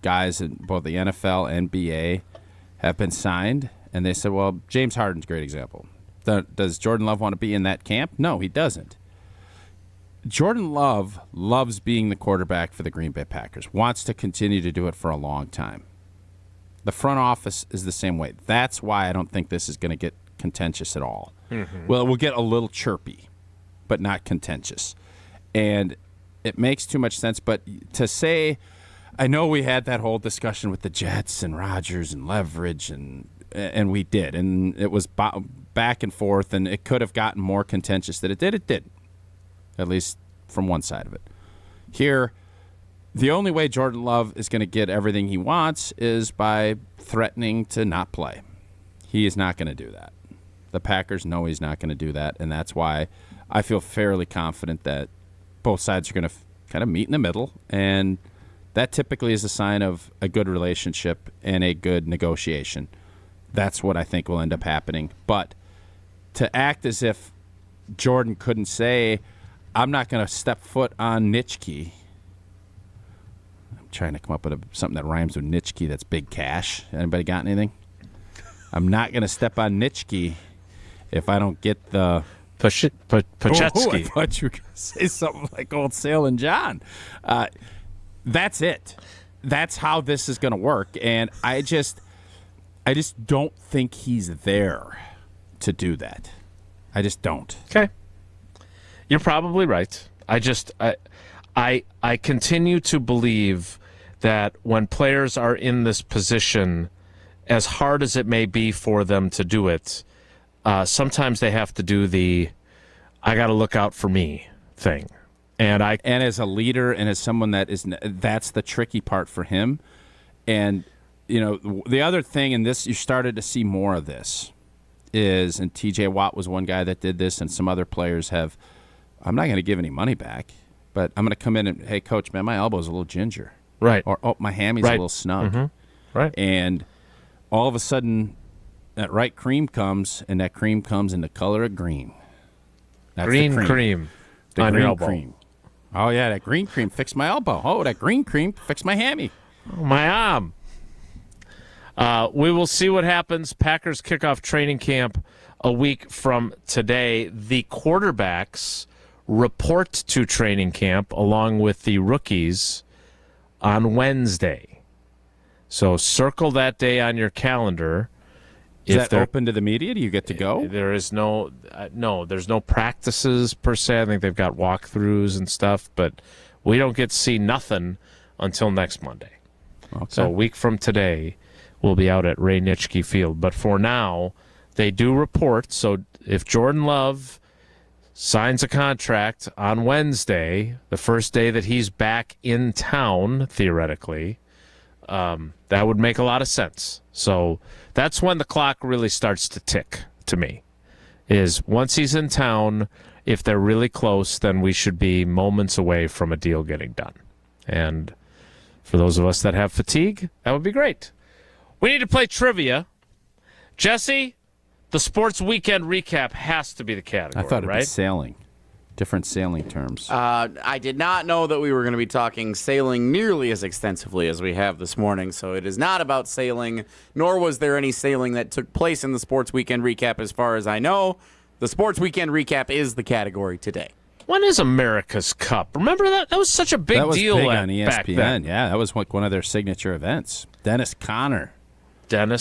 Speaker 4: guys in both the NFL and NBA have been signed, and they said, well, James Harden's a great example. Does Jordan Love want to be in that camp? No, he doesn't. Jordan Love loves being the quarterback for the Green Bay Packers, wants to continue to do it for a long time. The front office is the same way. That's why I don't think this is going to get contentious at all. Mm-hmm. Well, it will get a little chirpy, but not contentious. And it makes too much sense. But to say, I know we had that whole discussion with the Jets and Rodgers and leverage, and we did. And it was back and forth, and it could have gotten more contentious than it did. It didn't, at least from one side of it. Here, the only way Jordan Love is going to get everything he wants is by threatening to not play. He is not going to do that. The Packers know he's not going to do that, and that's why I feel fairly confident that both sides are going to kind of meet in the middle, and that typically is a sign of a good relationship and a good negotiation. That's what I think will end up happening. But to act as if Jordan couldn't say, I'm not going to step foot on Nitschke. I'm trying to come up with something that rhymes with Nitschke that's big cash. Anybody got anything? I'm not going to step on Nitschke if I don't get the
Speaker 1: Pachetsky.
Speaker 4: I thought you were going to say something like Old Sailin' John. That's it. That's how this is going to work. And I just don't think he's there to do that. I just don't.
Speaker 1: Okay. You're probably right. I continue to believe that when players are in this position, as hard as it may be for them to do it, sometimes they have to do the I got to look out for me thing. And
Speaker 4: as a leader and as someone that's the tricky part for him. And the other thing in this, you started to see more of this is, and TJ Watt was one guy that did this, and some other players have, I'm not going to give any money back, but I'm going to come in and, hey, coach, man, my elbow's a little ginger.
Speaker 1: Right.
Speaker 4: Or, oh, my hammy's a little snug.
Speaker 1: Mm-hmm. Right.
Speaker 4: And all of a sudden, that right cream comes, and that cream comes in the color of green. That's
Speaker 1: green
Speaker 4: the
Speaker 1: cream
Speaker 4: the
Speaker 1: on
Speaker 4: green
Speaker 1: your elbow.
Speaker 4: Cream. Oh, yeah, that green cream fixed my elbow. Oh, that green cream fixed my hammy.
Speaker 1: Oh, my arm. We will see what happens. Packers kick off training camp a week from today. The quarterbacks report to training camp along with the rookies on Wednesday. So circle that day on your calendar.
Speaker 4: Is that open to the media? Do you get to go?
Speaker 1: There is there's no practices per se. I think they've got walkthroughs and stuff, but we don't get to see nothing until next Monday.
Speaker 4: Okay.
Speaker 1: So a week from today, we'll be out at Ray Nitschke Field. But for now, they do report. So if Jordan Love signs a contract on Wednesday, the first day that he's back in town, theoretically, that would make a lot of sense. So that's when the clock really starts to tick to me, is once he's in town, if they're really close, then we should be moments away from a deal getting done. And for those of us that have fatigue, that would be great. We need to play trivia. Jesse, the sports weekend recap has to be the category,
Speaker 4: I thought it
Speaker 1: right?
Speaker 4: was sailing. Different sailing terms.
Speaker 5: I did not know that we were going to be talking sailing nearly as extensively as we have this morning, so it is not about sailing, nor was there any sailing that took place in the Sports Weekend Recap as far as I know. The Sports Weekend Recap is the category today.
Speaker 1: When is America's Cup? Remember that? That was such a big deal
Speaker 4: big on ESPN.
Speaker 1: back then.
Speaker 4: Yeah, that was one of their signature events. Dennis Conner. Coming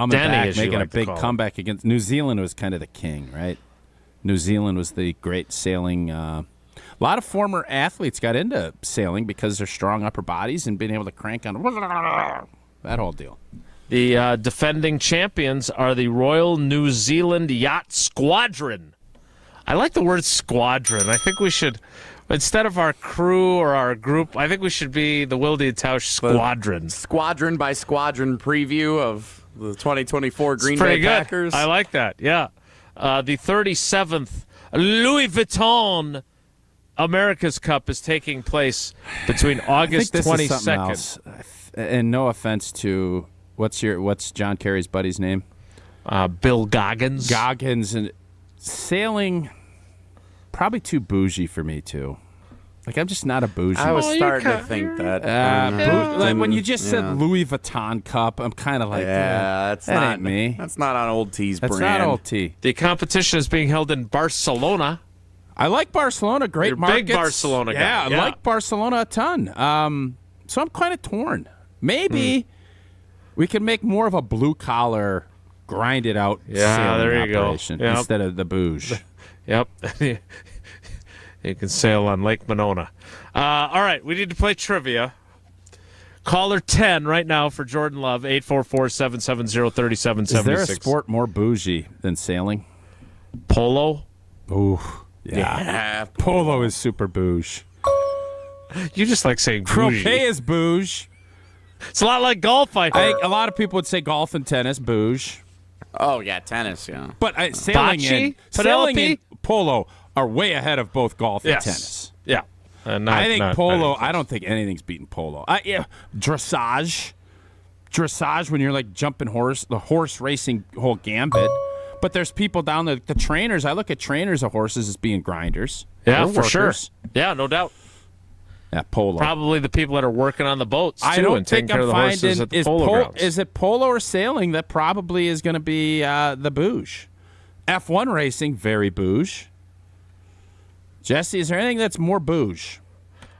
Speaker 1: Denny,
Speaker 4: back, making a big comeback against New Zealand. Was kind of the king, right? New Zealand was the great sailing. A lot of former athletes got into sailing because they're strong upper bodies and being able to crank on that whole deal.
Speaker 1: The defending champions are the Royal New Zealand Yacht Squadron. I like the word squadron. I think we should, instead of our crew or our group, I think we should be the Wilde and Tausch Squadron.
Speaker 5: Squadron by squadron preview of the 2024 Green Bay Packers.
Speaker 1: Good. I like that, yeah. The 37th Louis Vuitton America's Cup is taking place between August 22nd.
Speaker 4: And no offense to what's John Kerry's buddy's name?
Speaker 1: Bill Goggins.
Speaker 4: Goggins, and sailing probably too bougie for me too. Like, I'm just not a bougie.
Speaker 5: I was starting to think that.
Speaker 4: Like when you just said Louis Vuitton cup, I'm kind of like,
Speaker 5: that's
Speaker 4: that
Speaker 5: not
Speaker 4: ain't me.
Speaker 5: That's not on Old T's
Speaker 4: That's
Speaker 5: brand.
Speaker 4: not Old T.
Speaker 1: The competition is being held in Barcelona.
Speaker 4: I like Barcelona. Great
Speaker 1: You're a
Speaker 4: markets.
Speaker 1: big Barcelona guy.
Speaker 4: Yeah, I like Barcelona a ton. So I'm kind of torn. Maybe we can make more of a blue-collar, grinded-out sailing operation instead of the bouge.
Speaker 1: Yep. You can sail on Lake Monona. All right, we need to play trivia. Caller 10 right now for Jordan Love, 844-770-3776.
Speaker 4: Is there a sport more bougie than sailing?
Speaker 1: Polo?
Speaker 4: Ooh, yeah. Polo is super bouge.
Speaker 1: You just like saying bougie.
Speaker 4: Croquet is bouge.
Speaker 1: It's a lot like golf, I think.
Speaker 4: A lot of people would say golf and tennis, bouge.
Speaker 5: Oh, yeah, tennis, yeah.
Speaker 4: But sailing and polo are way ahead of both golf and tennis.
Speaker 1: Yeah.
Speaker 4: I think polo, I don't think anything's beating polo. Dressage. Dressage when you're like jumping the horse racing whole gambit. But there's people down there, the trainers. I look at trainers of horses as being grinders.
Speaker 1: Yeah,
Speaker 4: They're
Speaker 1: for sure.
Speaker 4: workers.
Speaker 1: Yeah, no doubt.
Speaker 4: Yeah, polo.
Speaker 1: Probably the people that are working on the boats, too,
Speaker 4: I don't
Speaker 1: and taking
Speaker 4: think
Speaker 1: care of the horses at the polo grounds.
Speaker 4: Is it polo or sailing that probably is going to be the bouge? F1 racing, very bouge. Jesse, is there anything that's more bouge?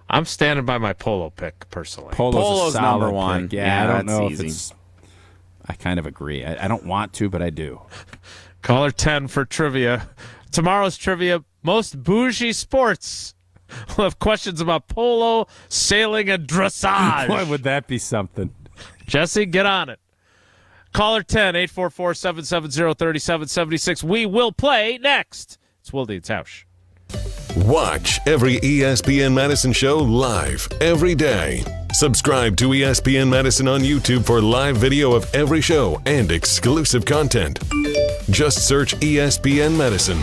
Speaker 1: I'm standing by my polo pick, personally.
Speaker 5: Polo's number one.
Speaker 4: Pick. Yeah, I don't know
Speaker 5: easy.
Speaker 4: if it's... I kind of agree. I don't want to, but I do.
Speaker 1: Caller 10 for trivia. Tomorrow's trivia, most bougie sports. We'll have questions about polo, sailing, and dressage.
Speaker 4: Boy, would that be something.
Speaker 1: Jesse, get on it. Caller 10, 844-770-3776. We will play next. It's Wilde and Tausch.
Speaker 2: Watch every ESPN Madison show live every day. Subscribe to ESPN Madison on YouTube for live video of every show and exclusive content. Just search ESPN Madison.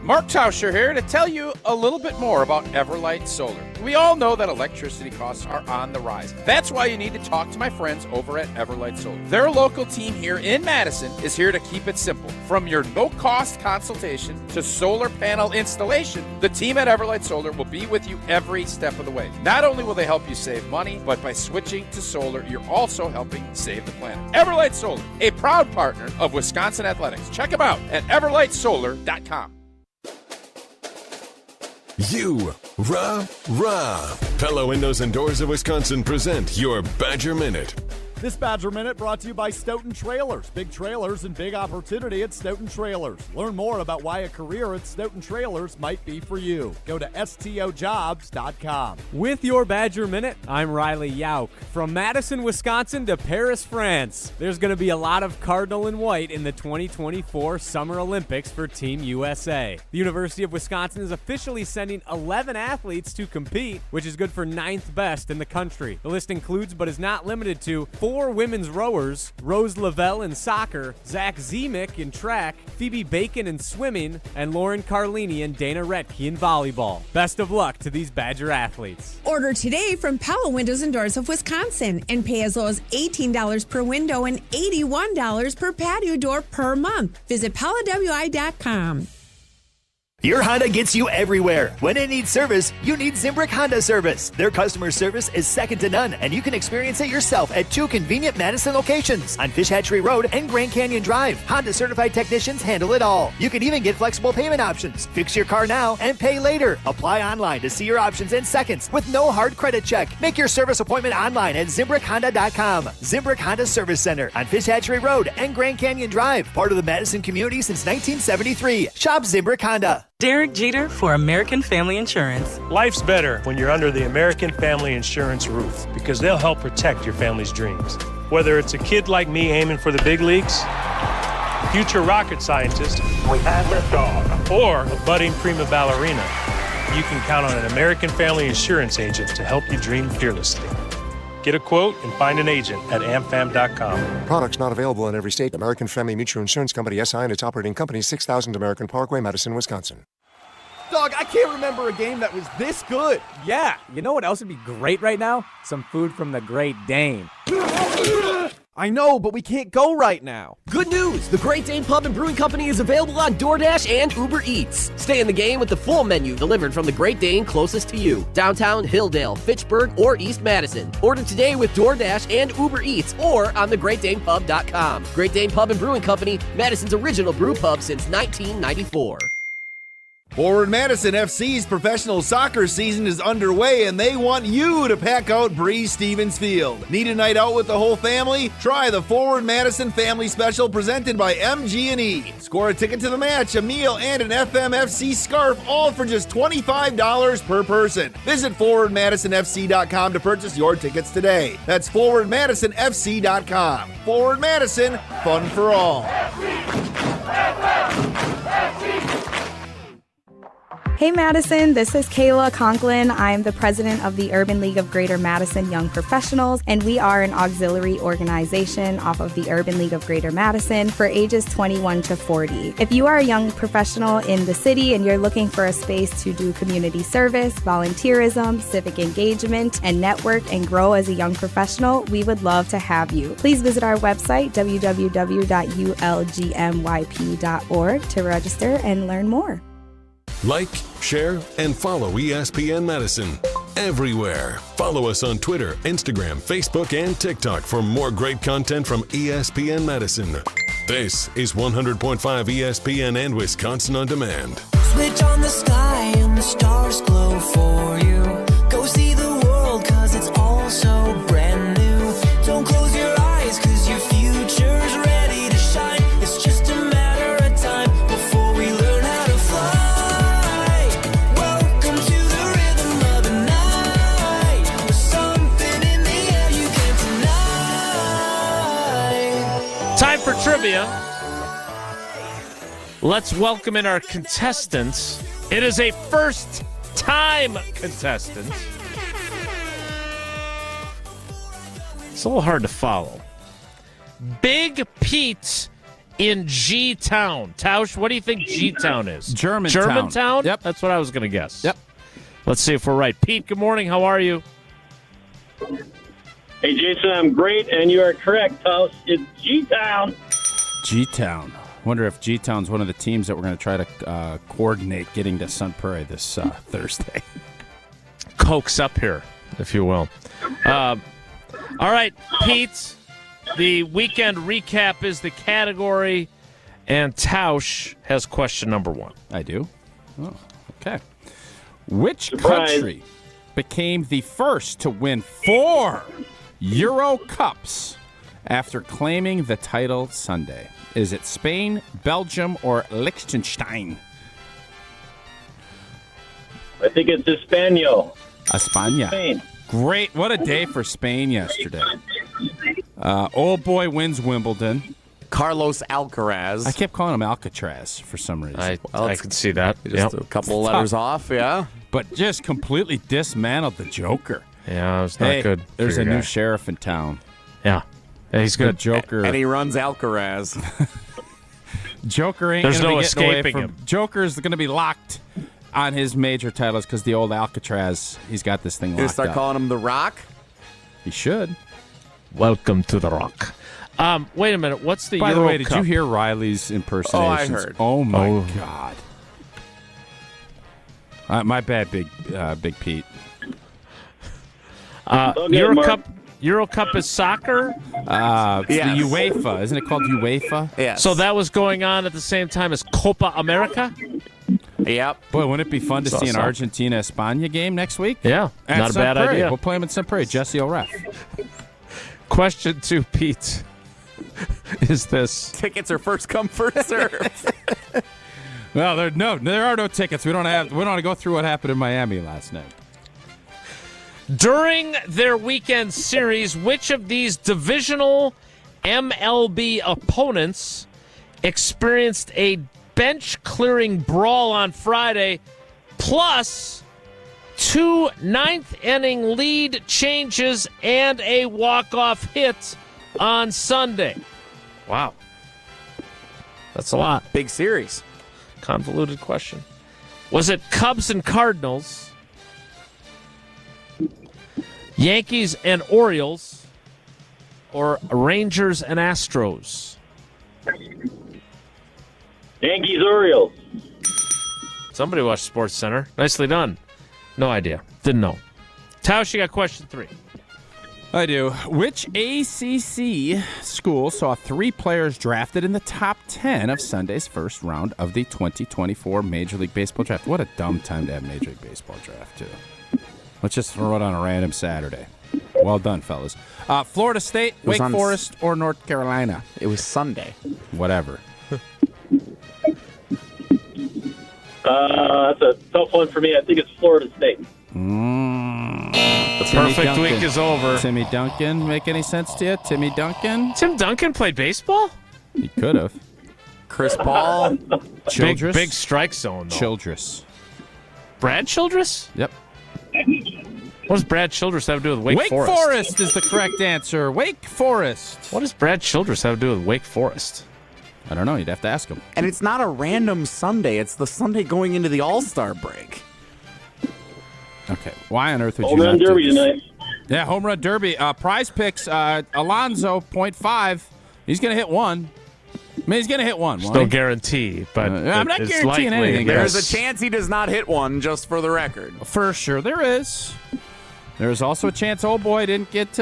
Speaker 4: Mark Tauscher here to tell you a little bit more about Everlight Solar. We all know that electricity costs are on the rise. That's why you need to talk to my friends over at Everlight Solar. Their local team here in Madison is here to keep it simple. From your no-cost consultation to solar panel installation, the team at Everlight Solar will be with you every step of the way. Not only will they help you save money, but by switching to solar, you're also helping save the planet. Everlight Solar, a proud partner of Wisconsin Athletics. Check them out at everlightsolar.com.
Speaker 2: You, rah, rah. Pella Windows and Doors of Wisconsin present your Badger Minute.
Speaker 3: This Badger Minute brought to you by Stoughton Trailers. Big trailers and big opportunity at Stoughton Trailers. Learn more about why a career at Stoughton Trailers might be for you. Go to stojobs.com.
Speaker 7: With your Badger Minute, I'm Riley Yauk. From Madison, Wisconsin to Paris, France, there's going to be a lot of cardinal and white in the 2024 Summer Olympics for Team USA. The University of Wisconsin is officially sending 11 athletes to compete, which is good for 9th best in the country. The list includes, but is not limited to, 4 women's rowers, Rose Lavelle in soccer, Zach Zemek in track, Phoebe Bacon in swimming, and Lauren Carlini and Dana Retke in volleyball. Best of luck to these Badger athletes.
Speaker 9: Order today from Pella Windows and Doors of Wisconsin and pay as low as $18 per window and $81 per patio door per month. Visit PellaWI.com.
Speaker 16: Your Honda gets you everywhere. When it needs service, you need Zimbrick Honda service. Their customer service is second to none, and you can experience it yourself at 2 convenient Madison locations on Fish Hatchery Road and Grand Canyon Drive. Honda certified technicians handle it all. You can even get flexible payment options. Fix your car now and pay later. Apply online to see your options in seconds with no hard credit check. Make your service appointment online at ZimbrickHonda.com. Zimbrick Honda Service Center on Fish Hatchery Road and Grand Canyon Drive. Part of the Madison community since 1973. Shop Zimbrick Honda.
Speaker 10: Derek Jeter for American Family Insurance.
Speaker 6: Life's better when you're under the American Family Insurance roof because they'll help protect your family's dreams. Whether it's a kid like me aiming for the big leagues, future rocket scientist, we have liftoff, or a budding prima ballerina, you can count on an American Family Insurance agent to help you dream fearlessly. Get a quote and find an agent at amfam.com.
Speaker 11: Products not available in every state. American Family Mutual Insurance Company, SI, and its operating company, 6000 American Parkway, Madison, Wisconsin.
Speaker 3: Dog, I can't remember a game that was this good.
Speaker 7: Yeah, you know what else would be great right now? Some food from the Great Dane.
Speaker 8: I know, but we can't go right now.
Speaker 12: Good news! The Great Dane Pub and Brewing Company is available on DoorDash and Uber Eats. Stay in the game with the full menu delivered from the Great Dane closest to you. Downtown, Hilldale, Fitchburg, or East Madison. Order today with DoorDash and Uber Eats or on thegreatdanepub.com. Great Dane Pub and Brewing Company, Madison's original brew pub since 1994.
Speaker 13: Forward Madison FC's professional soccer season is underway, and they want you to pack out Breeze Stevens Field. Need a night out with the whole family? Try the Forward Madison Family Special presented by MG&E. Score a ticket to the match, a meal, and an FMFC scarf, all for just $25 per person. Visit forwardmadisonfc.com to purchase your tickets today. That's forwardmadisonfc.com. Forward Madison, fun for all.
Speaker 14: Hey Madison, this is Kayla Conklin. I'm the president of the Urban League of Greater Madison Young Professionals, and we are an auxiliary organization off of the Urban League of Greater Madison for ages 21 to 40. If you are a young professional in the city and you're looking for a space to do community service, volunteerism, civic engagement, and network and grow as a young professional, we would love to have you. Please visit our website, www.ulgmyp.org, to register and learn more.
Speaker 2: Like, share, and follow ESPN Madison everywhere. Follow us on Twitter, Instagram, Facebook, and TikTok for more great content from ESPN Madison. This is 100.5 ESPN and Wisconsin On Demand.
Speaker 18: Switch on the sky and the stars glow for you. Go see the world 'cause it's all so brand new. Don't close your eyes 'cause your future's ready to shine. It's just a matter of time before we learn how to fly.
Speaker 1: Time for trivia. Let's welcome in our contestants. It is a first-time contestant. It's a little hard to follow. Big Pete in G-Town. Tausch, what do you think G-Town is? Germantown?
Speaker 4: Yep.
Speaker 1: That's what I was going to guess.
Speaker 4: Yep.
Speaker 1: Let's see if we're right. Pete, good morning. How are you?
Speaker 19: Hey, Jason, I'm great, and you are correct, Tausch. It's G-Town.
Speaker 4: G-Town. Wonder if G-Town's one of the teams that we're going to try to coordinate getting to Sun Prairie this Thursday.
Speaker 1: Coax up here, if you will. All right, Pete, the weekend recap is the category, and Tausch has question number one.
Speaker 4: I do? Oh, okay. Which
Speaker 19: Surprise.
Speaker 4: country became the first to win 4 Euro Cups after claiming the title Sunday? Is it Spain, Belgium, or Liechtenstein?
Speaker 19: I think it's Espanol.
Speaker 4: España.
Speaker 19: Spain.
Speaker 4: Great. What a day for Spain yesterday. Old boy wins Wimbledon.
Speaker 5: Carlos Alcaraz.
Speaker 4: I kept calling him Alcatraz for some reason.
Speaker 1: I can see that.
Speaker 5: Just a couple of letters off, yeah.
Speaker 4: But just completely dismantled the Joker.
Speaker 1: Yeah, it was not good.
Speaker 4: There's a new sheriff in town.
Speaker 1: Yeah. He's good.
Speaker 4: Joker.
Speaker 5: And he runs Alcaraz.
Speaker 4: Joker ain't
Speaker 1: There's
Speaker 4: gonna
Speaker 1: no
Speaker 4: be getting away
Speaker 1: escaping
Speaker 4: from
Speaker 1: him.
Speaker 4: Joker's going to be locked on his major titles because the old Alcatraz, he's got this thing
Speaker 5: You
Speaker 4: locked
Speaker 5: start
Speaker 4: up.
Speaker 5: calling him The Rock?
Speaker 4: He should.
Speaker 1: Welcome to the Rock. Wait a minute. What's the
Speaker 4: By
Speaker 1: Euro
Speaker 4: the way, did
Speaker 1: Cup?
Speaker 4: you hear Riley's impersonations?
Speaker 5: Oh, I heard.
Speaker 4: Oh, my God. My bad, Big Pete.
Speaker 1: Euro Cup is soccer?
Speaker 4: It's the UEFA. Isn't it called UEFA?
Speaker 5: Yes.
Speaker 1: So that was going on at the same time as Copa America?
Speaker 5: Yep.
Speaker 4: Boy, wouldn't it be fun to
Speaker 1: Saw
Speaker 4: see an
Speaker 1: some.
Speaker 4: Argentina-Espana game next week?
Speaker 1: Yeah,
Speaker 4: At
Speaker 1: not a
Speaker 4: Sun
Speaker 1: bad
Speaker 4: Prairie.
Speaker 1: idea.
Speaker 4: We'll play them in Sun Prairie. Jesse O'Ref.
Speaker 1: Question 2, Pete, is this.
Speaker 5: Tickets are first come, first serve.
Speaker 4: Well, there are no tickets. We don't want to go through what happened in Miami last night.
Speaker 1: During their weekend series, which of these divisional MLB opponents experienced a bench-clearing brawl on Friday, plus 2 ninth-inning lead changes and a walk-off hit on Sunday? Wow. That's a lot.
Speaker 5: Big series.
Speaker 1: Convoluted question. Was it Cubs and Cardinals, Yankees and Orioles, or Rangers and Astros?
Speaker 19: Yankees, Orioles.
Speaker 1: Somebody watched Sports Center. Nicely done. No idea. Didn't know. Tausch, you got question 3.
Speaker 4: I do. Which ACC school saw 3 players drafted in the top 10 of Sunday's first round of the 2024 Major League Baseball draft? What a dumb time to have Major League Baseball draft, too. Let's just throw it on a random Saturday. Well done, fellas. Florida State, Wake Forest, or North Carolina?
Speaker 5: It was Sunday.
Speaker 4: Whatever.
Speaker 19: That's a tough one for me. I think it's Florida State.
Speaker 1: The perfect week is over.
Speaker 4: Timmy Duncan, make any sense to you? Timmy Duncan?
Speaker 1: Tim Duncan played baseball?
Speaker 4: He could have.
Speaker 5: Chris Paul.
Speaker 4: Childress?
Speaker 1: Big strike zone, though.
Speaker 4: Childress.
Speaker 1: Brad Childress?
Speaker 4: Yep.
Speaker 1: What does Brad Childress have to do with Wake Forest?
Speaker 4: Wake Forest is the correct answer. Wake Forest.
Speaker 1: What does Brad Childress have to do with Wake Forest?
Speaker 4: I don't know. You'd have to ask him.
Speaker 5: And it's not a random Sunday. It's the Sunday going into the All-Star break.
Speaker 4: Okay. Why on earth would
Speaker 19: Home
Speaker 4: you
Speaker 19: run
Speaker 4: not
Speaker 19: derby
Speaker 4: do this?
Speaker 19: tonight.
Speaker 4: Yeah, home run derby. Prize picks, Alonzo, 0.5. He's going to hit one. I mean, he's going to hit one.
Speaker 1: There's no guarantee, but
Speaker 4: I'm not
Speaker 1: it's
Speaker 4: guaranteeing
Speaker 1: likely.
Speaker 4: anything.
Speaker 5: There's a chance he does not hit one, just for the record.
Speaker 4: For sure there is. There's also a chance old boy didn't get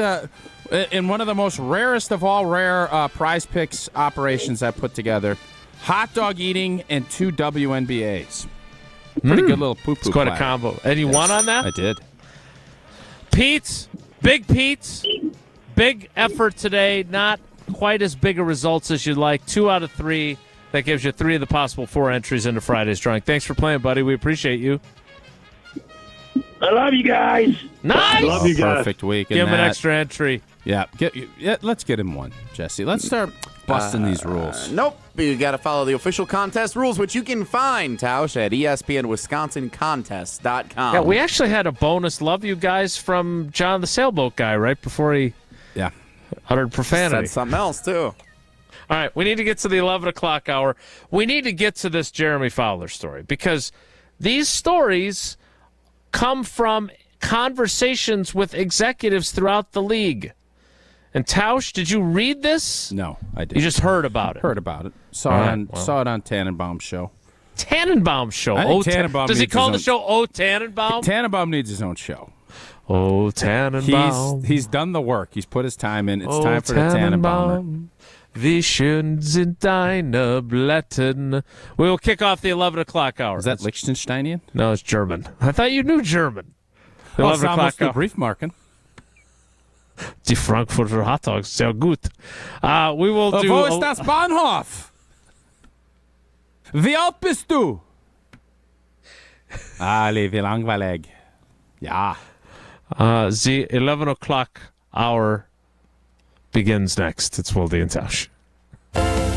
Speaker 4: in one of the most rarest of all rare prize picks operations I put together. Hot dog eating and 2 WNBAs. Pretty good little poo-poo.
Speaker 1: It's quite a combo. And you won on that?
Speaker 4: I did.
Speaker 1: Pete's, big effort today. Not quite as big a results as you'd like. 2 out of 3. That gives you 3 of the possible 4 entries into Friday's drawing. Thanks for playing, buddy. We appreciate you.
Speaker 19: I love you guys.
Speaker 1: Nice.
Speaker 19: Love you guys.
Speaker 4: Perfect week.
Speaker 1: Give him an extra entry.
Speaker 4: Yeah. Let's get him one, Jesse. Let's start busting these rules.
Speaker 5: Nope. You got to follow the official contest rules, which you can find, Tausch, at ESPNWisconsinContest.com.
Speaker 1: Yeah, we actually had a bonus love you guys from John the Sailboat Guy right before he uttered profanity.
Speaker 5: Said something else, too.
Speaker 1: All right, we need to get to the 11 o'clock hour. We need to get to this Jeremy Fowler story because these stories come from conversations with executives throughout the league. And Tausch, did you read this?
Speaker 4: No, I didn't.
Speaker 1: You just heard about it.
Speaker 4: Heard about it. Saw it on Tannenbaum's show.
Speaker 1: Tannenbaum show.
Speaker 4: I think Tannenbaum
Speaker 1: does he
Speaker 4: needs
Speaker 1: call
Speaker 4: his
Speaker 1: the
Speaker 4: own-
Speaker 1: show Oh Tannenbaum?
Speaker 4: Tannenbaum needs his own show.
Speaker 1: Oh Tannenbaum.
Speaker 4: He's done the work. He's put his time in. It's time for the Tannenbaumer.
Speaker 1: Wir schön sind deine Blätter. We will kick off the 11 o'clock hour.
Speaker 4: Is that Liechtensteinian?
Speaker 1: No, it's German. I thought you knew German. The 11 o'clock hour.
Speaker 4: Briefmarken.
Speaker 1: Die Frankfurter Hot Dogs, sehr gut. We will do.
Speaker 4: Wo ist das Bahnhof? Wie alt bist du? Ali, wie langweilig. Ja.
Speaker 1: The 11 o'clock hour begins next. It's Wilde and Tausch.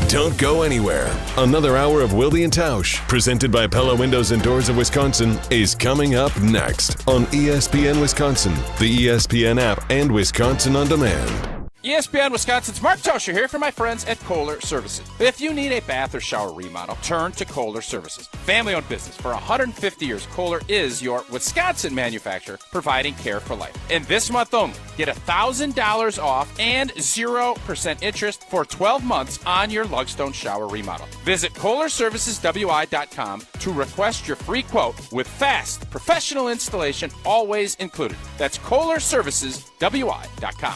Speaker 2: Don't go anywhere. Another hour of Wilde and Tausch, presented by Pella Windows and Doors of Wisconsin, is coming up next on ESPN Wisconsin, the ESPN app, and Wisconsin On Demand.
Speaker 4: ESPN Wisconsin's Mark Tosher here for my friends at Kohler Services. If you need a bath or shower remodel, turn to Kohler Services. Family-owned business for 150 years, Kohler is your Wisconsin manufacturer providing care for life. And this month only, get $1,000 off and 0% interest for 12 months on your Lugstone shower remodel. Visit KohlerServicesWI.com to request your free quote with fast, professional installation always included. That's KohlerServicesWI.com.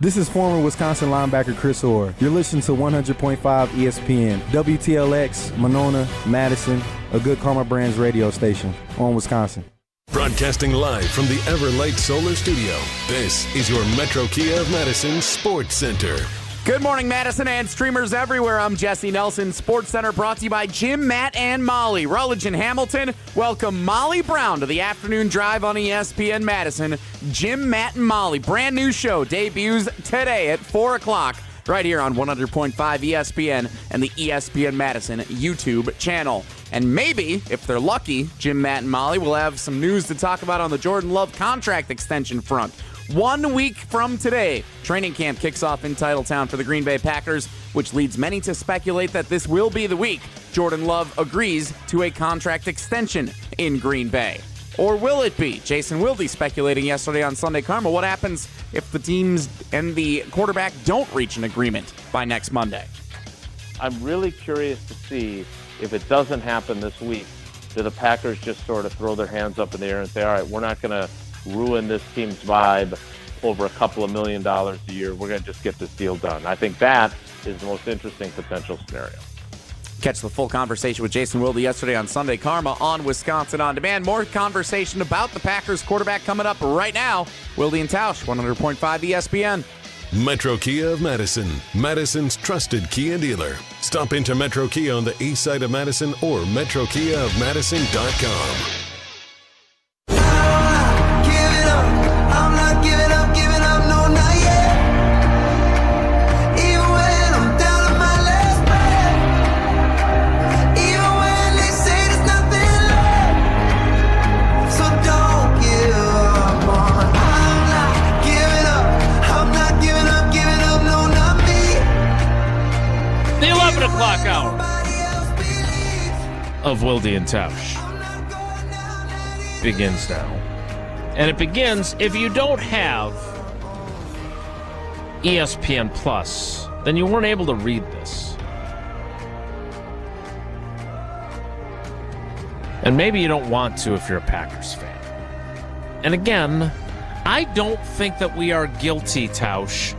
Speaker 15: This is former Wisconsin linebacker Chris Orr. You're listening to 100.5 ESPN, WTLX, Monona, Madison, a good Karma Brands radio station on Wisconsin.
Speaker 2: Broadcasting live from the Everlight Solar Studio, this is your Metro Kia of Madison Sports Center.
Speaker 5: Good morning, Madison and streamers everywhere. I'm Jesse Nelson. Sports Center brought to you by Jim, Matt, and Molly. Rutledge and Hamilton welcome Molly Brown to the afternoon drive on ESPN Madison. Jim, Matt, and Molly. Brand new show debuts today at 4 o'clock right here on 100.5 ESPN and the ESPN Madison YouTube channel. And maybe, if they're lucky, Jim, Matt, and Molly will have some news to talk about on the Jordan Love contract extension front. 1 week from today, training camp kicks off in Titletown for the Green Bay Packers, which leads many to speculate that this will be the week Jordan Love agrees to a contract extension in Green Bay. Or will it be? Jason Wilde speculating yesterday on Sunday Karma. What happens if the teams and the quarterback don't reach an agreement by next Monday.
Speaker 1: I'm really curious to see if it doesn't happen this week, do the Packers just sort of throw their hands up in the air and say, all right, we're not going to ruin this team's vibe over a couple of $1 million a year. We're going to just get this deal done. I think that is the most interesting potential scenario.
Speaker 5: Catch the full conversation with Jason Wilde yesterday on Sunday Karma on Wisconsin On Demand. More conversation about the Packers quarterback coming up right now. Wilde and Tausch, 100.5 ESPN.
Speaker 2: Metro Kia of Madison, Madison's trusted Kia dealer. Stop into Metro Kia on the east side of Madison or metrokiaofmadison.com.
Speaker 1: O'clock hour of Wilde and Tausch begins now. And it begins, if you don't have ESPN Plus, then you weren't able to read this. And maybe you don't want to if you're a Packers fan. And again, I don't think that we are guilty, Tausch,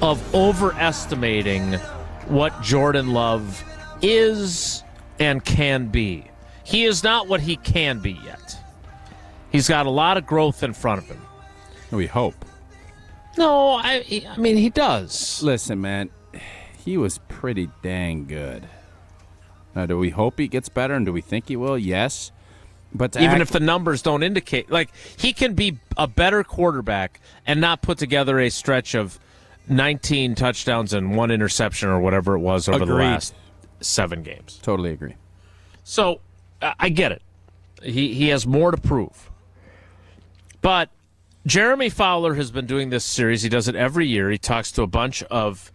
Speaker 1: of overestimating what Jordan Love is and can be. He is not what he can be yet. He's got a lot of growth in front of him.
Speaker 4: We hope.
Speaker 1: No, I mean, he does.
Speaker 4: Listen, man, he was pretty dang good. Now, do we hope he gets better, and do we think he will? Yes. But
Speaker 1: even if the numbers don't indicate, like, he can be a better quarterback and not put together a stretch of 19 touchdowns and 1 interception or whatever it was over the last 7 games.
Speaker 4: Totally agree.
Speaker 1: So, I get it. He has more to prove. But Jeremy Fowler has been doing this series. He does it every year. He talks to a bunch of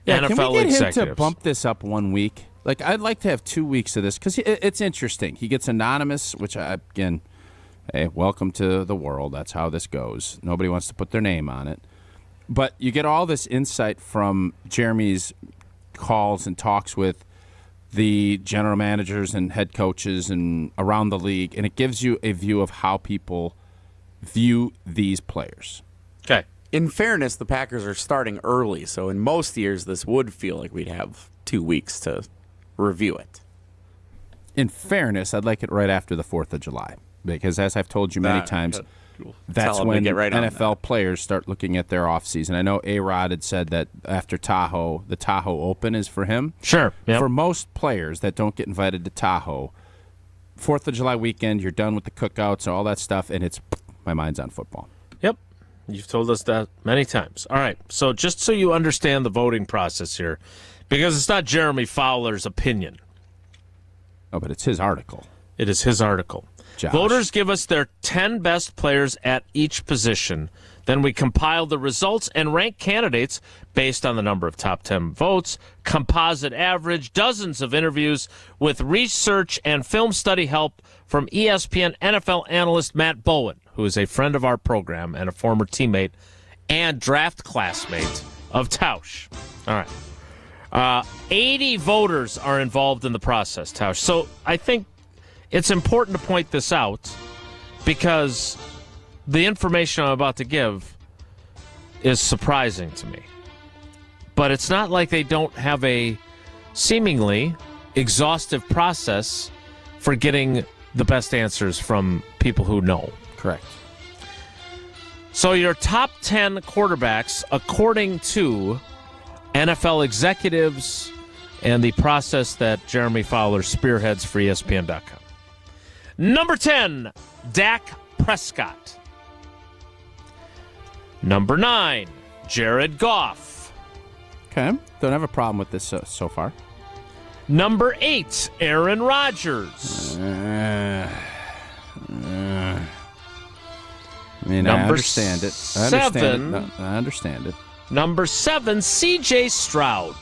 Speaker 1: NFL
Speaker 4: can we get
Speaker 1: executives.
Speaker 4: him to bump this up 1 week? Like, I'd like to have 2 weeks of this because it's interesting. He gets anonymous, which, again, hey, welcome to the world. That's how this goes. Nobody wants to put their name on it. But you get all this insight from Jeremy's calls and talks with the general managers and head coaches and around the league, and it gives you a view of how people view these players.
Speaker 1: Okay.
Speaker 5: In fairness, the Packers are starting early, so in most years this would feel like we'd have 2 weeks to review it.
Speaker 4: In fairness, I'd like it right after the 4th of July because, as I've told you many times, that's when NFL players start looking at their offseason. I know A-Rod had said that after Tahoe, the Tahoe Open is for him.
Speaker 1: Sure. Yep.
Speaker 4: For most players that don't get invited to Tahoe, 4th of July weekend, you're done with the cookouts and all that stuff, and it's my mind's on football.
Speaker 1: Yep. You've told us that many times. All right. So just so you understand the voting process here, because it's not Jeremy Fowler's opinion.
Speaker 4: Oh, but it's his article.
Speaker 1: It is his article.
Speaker 4: Josh.
Speaker 1: Voters give us their 10 best players at each position. Then we compile the results and rank candidates based on the number of top 10 votes, composite average, dozens of interviews with research and film study help from ESPN NFL analyst Matt Bowen, who is a friend of our program and a former teammate and draft classmate of Tausch. All right. 80 voters are involved in the process, Tausch. So I think it's important to point this out because the information I'm about to give is surprising to me. But it's not like they don't have a seemingly exhaustive process for getting the best answers from people who know.
Speaker 4: Correct.
Speaker 1: So your top 10 quarterbacks, according to NFL executives and the process that Jeremy Fowler spearheads for ESPN.com. Number 10, Dak Prescott. Number 9, Jared Goff.
Speaker 4: Okay. Don't have a problem with this so far.
Speaker 1: Number 8, Aaron Rodgers.
Speaker 4: I mean,
Speaker 1: Number
Speaker 4: I understand it. I understand it.
Speaker 1: Number 7, C.J. Stroud.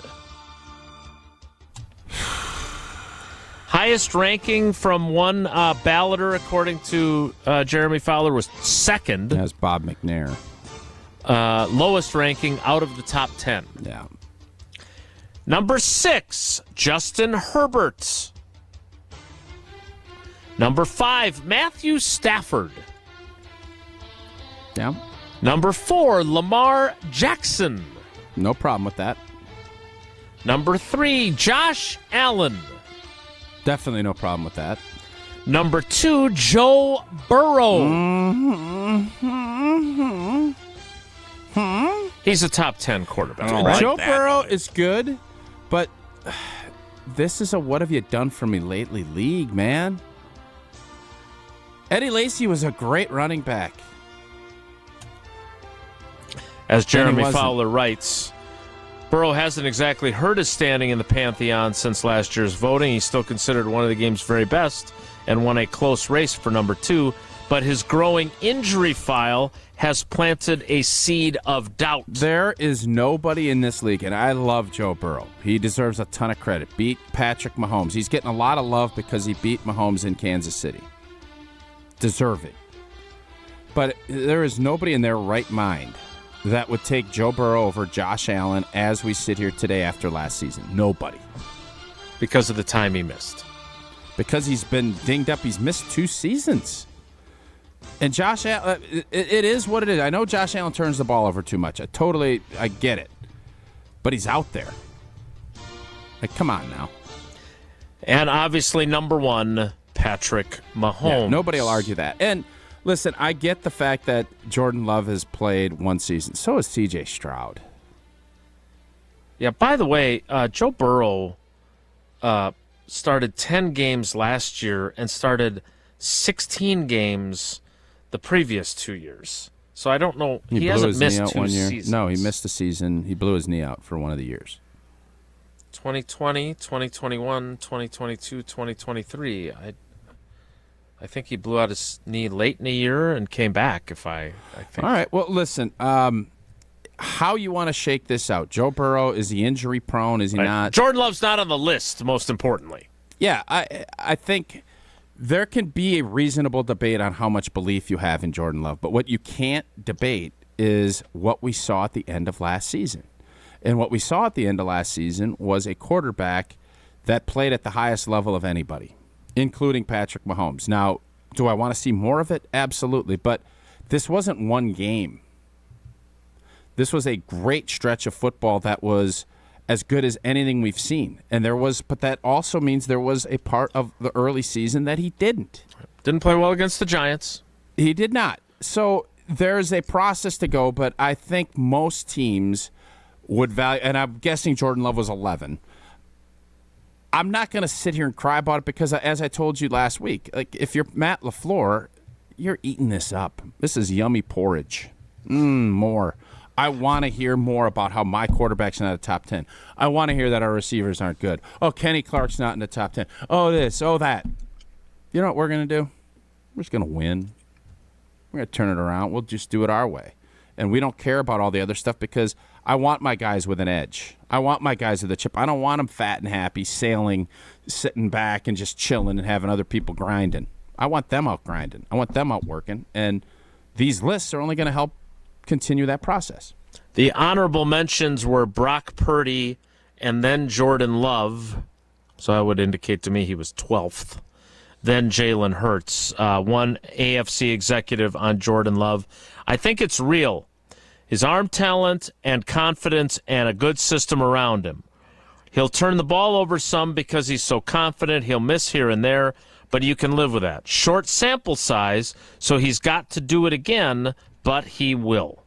Speaker 1: Highest ranking from one balloter, according to Jeremy Fowler, was second.
Speaker 4: That's Bob McNair.
Speaker 1: Lowest ranking out of the top 10.
Speaker 4: Yeah.
Speaker 1: Number 6, Justin Herbert. Number 5, Matthew Stafford.
Speaker 4: Yeah.
Speaker 1: Number 4, Lamar Jackson.
Speaker 4: No problem with that.
Speaker 1: Number 3, Josh Allen.
Speaker 4: Definitely no problem with that.
Speaker 1: Number 2, Joe Burrow. He's a top 10 quarterback.
Speaker 4: Right? Joe Burrow is good, but this is a what have you done for me lately league, man. Eddie Lacy was a great running back.
Speaker 1: As Jeremy Fowler writes, Burrow hasn't exactly hurt his standing in the Pantheon since last year's voting. He's still considered one of the game's very best and won a close race for number 2, but his growing injury file has planted a seed of doubt.
Speaker 4: There is nobody in this league, and I love Joe Burrow. He deserves a ton of credit. Beat Patrick Mahomes. He's getting a lot of love because he beat Mahomes in Kansas City. Deserve it. But there is nobody in their right mind that would take Joe Burrow over Josh Allen as we sit here today after last season. Nobody.
Speaker 1: Because of the time he missed.
Speaker 4: Because he's been dinged up. He's missed 2 seasons. And Josh Allen, it is what it is. I know Josh Allen turns the ball over too much. I get it. But he's out there. Like, come on now.
Speaker 1: And obviously, number 1, Patrick Mahomes.
Speaker 4: Yeah, nobody will argue that. And listen, I get the fact that Jordan Love has played 1 season. So has C.J. Stroud.
Speaker 1: Yeah, by the way, Joe Burrow started 10 games last year and started 16 games the previous 2 years. So I don't know. He hasn't missed 2 seasons.
Speaker 4: No, he missed a season. He blew his knee out for one of the years.
Speaker 1: 2020, 2021, 2022, 2023. I think he blew out his knee late in the year and came back, I think.
Speaker 4: All right. Well, listen, how you want to shake this out? Joe Burrow, is he injury prone? Is he not?
Speaker 1: Jordan Love's not on the list, most importantly.
Speaker 4: Yeah, I think there can be a reasonable debate on how much belief you have in Jordan Love. But what you can't debate is what we saw at the end of last season. And what we saw at the end of last season was a quarterback that played at the highest level of anybody, including Patrick Mahomes. Now, do I want to see more of it? Absolutely. But this wasn't one game. This was a great stretch of football that was as good as anything we've seen. But that also means there was a part of the early season that he didn't.
Speaker 1: Didn't play well against the Giants.
Speaker 4: He did not. So there's a process to go, but I think most teams would value, and I'm guessing Jordan Love was 11. I'm not going to sit here and cry about it because, as I told you last week, like if you're Matt LaFleur, you're eating this up. This is yummy porridge. More. I want to hear more about how my quarterback's not a top 10. I want to hear that our receivers aren't good. Oh, Kenny Clark's not in the top 10. Oh, this, oh, that. You know what we're going to do? We're just going to win. We're going to turn it around. We'll just do it our way. And we don't care about all the other stuff because I want my guys with an edge. I want my guys with a chip. I don't want them fat and happy, sailing, sitting back and just chilling and having other people grinding. I want them out grinding. I want them out working. And these lists are only going to help continue that process.
Speaker 1: The honorable mentions were Brock Purdy and then Jordan Love. So that would indicate to me he was 12th. Then Jalen Hurts. One AFC executive on Jordan Love. I think it's real. His arm talent and confidence and a good system around him. He'll turn the ball over some because he's so confident. He'll miss here and there, but you can live with that. Short sample size, so he's got to do it again, but he will.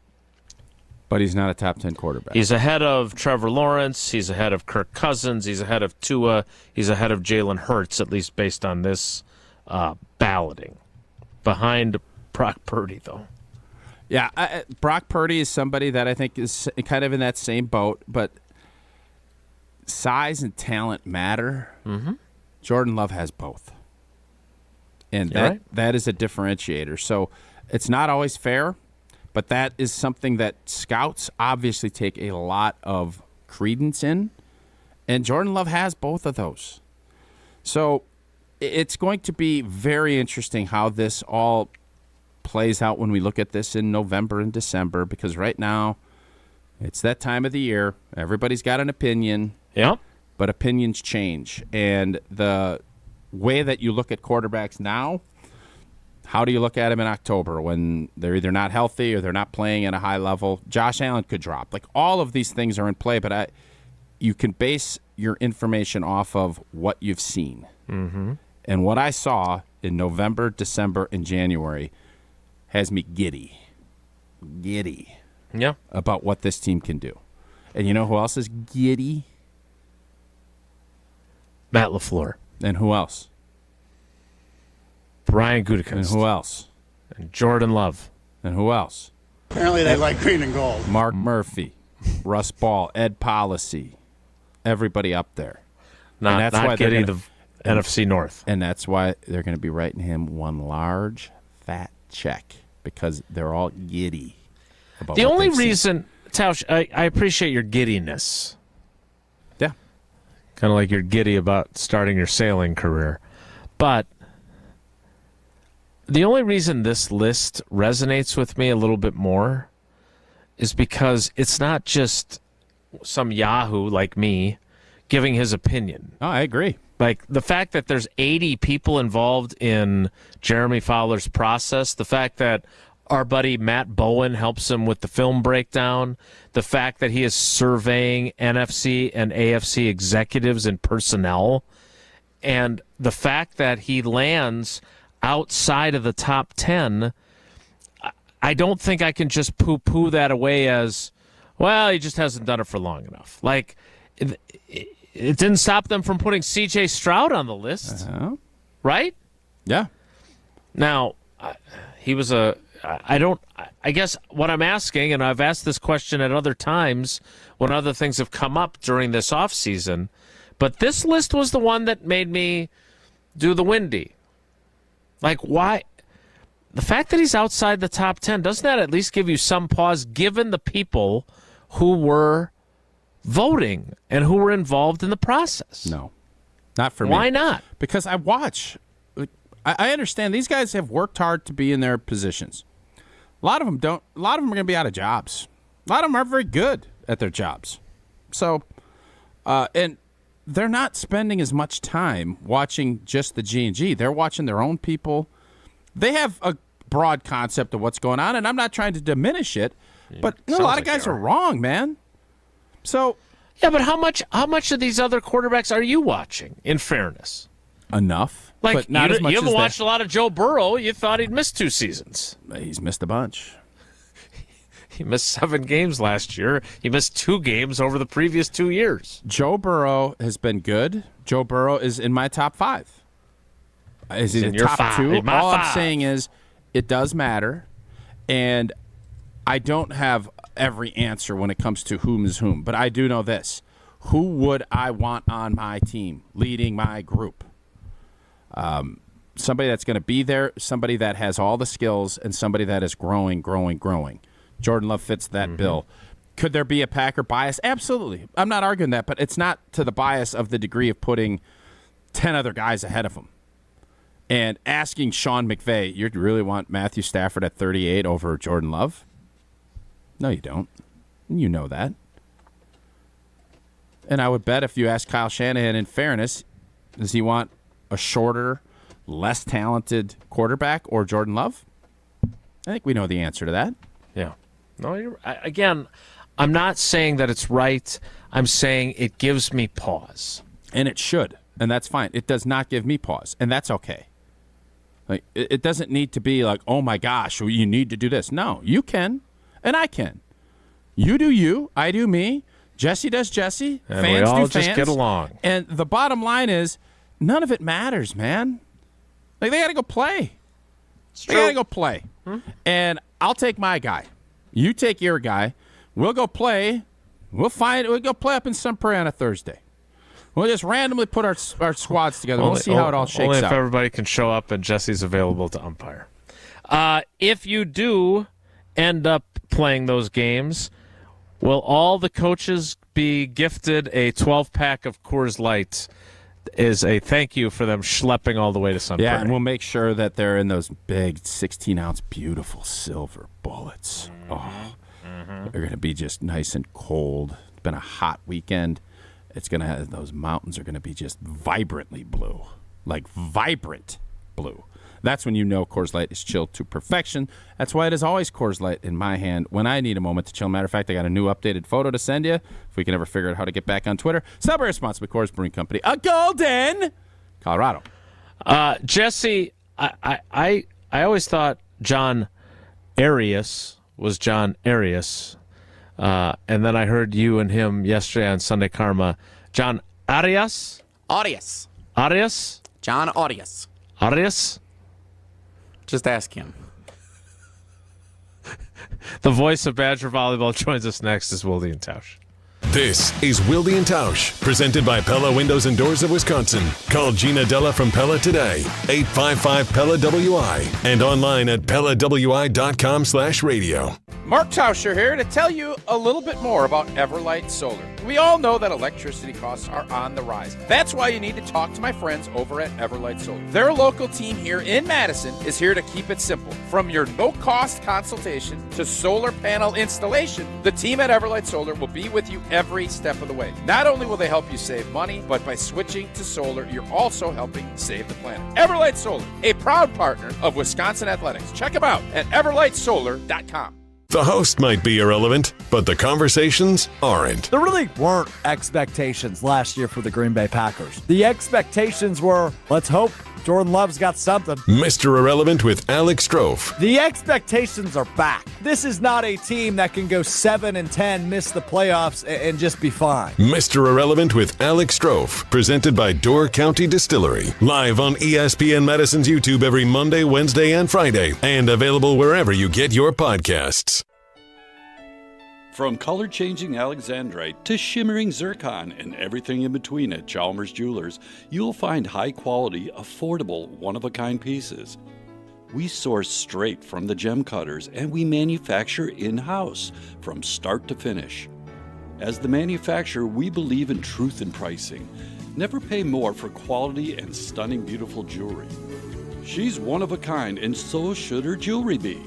Speaker 4: But he's not a top 10 quarterback.
Speaker 1: He's ahead of Trevor Lawrence. He's ahead of Kirk Cousins. He's ahead of Tua. He's ahead of Jalen Hurts, at least based on this balloting. Behind Brock Purdy, though.
Speaker 4: Yeah, Brock Purdy is somebody that I think is kind of in that same boat, but size and talent matter.
Speaker 1: Mm-hmm.
Speaker 4: Jordan Love has both. And that is a differentiator. So it's not always fair, but that is something that scouts obviously take a lot of credence in. And Jordan Love has both of those. So it's going to be very interesting how this all plays out when we look at this in November and December, because right now it's that time of the year. Everybody's got an opinion.
Speaker 1: Yep.
Speaker 4: But opinions change. And the way that you look at quarterbacks now, how do you look at them in October when they're either not healthy or they're not playing at a high level? Josh Allen could drop. Like, all of these things are in play, but you can base your information off of what you've seen.
Speaker 1: Mm-hmm.
Speaker 4: And what I saw in November, December, and January has me giddy about what this team can do. And you know who else is giddy?
Speaker 1: Matt LaFleur.
Speaker 4: And who else?
Speaker 1: Brian Gutekunst.
Speaker 4: And who else?
Speaker 1: And Jordan Love.
Speaker 4: And who else?
Speaker 17: Apparently they like green and gold.
Speaker 4: Mark Murphy, Russ Ball, Ed Policy, everybody up there.
Speaker 1: Not getting the NFC North.
Speaker 4: And that's why they're going to be writing him one large, fat check, because they're all giddy about
Speaker 1: the
Speaker 4: what
Speaker 1: only
Speaker 4: they've seen.
Speaker 1: reason, Tausch, I appreciate your giddiness.
Speaker 4: Yeah.
Speaker 1: Kind of like you're giddy about starting your sailing career. But the only reason this list resonates with me a little bit more is because it's not just some yahoo like me giving his opinion.
Speaker 4: Oh, I agree.
Speaker 1: Like, the fact that there's 80 people involved in Jeremy Fowler's process, the fact that our buddy Matt Bowen helps him with the film breakdown, the fact that he is surveying NFC and AFC executives and personnel, and the fact that he lands outside of the top 10, I don't think I can just poo-poo that away as, well, he just hasn't done it for long enough. Like, it didn't stop them from putting C.J. Stroud on the list, right?
Speaker 4: Yeah.
Speaker 1: Now, he was I guess what I'm asking, and I've asked this question at other times when other things have come up during this offseason, but this list was the one that made me do the windy. Like, why? The fact that he's outside the top 10, doesn't that at least give you some pause, given the people who were voting and who were involved in the process?
Speaker 4: No, not for me.
Speaker 1: Why not?
Speaker 4: Because I watch. I understand these guys have worked hard to be in their positions. A lot of them don't. A lot of them are going to be out of jobs. A lot of them aren't very good at their jobs. So, and they're not spending as much time watching just the G&G. They're watching their own people. They have a broad concept of what's going on, and I'm not trying to diminish it, but a lot of guys are wrong, man. So,
Speaker 1: yeah, but how much of these other quarterbacks are you watching, in fairness?
Speaker 4: Enough.
Speaker 1: Like,
Speaker 4: but not as much
Speaker 1: you haven't
Speaker 4: as
Speaker 1: watched a lot of Joe Burrow. You thought he'd missed 2 seasons.
Speaker 4: He's missed a bunch.
Speaker 1: He missed 7 games last year. He missed 2 games over the previous 2 years.
Speaker 4: Joe Burrow has been good. Joe Burrow is in my top 5. Is he in the top 2? All I'm saying is it does matter, and I don't have every answer when it comes to whom is whom, but I do know this. Who would I want on my team leading my group? Somebody that's going to be there, somebody that has all the skills, and somebody that is growing. Jordan Love fits that bill. Could there be a Packer bias? Absolutely. I'm not arguing that, but it's not to the bias of the degree of putting 10 other guys ahead of him. And asking Sean McVay, you really want Matthew Stafford at 38 over Jordan Love? No, you don't. You know that. And I would bet if you ask Kyle Shanahan, in fairness, does he want a shorter, less talented quarterback or Jordan Love? I think we know the answer to that.
Speaker 1: Yeah. No, again, I'm not saying that it's right. I'm saying it gives me pause.
Speaker 4: And it should. And that's fine. It does not give me pause. And that's okay. Like, it doesn't need to be like, oh, my gosh, you need to do this. No, you can. And I can. You do you. I do me. Jesse does Jesse.
Speaker 1: And
Speaker 4: fans
Speaker 1: we all
Speaker 4: do fans.
Speaker 1: just get along.
Speaker 4: And the bottom line is, none of it matters, man. Like, they got to go play. They got to go play. And I'll take my guy. You take your guy. We'll go play. We'll go play up in Sun Prairie on a Thursday. We'll just randomly put our squads together. We'll see how it all shakes
Speaker 1: only
Speaker 4: out.
Speaker 1: if everybody can show up and Jesse's available to umpire. If you do end up playing those games, will all the coaches be gifted a 12-pack of Coors Light is a thank you for them schlepping all the way to Sun
Speaker 4: Yeah,
Speaker 1: Prairie.
Speaker 4: and we'll make sure that they're in those big 16-ounce beautiful silver bullets. Oh, they're going to be just nice and cold. It's been a hot weekend. It's going to have, those mountains are going to be just vibrantly blue, like vibrant blue. That's when you know Coors Light is chilled to perfection. That's why it is always Coors Light in my hand when I need a moment to chill. Matter of fact, I got a new updated photo to send you. If we can ever figure out how to get back on Twitter. Celebrate responsibly, Coors Brewing Company, a Golden, Colorado.
Speaker 1: Jesse, I always thought Jon Arias was Jon Arias. And then I heard you and him yesterday on Sunday Karma. Jon Arias?
Speaker 5: Arias.
Speaker 1: Arias?
Speaker 5: Jon Arias.
Speaker 1: Arias?
Speaker 5: Just ask him.
Speaker 1: The voice of Badger Volleyball joins us next is Wilde and Tausch.
Speaker 2: This is Wilde and Tausch, presented by Pella Windows and Doors of Wisconsin. Call Gina Della from Pella today, 855-PELLA-WI, and online at PellaWI.com/radio.
Speaker 4: Mark Tauscher here to tell you a little bit more about Everlight Solar. We all know that electricity costs are on the rise. That's why you need to talk to my friends over at Everlight Solar. Their local team here in Madison is here to keep it simple. From your no-cost consultation to solar panel installation, the team at Everlight Solar will be with you every step of the way. Not only will they help you save money, but by switching to solar, you're also helping save the planet. Everlight Solar, a proud partner of Wisconsin Athletics. Check them out at everlightsolar.com.
Speaker 2: The host might be irrelevant, but the conversations aren't.
Speaker 3: There really weren't expectations last year for the Green Bay Packers. The expectations were, let's hope Jordan Love's got something.
Speaker 2: Mr. Irrelevant with Alex Strofe.
Speaker 3: The expectations are back. This is not a team that can go 7-10, miss the playoffs, and just be fine.
Speaker 2: Mr. Irrelevant with Alex Strofe, presented by Door County Distillery. Live on ESPN Madison's YouTube every Monday, Wednesday, and Friday, and available wherever you get your podcasts.
Speaker 20: From color-changing alexandrite to shimmering zircon and everything in between at Chalmers Jewelers, you'll find high-quality, affordable, one-of-a-kind pieces. We source straight from the gem cutters, and we manufacture in-house from start to finish. As the manufacturer, we believe in truth in pricing. Never pay more for quality and stunning, beautiful jewelry. She's one of a kind, and so should her jewelry be.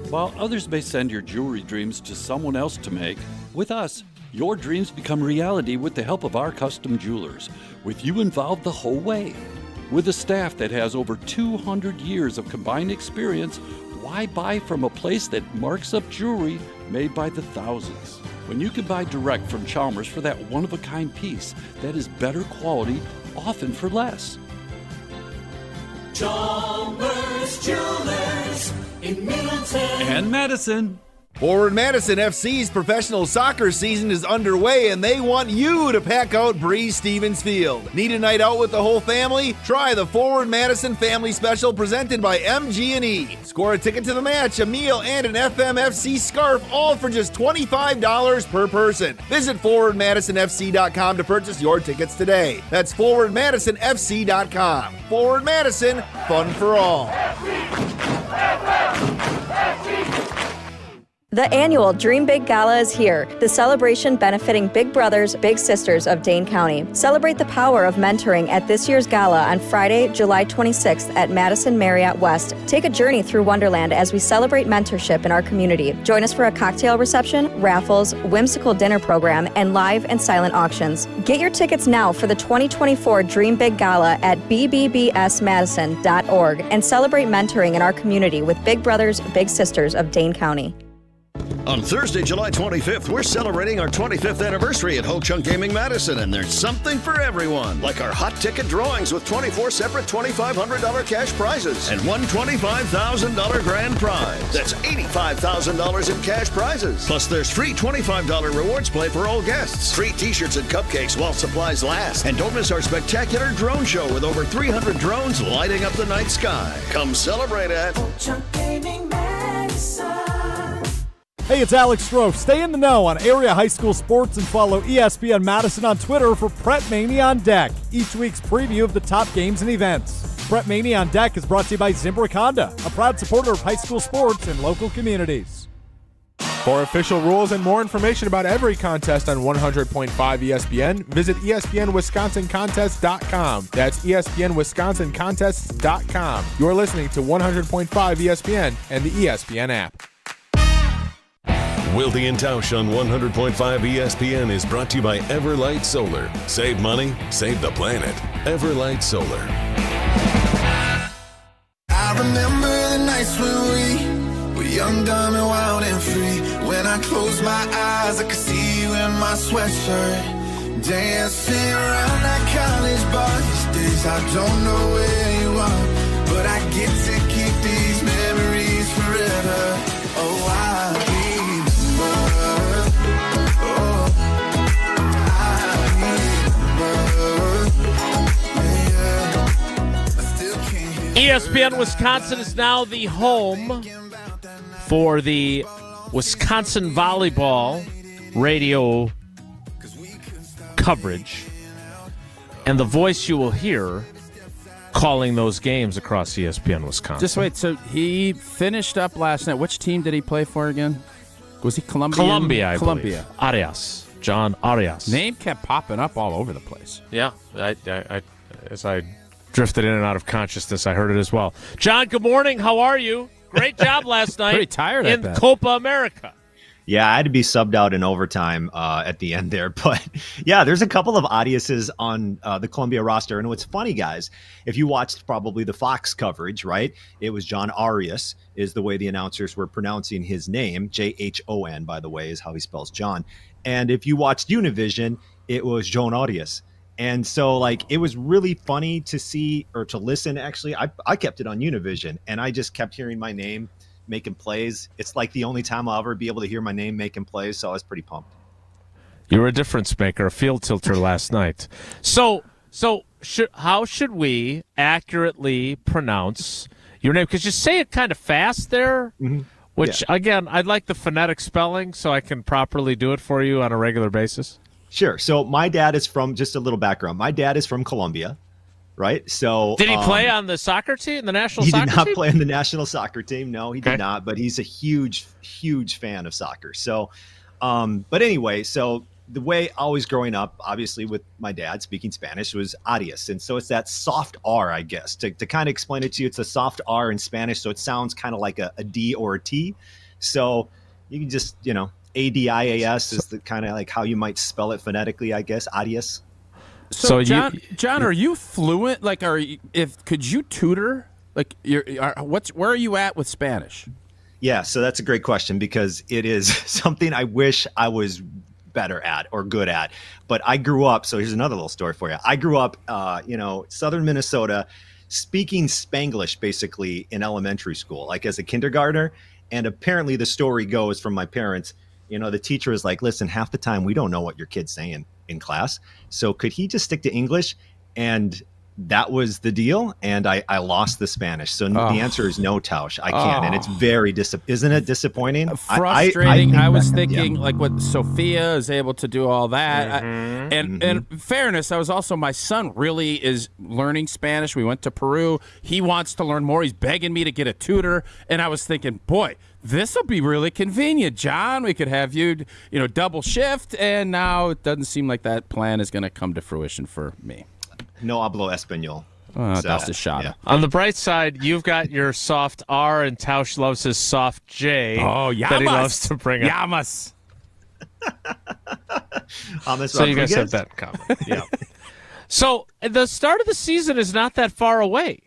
Speaker 20: While others may send your jewelry dreams to someone else to make, with us, your dreams become reality with the help of our custom jewelers, with you involved the whole way. With a staff that has over 200 years of combined experience, why buy from a place that marks up jewelry made by the thousands? When you can buy direct from Chalmers for that one-of-a-kind piece that is better quality, often for less.
Speaker 18: Chalmers Jewelers in Middleton
Speaker 20: And Madison.
Speaker 13: Forward Madison FC's professional soccer season is underway, and they want you to pack out Breeze Stevens Field. Need a night out with the whole family? Try the Forward Madison Family Special presented by MG&E. Score a ticket to the match, a meal, and an FMFC scarf, all for just $25 per person. Visit forwardmadisonfc.com to purchase your tickets today. That's forwardmadisonfc.com. Forward Madison, fun for all.
Speaker 14: The annual Dream Big Gala is here, the celebration benefiting big brothers, big sisters of Dane County. Celebrate the power of mentoring at this year's gala on Friday, July 26th at Madison Marriott West. Take a journey through Wonderland as we celebrate mentorship in our community. Join us for a cocktail reception, raffles, whimsical dinner program, and live and silent auctions. Get your tickets now for the 2024 Dream Big Gala at bbbsmadison.org and celebrate mentoring in our community with big brothers, big sisters of Dane County.
Speaker 21: On Thursday, July 25th, we're celebrating our 25th anniversary at Ho Chunk Gaming Madison, and there's something for everyone. Like our hot ticket drawings with 24 separate $2,500 cash prizes and one $25,000 grand prize. That's $85,000 in cash prizes. Plus, there's free $25 rewards play for all guests. Free t-shirts and cupcakes while supplies last. And don't miss our spectacular drone show with over 300 drones lighting up the night sky. Come celebrate at
Speaker 18: Ho Chunk Gaming Madison.
Speaker 3: Hey, it's Alex Strofe. Stay in the know on area high school sports and follow ESPN Madison on Twitter for Prep Mania on Deck, each week's preview of the top games and events. Prep Mania on Deck is brought to you by Zimbrick Honda, a proud supporter of high school sports and local communities.
Speaker 9: For official rules and more information about every contest on 100.5 ESPN, visit ESPNWisconsinContests.com. That's ESPNWisconsinContests.com. You're listening to 100.5 ESPN and the ESPN app.
Speaker 2: Wilde and Tausch on 100.5 ESPN is brought to you by Everlight Solar. Save money, save the planet. Everlight Solar.
Speaker 18: I remember the nights when we were young, dumb, and wild and free. When I closed my eyes, I could see you in my sweatshirt, dancing around that college bar. These days I don't know where you are, but I get to keep these memories forever. Oh, I remember. Oh,
Speaker 1: ESPN Wisconsin is now the home for the Wisconsin Volleyball radio coverage, and the voice you will hear calling those games across ESPN Wisconsin.
Speaker 4: Just wait, so he finished up last night. Which team did he play for again? Was he Colombian?
Speaker 1: Columbia, I believe. Arias. Jon Arias.
Speaker 4: Name kept popping up all over the place.
Speaker 1: Yeah, as I drifted in and out of consciousness, I heard it as well. John, good morning. How are you? Great job last night.
Speaker 4: Pretty tired
Speaker 1: in Copa America.
Speaker 22: Yeah, I had to be subbed out in overtime at the end there. But, yeah, there's a couple of Ariases on the Columbia roster. And what's funny, guys, if you watched probably the Fox coverage, right, it was Jon Arias is the way the announcers were pronouncing his name. Jhon, by the way, is how he spells John. And if you watched Univision, it was Jon Arias. And so, like, it was really funny to see or to listen. Actually, I kept it on Univision, and I just kept hearing my name making plays. It's like the only time I'll ever be able to hear my name making plays, so I was pretty pumped.
Speaker 1: You were a difference maker, a field tilter last night. So how should we accurately pronounce your name? Because you say it kind of fast there, which, again, I'd like the phonetic spelling so I can properly do it for you on a regular basis.
Speaker 22: Sure. So my dad is from, just a little background, my dad is from Colombia, right? So
Speaker 1: did he play on the soccer team, the national soccer team?
Speaker 22: He did not play on the national soccer team. No, he did not, but he's a huge, huge fan of soccer. So, but anyway, so the way always growing up, obviously with my dad speaking Spanish, was Arias. And so it's that soft R, I guess. To kind of explain it to you, it's a soft R in Spanish, so it sounds kind of like a D or a T. So you can just, Adias is the kind of like how you might spell it phonetically, I guess. Arias.
Speaker 4: So John, are you fluent? Like, could you tutor? Like, where are you at with Spanish?
Speaker 22: Yeah, so that's a great question because it is something I wish I was better at or good at. But I grew up. So here's another little story for you. I grew up, southern Minnesota, speaking Spanglish basically in elementary school, like as a kindergartner. And apparently the story goes from my parents. The teacher is like, listen, half the time we don't know what your kid's saying in class. So could he just stick to English? And that was the deal. And I lost the Spanish. So the answer is no, Tausch. I can't. And it's very isn't it disappointing?
Speaker 4: Frustrating. I was thinking like what Sophia is able to do all that. And in fairness, I was also, my son really is learning Spanish. We went to Peru. He wants to learn more. He's begging me to get a tutor. And I was thinking, boy, this will be really convenient, John. We could have you, double shift. And now it doesn't seem like that plan is going to come to fruition for me.
Speaker 22: No hablo español.
Speaker 4: That's a shot.
Speaker 22: Yeah.
Speaker 1: On the bright side, you've got your soft R, and Tausch loves his soft J.
Speaker 4: Oh, Llamas.
Speaker 1: That he loves to bring up.
Speaker 4: Llamas.
Speaker 1: So you guys have that in common. Yeah. So the start of the season is not that far away.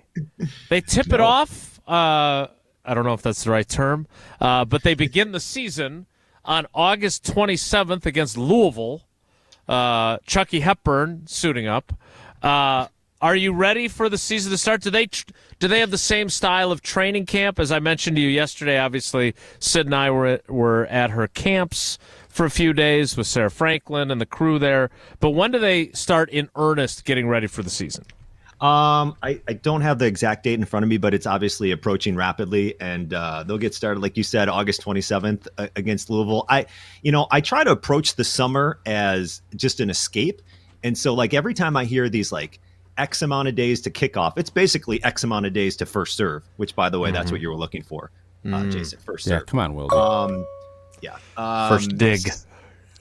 Speaker 1: They tip it off. I don't know if that's the right term, but they begin the season on August 27th against Louisville. Chucky Hepburn suiting up. Are you ready for the season to start? Do they have the same style of training camp? As I mentioned to you yesterday, obviously, Sid and I were at her camps for a few days with Sarah Franklin and the crew there. But when do they start in earnest getting ready for the season?
Speaker 22: I don't have the exact date in front of me, but it's obviously approaching rapidly, and they'll get started, like you said, August 27th against Louisville. I try to approach the summer as just an escape. And so, like, every time I hear these, like, X amount of days to kick off, it's basically X amount of days to first serve, which, by the way, that's what you were looking for, Jason, first serve.
Speaker 4: Yeah, come on, Will.
Speaker 22: Yeah.
Speaker 1: First dig.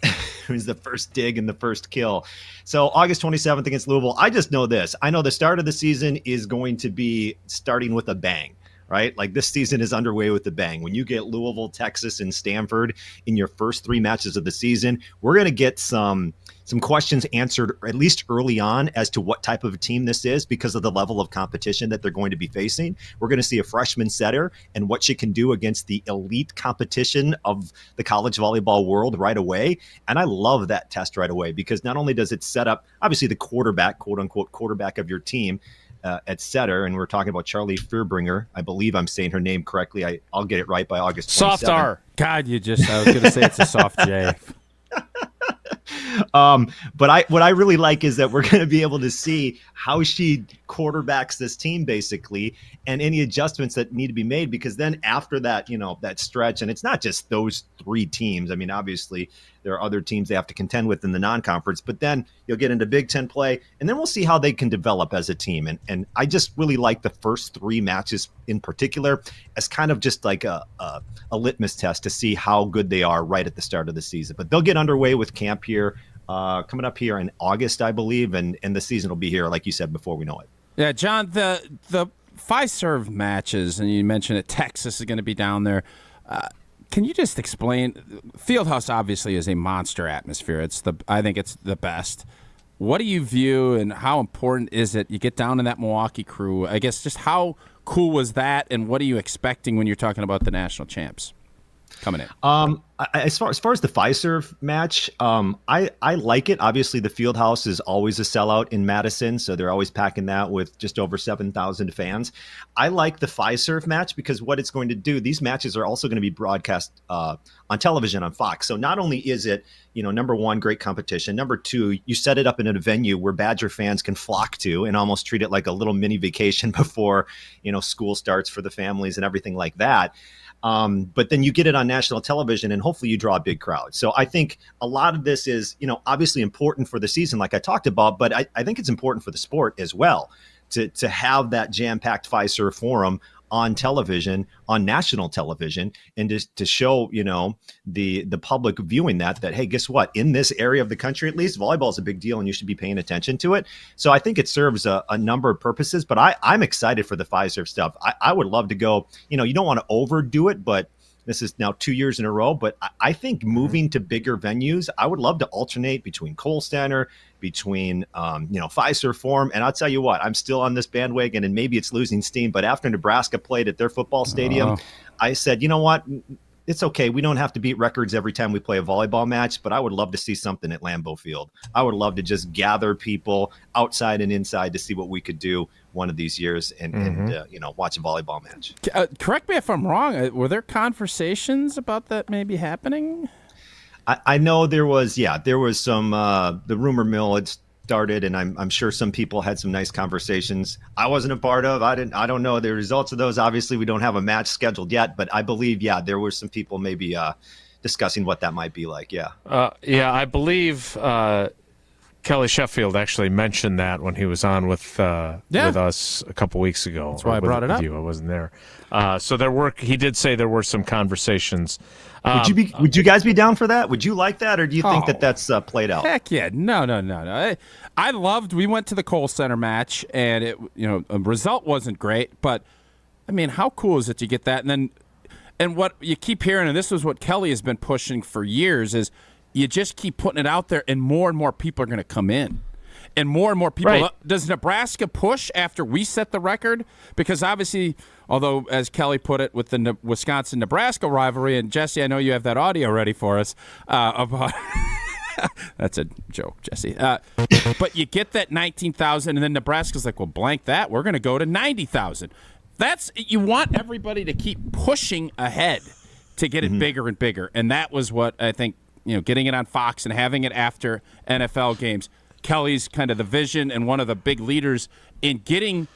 Speaker 22: It was the first dig and the first kill. So August 27th against Louisville. I just know this. I know the start of the season is going to be starting with a bang, right? Like this season is underway with a bang. When you get Louisville, Texas, and Stanford in your first 3 matches of the season, we're going to get some questions answered, at least early on, as to what type of a team this is because of the level of competition that they're going to be facing. We're going to see a freshman setter and what she can do against the elite competition of the college volleyball world right away. And I love that test right away because not only does it set up, obviously, the quarterback, quote unquote, quarterback of your team at setter, and we're talking about Charlie Fearbringer. I believe I'm saying her name correctly. I'll get it right by August 27th.
Speaker 1: Soft R.
Speaker 4: God, I was going to say it's a soft J.
Speaker 22: But what I really like is that we're going to be able to see how she quarterbacks this team basically, and any adjustments that need to be made, because then after that, that stretch, and it's not just those 3 teams. I mean, obviously there are other teams they have to contend with in the non-conference, but then you'll get into Big Ten play, and then we'll see how they can develop as a team. And I just really like the first 3 matches in particular as kind of just like a litmus test to see how good they are right at the start of the season. But they'll get underway with camp here coming up here in August, I believe, and the season will be here, like you said, before we know it.
Speaker 4: Yeah, John, the Fiserv matches, and you mentioned that Texas is going to be down there. Can you just explain? Fieldhouse obviously is a monster atmosphere. I think it's the best. What do you view, and how important is it? You get down in that Milwaukee crew. I guess just how cool was that, and what are you expecting when you're talking about the national champs coming in?
Speaker 22: As far as the Fiserv match, I like it. Obviously, the Fieldhouse is always a sellout in Madison, so they're always packing that with just over 7,000 fans. I like the Fiserv match because what it's going to do, these matches are also going to be broadcast on television on Fox. So not only is it, number one, great competition. Number two, you set it up in a venue where Badger fans can flock to and almost treat it like a little mini vacation before, school starts for the families and everything like that. But then you get it on national television and hopefully you draw a big crowd. So I think a lot of this is, obviously important for the season, like I talked about, but I think it's important for the sport as well to have that jam-packed Fiserv Forum on television, on national television, and to show, the public viewing that, hey, guess what? In this area of the country, at least, volleyball is a big deal and you should be paying attention to it. So I think it serves a number of purposes, but I'm excited for the Fiserv stuff. I would love to go, you don't want to overdo it, but this is now 2 years in a row, but I think moving to bigger venues, I would love to alternate between Kohl Center, between, Fiserv Forum. And I'll tell you what, I'm still on this bandwagon and maybe it's losing steam, but after Nebraska played at their football stadium, I said, you know what? It's okay. We don't have to beat records every time we play a volleyball match, but I would love to see something at Lambeau Field. I would love to just gather people outside and inside to see what we could do one of these years and watch a volleyball match.
Speaker 4: Correct me if I'm wrong. Were there conversations about that maybe happening?
Speaker 22: I know there was some, the rumor mill had started, and I'm sure some people had some nice conversations I wasn't a part of. I don't know the results of those. Obviously, we don't have a match scheduled yet, but I believe, there were some people maybe discussing what that might be like.
Speaker 1: I believe Kelly Sheffield actually mentioned that when he was on with us a couple weeks ago.
Speaker 4: That's why I brought it up.
Speaker 1: I wasn't there. He did say there were some conversations.
Speaker 22: Would you guys be down for that? Would you like that, or do you think that's played out?
Speaker 4: Heck yeah, no. I loved. We went to the Kohl Center match, and the result wasn't great, but I mean, how cool is it to get that? And what you keep hearing, and this is what Kelly has been pushing for years, is you just keep putting it out there, and more people are going to come in. And more people.
Speaker 1: Right.
Speaker 4: Does Nebraska push after we set the record? Because obviously, although, as Kelly put it, with the Wisconsin-Nebraska rivalry, and Jesse, I know you have that audio ready for us about that's a joke, Jesse. But you get that 19,000, and then Nebraska's like, well, blank that. We're going to go to 90,000. You want everybody to keep pushing ahead to get it bigger and bigger. And that was what I think, getting it on Fox and having it after NFL games. Kelly's kind of the vision and one of the big leaders in getting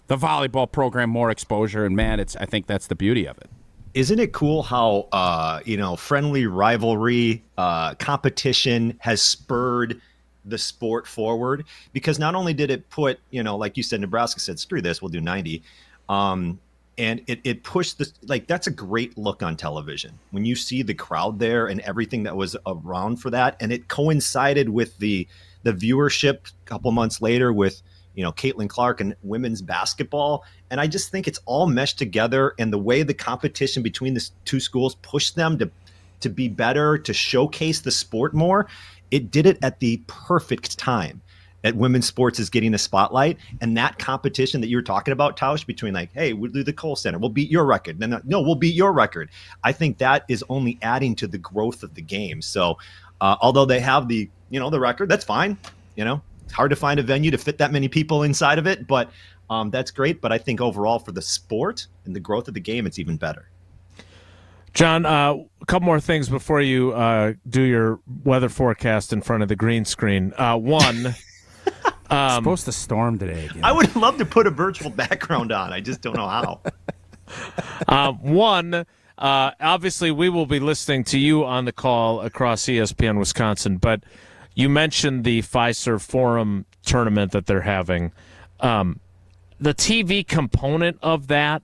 Speaker 4: the volleyball program more exposure. And, man, I think that's the beauty of it.
Speaker 22: Isn't it cool how, friendly rivalry, competition has spurred the sport forward? Because not only did it put, like you said, Nebraska said, screw this, we'll do 90. And it pushed this, like, that's a great look on television when you see the crowd there and everything that was around for that. And it coincided with the viewership a couple months later with, Caitlin Clark and women's basketball. And I just think it's all meshed together, and the way the competition between the two schools pushed them to be better, to showcase the sport more. It did it at the perfect time. That women's sports is getting a spotlight, and that competition that you were talking about, Tausch, between like, hey, we'll do the Kohl Center, we'll beat your record. Then no, we'll beat your record. I think that is only adding to the growth of the game. So although they have the record, that's fine. It's hard to find a venue to fit that many people inside of it, but that's great. But I think overall for the sport and the growth of the game, it's even better.
Speaker 1: John, a couple more things before you do your weather forecast in front of the green screen. One.
Speaker 4: It's supposed to storm today again.
Speaker 22: I would love to put a virtual background on. I just don't know how.
Speaker 1: One, obviously we will be listening to you on the call across ESPN Wisconsin, but you mentioned the Fiserv Forum tournament that they're having. The TV component of that,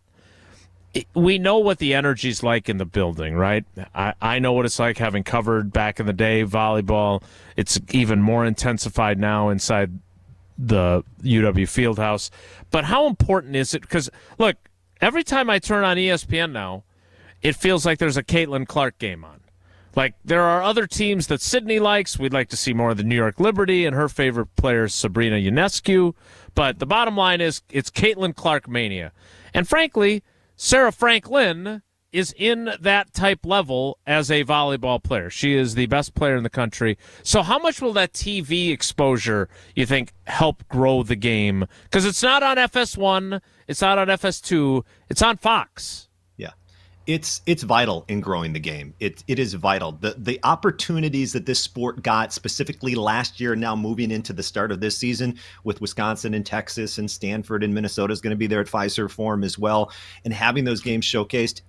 Speaker 1: we know what the energy's like in the building, right? I know what it's like having covered back in the day volleyball. It's even more intensified now inside the UW Fieldhouse. But how important is it? Because, look, every time I turn on ESPN now, it feels like there's a Caitlin Clark game on. Like, there are other teams that Sydney likes. We'd like to see more of the New York Liberty, and her favorite player is Sabrina Ionescu. But the bottom line is it's Caitlin Clark mania. And frankly, Sarah Franklin is in that type level as a volleyball player. She is the best player in the country. So how much will that TV exposure, you think, help grow the game? Because it's not on FS1, it's not on FS2, it's on Fox.
Speaker 22: Yeah. It's vital in growing the game. It is vital. The opportunities that this sport got specifically last year, now moving into the start of this season with Wisconsin and Texas and Stanford and Minnesota is going to be there at Fiserv Forum as well. And having those games showcased,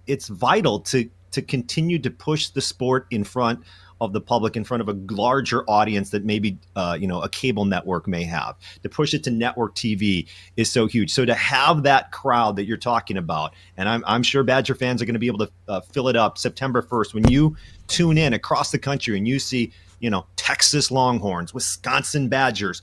Speaker 22: it's vital to continue to push the sport in front of the public, in front of a larger audience that maybe a cable network may have. To push it to network TV is so huge. So to have that crowd that you're talking about, and I'm sure Badger fans are going to be able to fill it up September 1st when you tune in across the country and you see Texas Longhorns, Wisconsin Badgers,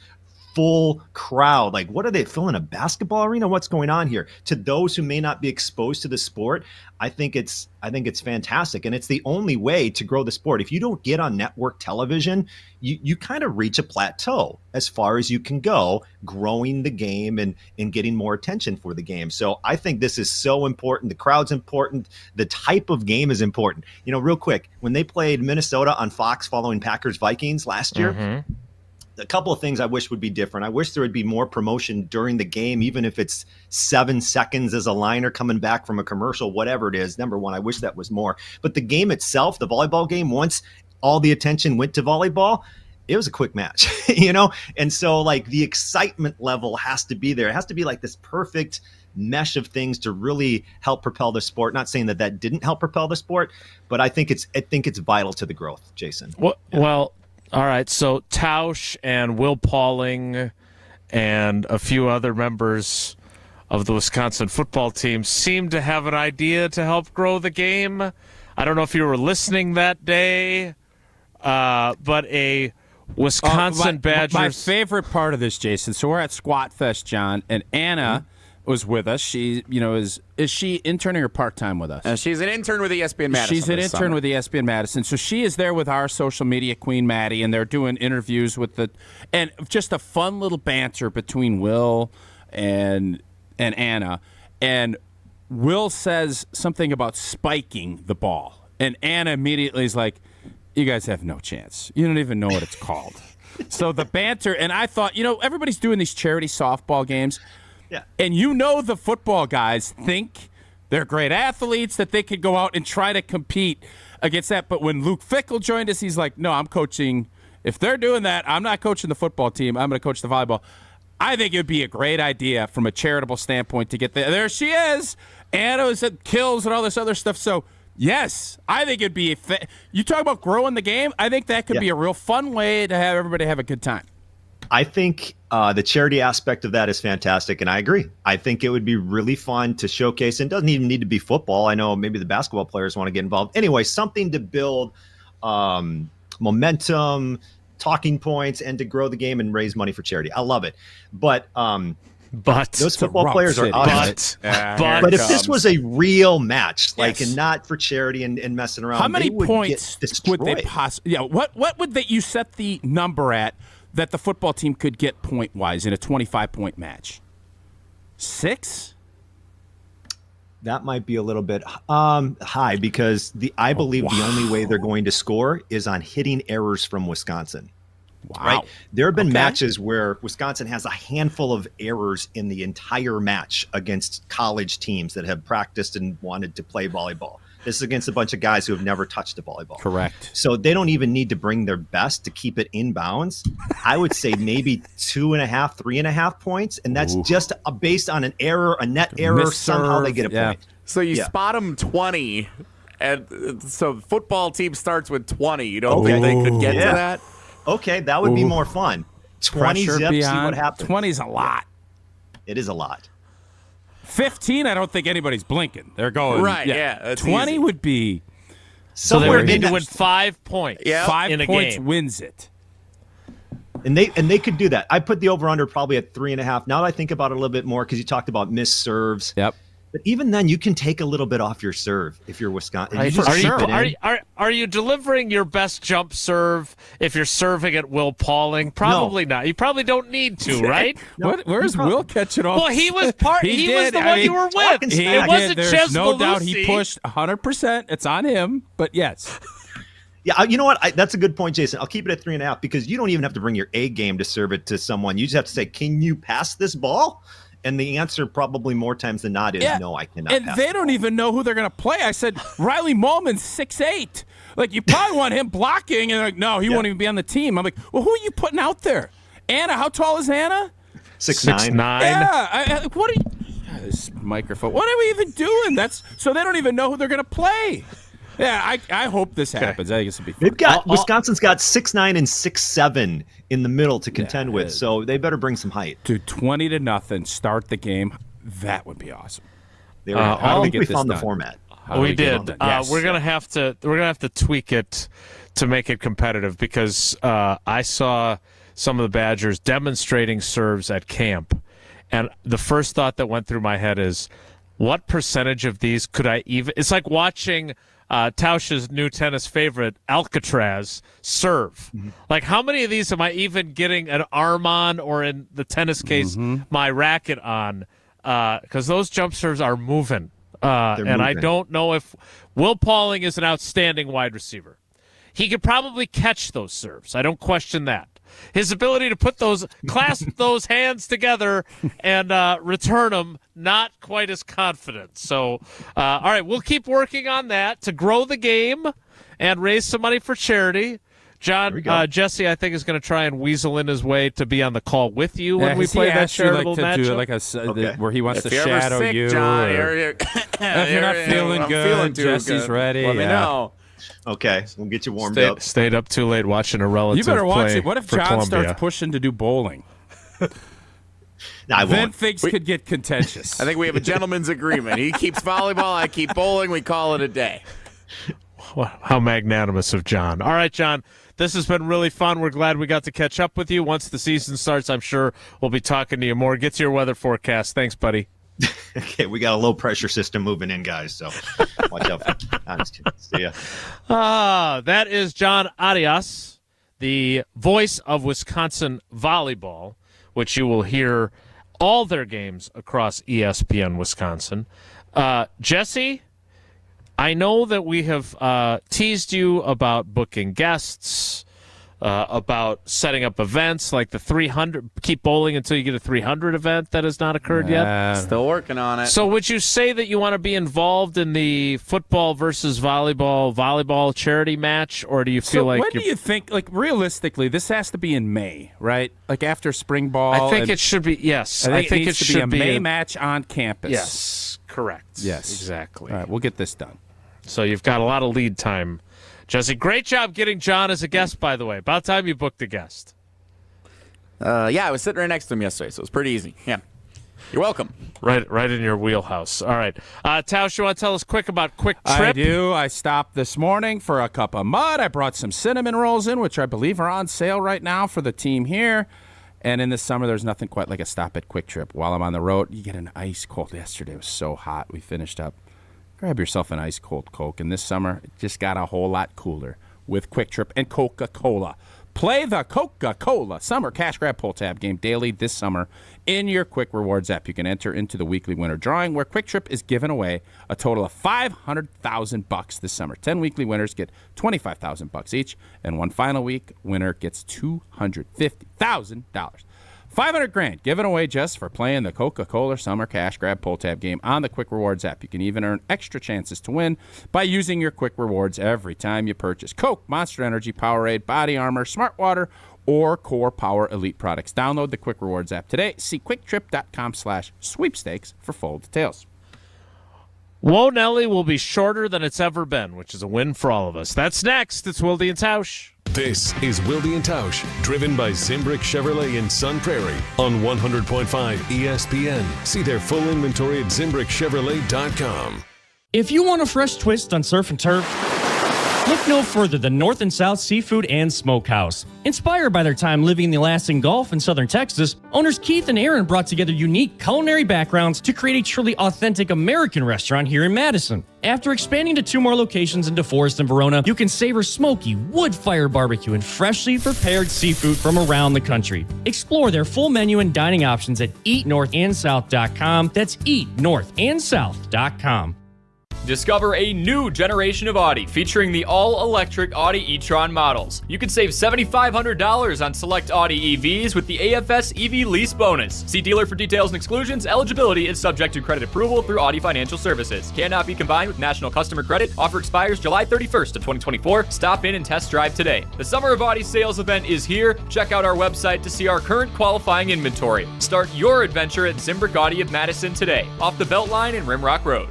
Speaker 22: full crowd. Like, what are they filling a basketball arena? What's going on here? To those who may not be exposed to the sport, I think it's fantastic, and it's the only way to grow the sport. If you don't get on network television, you kind of reach a plateau as far as you can go, growing the game and getting more attention for the game. So I think this is so important. The crowd's important. The type of game is important. Real quick, when they played Minnesota on Fox following Packers Vikings last year, a couple of things I wish would be different. I wish there would be more promotion during the game, even if it's 7 seconds as a liner coming back from a commercial, whatever it is. Number one, I wish that was more. But the game itself, the volleyball game, once all the attention went to volleyball, it was a quick match, And so, like, the excitement level has to be there. It has to be like this perfect mesh of things to really help propel the sport. Not saying that didn't help propel the sport, but I think it's vital to the growth, Jason.
Speaker 1: Well, all right, so Tausch and Will Pauling and a few other members of the Wisconsin football team seem to have an idea to help grow the game. I don't know if you were listening that day, but a Wisconsin Badgers...
Speaker 4: My favorite part of this, Jason, so we're at Squat Fest, John, and Anna was with us. She, is she interning or part-time with us?
Speaker 5: She's an intern with ESPN Madison.
Speaker 4: She's an intern with ESPN Madison. So she is there with our social media queen, Maddie, and they're doing interviews with and just a fun little banter between Will and Anna. And Will says something about spiking the ball. And Anna immediately is like, you guys have no chance. You don't even know what it's called. So the banter, and I thought, everybody's doing these charity softball games.
Speaker 22: Yeah.
Speaker 4: And the football guys think they're great athletes, that they could go out and try to compete against that. But when Luke Fickle joined us, he's like, no, I'm coaching. If they're doing that, I'm not coaching the football team. I'm going to coach the volleyball. I think it would be a great idea from a charitable standpoint to get there. There she is. Anna's at kills and all this other stuff. So, yes, I think it'd be you talk about growing the game. I think that could be a real fun way to have everybody have a good time.
Speaker 22: I think the charity aspect of that is fantastic, and I agree. I think it would be really fun to showcase, and it doesn't even need to be football. I know maybe the basketball players want to get involved. Anyway, something to build momentum, talking points, and to grow the game and raise money for charity. I love it. But those football players are out of it. But if this was a real match, and not for charity and messing around,
Speaker 10: how many
Speaker 22: they would
Speaker 10: points
Speaker 22: get destroyed.
Speaker 10: would they possibly? Yeah, what would you set the number at that the football team could get point wise in a 25-point match? 6?
Speaker 22: That might be a little bit high because I believe the only way they're going to score is on hitting errors from Wisconsin.
Speaker 10: Wow.
Speaker 22: Right? There have been matches where Wisconsin has a handful of errors in the entire match against college teams that have practiced and wanted to play volleyball. This is against a bunch of guys who have never touched a volleyball.
Speaker 10: Correct.
Speaker 22: So they don't even need to bring their best to keep it in bounds. I would say maybe 2.5, 3.5 points, and that's just based on an error, a net error. Somehow they get a point.
Speaker 5: So you spot them 20, and so the football team starts with 20. You don't think they could get to that?
Speaker 22: Okay, that would be more fun. 20
Speaker 10: Pressure
Speaker 22: zips, see
Speaker 10: beyond.
Speaker 22: what happens.
Speaker 10: 20's a lot.
Speaker 22: It is a lot.
Speaker 10: 15, I don't think anybody's blinking. They're going.
Speaker 5: Right, yeah,
Speaker 10: 20
Speaker 5: easy.
Speaker 10: would be.
Speaker 1: So they would need to win 5 points.
Speaker 5: Yeah,
Speaker 10: 5
Speaker 1: in a
Speaker 10: points
Speaker 1: game.
Speaker 10: wins it.
Speaker 22: And they could do that. I put the over-under probably at 3.5. Now that I think about it a little bit more, because you talked about missed serves.
Speaker 10: Yep.
Speaker 22: But even then, you can take a little bit off your serve if you're Wisconsin.
Speaker 1: Are you delivering your best jump serve if you're serving at Will Pauling? Probably not. You probably don't need to, right?
Speaker 10: Where's Will catching off?
Speaker 1: Well, he was part. He was the one you were with. It wasn't
Speaker 10: There's
Speaker 1: Ches
Speaker 10: no doubt
Speaker 1: Belusi.
Speaker 10: he pushed 100%. It's on him, but yes.
Speaker 22: Yeah, you know what? That's a good point, Jason. I'll keep it at 3.5 because you don't even have to bring your A game to serve it to someone. You just have to say, "Can you pass this ball?" And the answer probably more times than not is no, I cannot.
Speaker 10: And they don't even know who they're going to play. I said, Riley Mollman's 6'8". Like, you probably want him blocking. And they're like, no, he won't even be on the team. I'm like, well, who are you putting out there? Anna, how tall is Anna?
Speaker 22: 6'9".
Speaker 10: Yeah. What are you? This microphone. What are we even doing? So they don't even know who they're going to play. Yeah, I hope this happens. I think it's going to be fun.
Speaker 22: Wisconsin's got 6'9" and 6'7" in the middle to contend with, so they better bring some height.
Speaker 10: Dude, 20-0, start the game. That would be awesome.
Speaker 22: I think we found the format.
Speaker 1: We did.
Speaker 10: Yes.
Speaker 1: We're gonna have to tweak it to make it competitive because I saw some of the Badgers demonstrating serves at camp, and the first thought that went through my head is, what percentage of these could I even? It's like watching Tausch's new tennis favorite, Alcatraz, serve. Mm-hmm. Like, how many of these am I even getting an arm on, or in the tennis case, my racket on? Because those jump serves are moving. And I don't know if Will Pauling is an outstanding wide receiver. He could probably catch those serves. I don't question that. His ability to clasp those hands together and return them, not quite as confident. So, all right, we'll keep working on that to grow the game and raise some money for charity. John, Jesse, I think, is going to try and weasel in his way to be on the call with you when we play that charitable matchup.
Speaker 10: Where he wants
Speaker 5: if
Speaker 10: to
Speaker 5: you're
Speaker 10: shadow
Speaker 5: ever sick,
Speaker 10: you.
Speaker 5: John,
Speaker 10: if you're not feeling good, Jesse's ready.
Speaker 5: Let me know.
Speaker 22: Okay, we'll get you warmed up.
Speaker 1: Stayed up too late watching a relative.
Speaker 10: You better watch
Speaker 1: play
Speaker 10: it. What if
Speaker 1: for
Speaker 10: John
Speaker 1: Columbia.
Speaker 10: starts pushing to do bowling? Then things could get contentious.
Speaker 5: I think we have a gentleman's agreement. He keeps volleyball, I keep bowling. We call it a day.
Speaker 1: How magnanimous of John. All right, John, this has been really fun. We're glad we got to catch up with you. Once the season starts, I'm sure we'll be talking to you more. Get to your weather forecast. Thanks, buddy.
Speaker 22: Okay, we got a low pressure system moving in, guys, so watch out for that. See ya.
Speaker 1: That is Jon Arias, the voice of Wisconsin Volleyball, which you will hear all their games across ESPN Wisconsin. Jesse, I know that we have teased you about booking guests, about setting up events like the 300, keep bowling until you get a 300 event that has not occurred yet.
Speaker 5: Still working on it.
Speaker 1: So would you say that you want to be involved in the football versus volleyball charity match, or do you feel like
Speaker 10: when do you think, like, realistically, this has to be in May, right? Like after spring ball?
Speaker 1: I think it should be, yes.
Speaker 10: I think it should be a May
Speaker 1: a
Speaker 10: match on campus.
Speaker 1: Yes, correct.
Speaker 10: Yes.
Speaker 1: Exactly.
Speaker 10: All right, we'll get this done.
Speaker 1: So you've got a lot of lead time. Jesse, great job getting John as a guest, by the way. About time you booked a guest.
Speaker 5: Yeah, I was sitting right next to him yesterday, so it was pretty easy. Yeah. You're welcome.
Speaker 1: Right in your wheelhouse. All right. Tausch, you want to tell us quick about Quick Trip?
Speaker 10: I do. I stopped this morning for a cup of mud. I brought some cinnamon rolls in, which I believe are on sale right now for the team here. And in the summer, there's nothing quite like a stop at Quick Trip. While I'm on the road, you get an ice cold. Yesterday was so hot. We finished up. Grab yourself an ice cold Coke. And this summer, it just got a whole lot cooler with Quick Trip and Coca-Cola. Play the Coca-Cola Summer Cash Grab Pull Tab game daily this summer in your Quick Rewards app. You can enter into the weekly winner drawing where Quick Trip is giving away a total of $500,000 this summer. 10 weekly winners get $25,000 each, and one final week winner gets $250,000. $500,000 given away just for playing the Coca-Cola Summer Cash Grab Pull Tab game on the Quick Rewards app. You can even earn extra chances to win by using your Quick Rewards every time you purchase Coke, Monster Energy, Powerade, Body Armor, Smart Water, or Core Power Elite products. Download the Quick Rewards app today. See quicktrip.com/sweepstakes for full details.
Speaker 1: Whoa, Nelly will be shorter than it's ever been, which is a win for all of us. That's next. It's Wilde and Tausch.
Speaker 2: This is Wilde and Tausch, driven by Zimbrick Chevrolet in Sun Prairie on 100.5 ESPN. See their full inventory at ZimbrickChevrolet.com.
Speaker 6: If you want a fresh twist on surf and turf, look no further than North and South Seafood and Smokehouse. Inspired by their time living in the Alaskan Gulf in southern Texas, owners Keith and Aaron brought together unique culinary backgrounds to create a truly authentic American restaurant here in Madison. After expanding to 2 more locations in DeForest and Verona, you can savor smoky, wood-fired barbecue and freshly prepared seafood from around the country. Explore their full menu and dining options at eatnorthandsouth.com. That's eatnorthandsouth.com.
Speaker 16: Discover a new generation of Audi featuring the all-electric Audi e-tron models. You can save $7,500 on select Audi EVs with the AFS EV lease bonus. See dealer for details and exclusions. Eligibility is subject to credit approval through Audi Financial Services. Cannot be combined with national customer credit. Offer expires July 31st of 2024. Stop in and test drive today. The Summer of Audi sales event is here. Check out our website to see our current qualifying inventory. Start your adventure at Zimbrick Audi of Madison today, off the Beltline and Rimrock Road.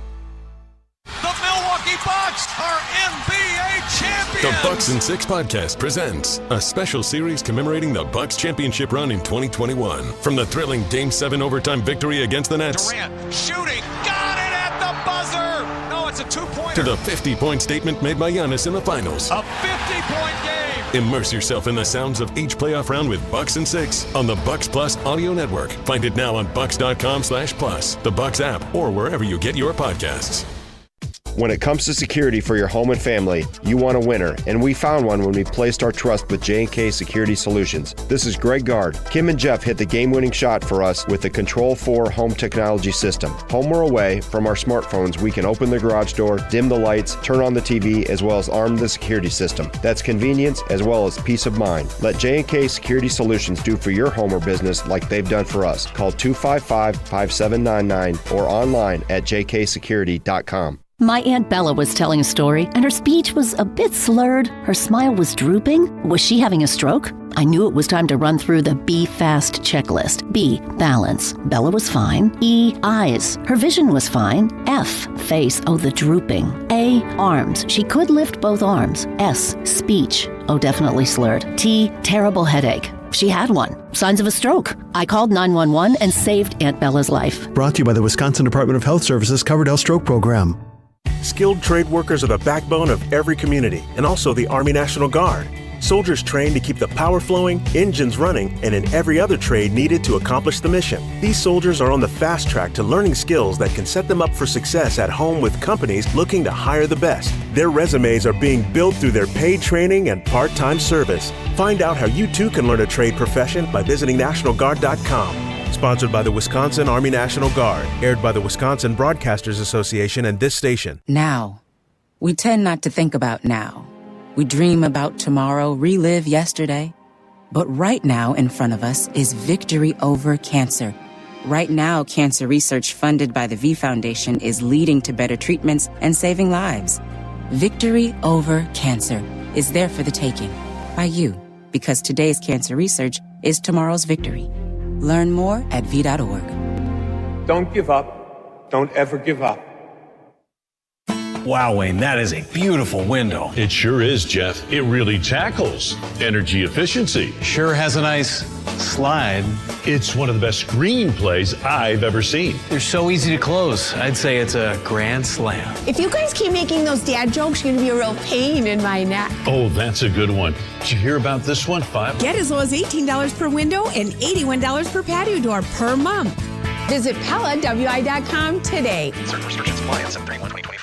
Speaker 23: The Milwaukee Bucks are NBA champions!
Speaker 2: The Bucks in 6 podcast presents a special series commemorating the Bucks championship run in 2021. From the thrilling Game 7 overtime victory against the Nets.
Speaker 23: Durant shooting, got it at the buzzer! No, it's a 2-pointer.
Speaker 2: To the 50-point statement made by Giannis in the finals.
Speaker 23: A 50-point game!
Speaker 2: Immerse yourself in the sounds of each playoff round with Bucks in 6 on the Bucks Plus audio network. Find it now on bucks.com/plus, the Bucks app, or wherever you get your podcasts.
Speaker 24: When it comes to security for your home and family, you want a winner, and we found one when we placed our trust with J&K Security Solutions. This is Greg Gard. Kim and Jeff hit the game-winning shot for us with the Control 4 home technology system. Home or away, from our smartphones, we can open the garage door, dim the lights, turn on the TV, as well as arm the security system. That's convenience as well as peace of mind. Let J&K Security Solutions do for your home or business like they've done for us. Call 255-5799 or online at jksecurity.com.
Speaker 25: My Aunt Bella was telling a story, and her speech was a bit slurred. Her smile was drooping. Was she having a stroke? I knew it was time to run through the B Fast checklist. B, balance. Bella was fine. E, eyes. Her vision was fine. F, face. Oh, the drooping. A, arms. She could lift both arms. S, speech. Oh, definitely slurred. T, terrible headache. She had one. Signs of a stroke. I called 911 and saved Aunt Bella's life.
Speaker 26: Brought to you by the Wisconsin Department of Health Services Covered Health Stroke Program.
Speaker 27: Skilled trade workers are the backbone of every community, and also the Army National Guard. Soldiers trained to keep the power flowing, engines running, and in every other trade needed to accomplish the mission. These soldiers are on the fast track to learning skills that can set them up for success at home with companies looking to hire the best. Their resumes are being built through their paid training and part-time service. Find out how you too can learn a trade profession by visiting NationalGuard.com. Sponsored by the Wisconsin Army National Guard. Aired by the Wisconsin Broadcasters Association and this station.
Speaker 28: Now. We tend not to think about now. We dream about tomorrow, relive yesterday. But right now in front of us is victory over cancer. Right now, cancer research funded by the V Foundation is leading to better treatments and saving lives. Victory over cancer is there for the taking by you, because today's cancer research is tomorrow's victory. Learn more at v.org.
Speaker 29: Don't give up. Don't ever give up.
Speaker 7: Wow, Wayne, that is a beautiful window.
Speaker 8: It sure is, Jeff. It really tackles energy efficiency.
Speaker 7: Sure has a nice slide.
Speaker 8: It's one of the best screenplays I've ever seen.
Speaker 7: They're so easy to close. I'd say it's a grand slam.
Speaker 11: If you guys keep making those dad jokes, you're going to be a real pain in my neck.
Speaker 8: Oh, that's a good one. Did you hear about this one?
Speaker 12: Get as low as $18 per window and $81 per patio door per month. Visit PellaWI.com today.
Speaker 15: Certain restrictions apply on 7/31/2024.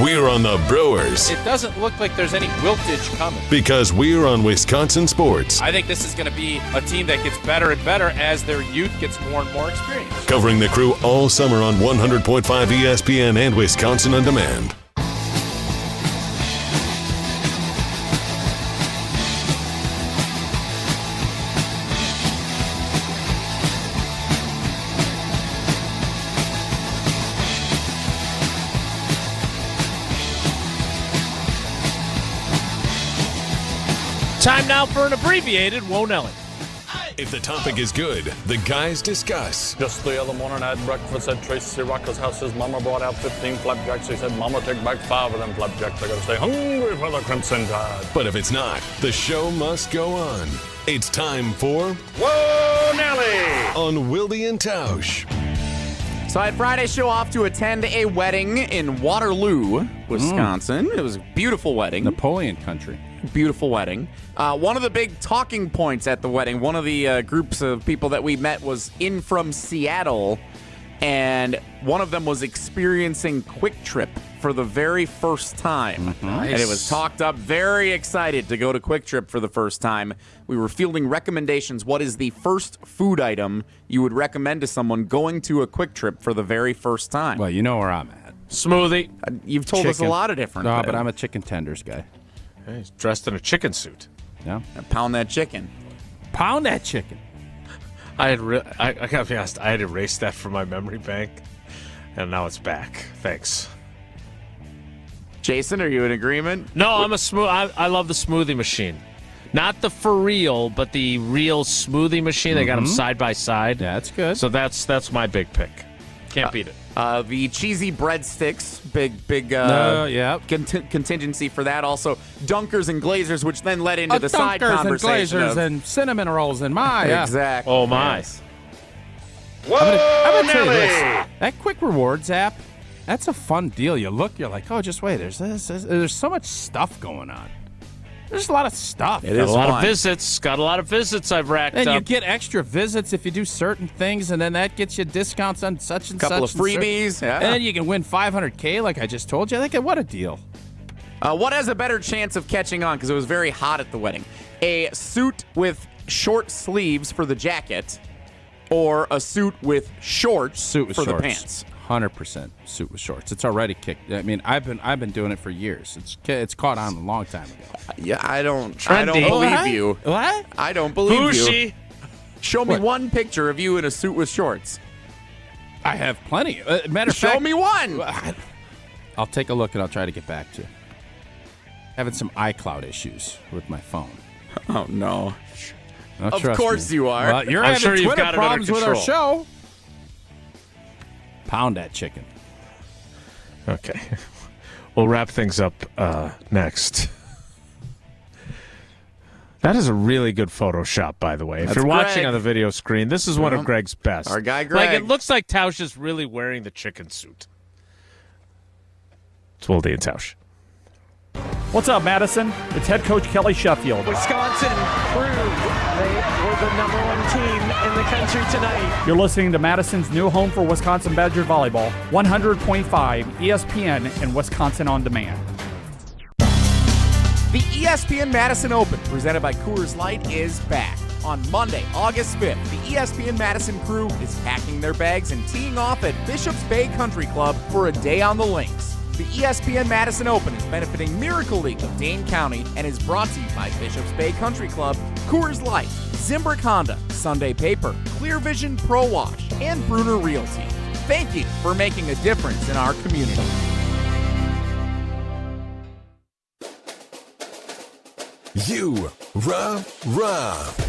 Speaker 2: We're on the Brewers
Speaker 10: It doesn't look like there's any wiltage coming.
Speaker 2: because we're on Wisconsin Sports.
Speaker 10: I think this is going to be a team that gets better and better as their youth gets more and more experience.
Speaker 2: Covering the Crew all summer on 100.5 ESPN and Wisconsin On Demand.
Speaker 1: Time now for an abbreviated Whoa Nelly.
Speaker 2: If the topic is good, the guys discuss.
Speaker 17: Just the other morning I had breakfast at Tracy Rocker's house. His mama brought out 15 flapjacks. He said, Mama, take back 5 of them flapjacks. I gotta stay hungry for the Crimson Tide.
Speaker 2: But if it's not, the show must go on. It's time for
Speaker 5: Whoa, Nelly!
Speaker 2: on Wilde and Tausch.
Speaker 5: So I had Friday's show off to attend a wedding in Waterloo, Wisconsin. It was a beautiful wedding.
Speaker 4: Napoleon country.
Speaker 5: Beautiful wedding. One of the big talking points at the wedding, one of the groups of people that we met was in from Seattle, and one of them was experiencing Quick Trip for the very first time.
Speaker 4: Nice.
Speaker 5: And it was talked up, very excited to go to Quick Trip for the first time. We were fielding recommendations. What is the first food item you would recommend to someone going to a Quick Trip for the very first time?
Speaker 4: Well, you know where I'm at.
Speaker 1: Smoothie.
Speaker 5: You've told us a lot of different
Speaker 4: No,
Speaker 5: things.
Speaker 4: but I'm a chicken tenders guy.
Speaker 1: He's dressed in a chicken suit.
Speaker 4: Yeah.
Speaker 5: Pound that chicken.
Speaker 4: Pound that chicken.
Speaker 1: I gotta be honest, I had erased that from my memory bank, and now it's back. Thanks.
Speaker 5: Jason, are you in agreement?
Speaker 1: No, I'm a smooth. I love the smoothie machine. Not the for real, but the real smoothie machine. They got them side by side.
Speaker 4: Yeah, that's good.
Speaker 1: So that's my big pick. Can't beat it.
Speaker 5: The cheesy breadsticks, big contingency for that. Also, Dunkers and Glazers, which then led into the side conversation
Speaker 4: and Glazers and cinnamon rolls and my
Speaker 5: exactly.
Speaker 1: Oh my!
Speaker 5: Yes.
Speaker 4: I'm gonna tell you this. That Quick Rewards app, that's a fun deal. You look, you're like, oh, just wait. There's so much stuff going on. There's a lot of stuff.
Speaker 1: Got a lot of visits. Got a lot of visits I've racked
Speaker 4: and
Speaker 1: up.
Speaker 4: you get extra visits if you do certain things, and then that gets you discounts on such and such.
Speaker 5: Couple of freebies. Yeah.
Speaker 4: And then you can win $500K, like I just told you. Like, what a deal.
Speaker 5: What has a better chance of catching on? Because it was very hot at the wedding. A suit with short sleeves for the jacket, or a suit with shorts for the pants.
Speaker 4: 100% suit with shorts. It's already kicked. I mean, I've been doing it for years. It's caught on a long time ago.
Speaker 5: Yeah, I don't believe you.
Speaker 4: What?
Speaker 5: I don't believe
Speaker 1: Who's
Speaker 5: you.
Speaker 1: she?
Speaker 5: Show me one picture of you in a suit with shorts.
Speaker 4: I have plenty. Matter of
Speaker 5: Show
Speaker 4: fact,
Speaker 5: me one.
Speaker 4: I'll take a look and I'll try to get back to you. Having some iCloud issues with my phone.
Speaker 5: Oh no.
Speaker 4: No,
Speaker 5: of
Speaker 4: trust
Speaker 5: course
Speaker 4: me.
Speaker 5: you are.
Speaker 4: Well, you're
Speaker 1: I'm
Speaker 4: having
Speaker 1: sure you've
Speaker 4: Twitter
Speaker 1: got it under
Speaker 4: problems with our
Speaker 1: control.
Speaker 4: show. Pound that chicken.
Speaker 1: Okay. We'll wrap things up next. That is a really good Photoshop, by the way. If you're watching on the video screen, this is one of Greg's best.
Speaker 5: Our guy Greg.
Speaker 1: Like, it looks like Tausch is really wearing the chicken suit. It's Wilde and Tausch.
Speaker 19: What's up, Madison? It's head coach Kelly Sheffield.
Speaker 23: Wisconsin proved they were the #1 team in the country tonight.
Speaker 19: You're listening to Madison's new home for Wisconsin Badgers Volleyball, 100.5 ESPN and Wisconsin On Demand.
Speaker 5: The ESPN Madison Open, presented by Coors Light, is back. On Monday, August 5th, the ESPN Madison crew is packing their bags and teeing off at Bishops Bay Country Club for a day on the links. The ESPN Madison Open is benefiting Miracle League of Dane County and is brought to you by Bishops Bay Country Club, Coors Light, Zimbrick Honda, Sunday Paper, Clear Vision Pro Wash, and Bruner Realty. Thank you for making a difference in our community.
Speaker 2: You rah.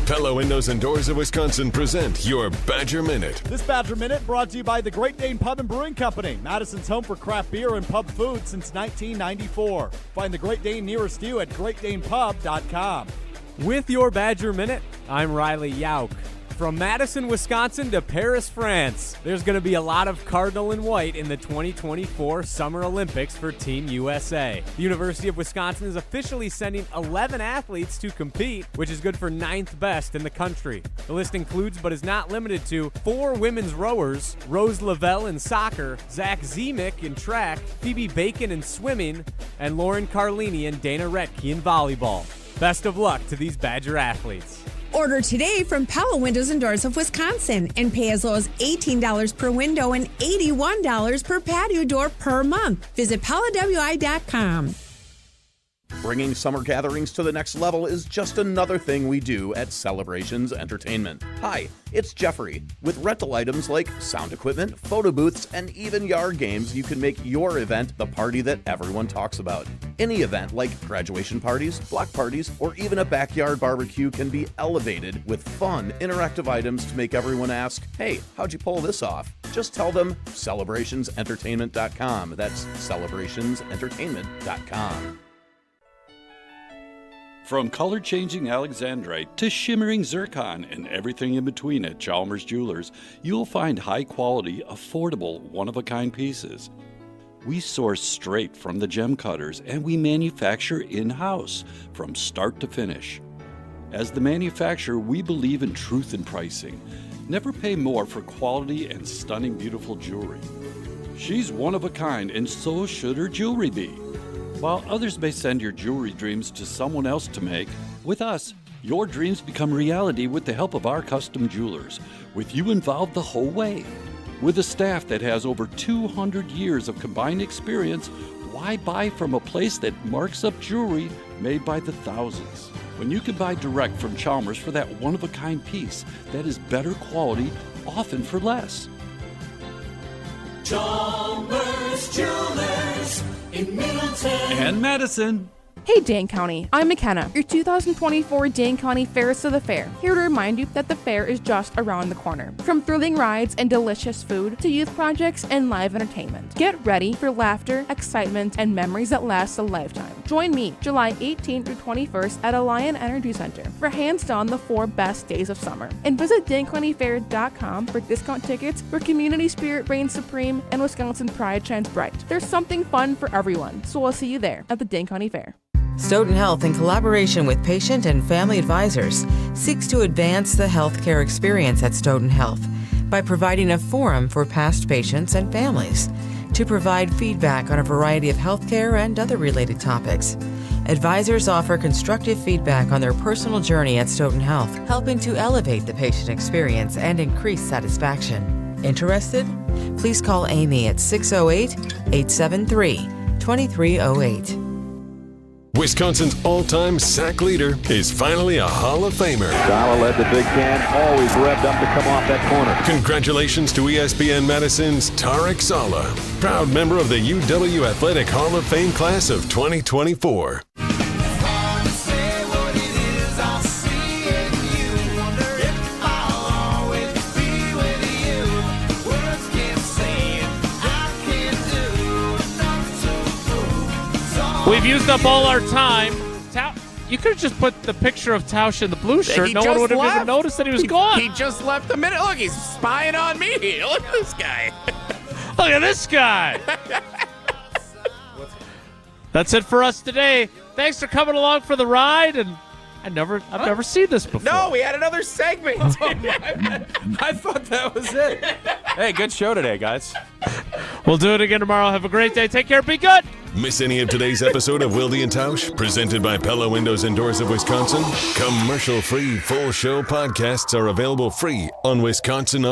Speaker 2: Pella Windows and Doors of Wisconsin present your Badger Minute.
Speaker 3: This Badger Minute brought to you by the Great Dane Pub and Brewing Company, Madison's home for craft beer and pub food since 1994. Find the Great Dane nearest you at greatdanepub.com.
Speaker 9: With your Badger Minute, I'm Riley Yauk. From Madison, Wisconsin to Paris, France, there's going to be a lot of cardinal and white in the 2024 Summer Olympics for Team USA. The University of Wisconsin is officially sending 11 athletes to compete, which is good for 9th best in the country. The list includes, but is not limited to, 4 women's rowers, Rose Lavelle in soccer, Zach Zemek in track, Phoebe Bacon in swimming, and Lauren Carlini and Dana Retke in volleyball. Best of luck to these Badger athletes.
Speaker 12: Order today from Pella Windows and Doors of Wisconsin and pay as low as $18 per window and $81 per patio door per month. Visit PellaWI.com.
Speaker 13: Bringing summer gatherings to the next level is just another thing we do at Celebrations Entertainment. Hi, it's Jeffrey. With rental items like sound equipment, photo booths, and even yard games, you can make your event the party that everyone talks about. Any event like graduation parties, block parties, or even a backyard barbecue can be elevated with fun, interactive items to make everyone ask, hey, how'd you pull this off? Just tell them celebrationsentertainment.com. That's celebrationsentertainment.com.
Speaker 14: From color-changing alexandrite to shimmering zircon and everything in between at Chalmers Jewelers, you'll find high-quality, affordable, one-of-a-kind pieces. We source straight from the gem cutters, and we manufacture in-house from start to finish. As the manufacturer, we believe in truth in pricing. Never pay more for quality and stunning, beautiful jewelry. She's one of a kind, and so should her jewelry be. While others may send your jewelry dreams to someone else to make, with us, your dreams become reality with the help of our custom jewelers, with you involved the whole way. With a staff that has over 200 years of combined experience, why buy from a place that marks up jewelry made by the thousands? When you can buy direct from Chalmers for that one-of-a-kind piece that is better quality, often for less.
Speaker 18: Chalmers Jewelers in Middleton
Speaker 14: And Madison.
Speaker 20: Hey Dane County, I'm McKenna, your 2024 Dane County Fairest of the Fair, here to remind you that the fair is just around the corner. From thrilling rides and delicious food to youth projects and live entertainment. Get ready for laughter, excitement, and memories that last a lifetime. Join me July 18th through 21st at Alliant Energy Center for hands down the 4 best days of summer. And visit DaneCountyFair.com for discount tickets where community spirit reigns supreme and Wisconsin pride shines bright. There's something fun for everyone, so I'll see you there at the Dane County Fair.
Speaker 21: Stoughton Health, in collaboration with patient and family advisors, seeks to advance the healthcare experience at Stoughton Health by providing a forum for past patients and families to provide feedback on a variety of healthcare and other related topics. Advisors offer constructive feedback on their personal journey at Stoughton Health, helping to elevate the patient experience and increase satisfaction. Interested? Please call Amy at 608-873-2308.
Speaker 2: Wisconsin's all-time sack leader is finally a Hall of Famer.
Speaker 22: Sala led the Big Ten, always revved up to come off that corner.
Speaker 2: Congratulations to ESPN Madison's Tarek Sala, proud member of the UW Athletic Hall of Fame class of 2024.
Speaker 1: We've used up all our time. You could have just put the picture of Tausch in the blue shirt. No one would have even noticed that he was gone.
Speaker 5: He just left a minute. Look, he's spying on me. Look at this guy.
Speaker 1: Look at this guy. That's it for us today. Thanks for coming along for the ride. And I've never seen this before.
Speaker 5: No, we had another segment.
Speaker 10: I thought that was it. Hey, good show today, guys.
Speaker 1: We'll do it again tomorrow. Have a great day. Take care. Be good.
Speaker 2: Miss any of today's episode of Wilde and Tausch, presented by Pella Windows and Doors of Wisconsin? Commercial-free full show podcasts are available free on Wisconsin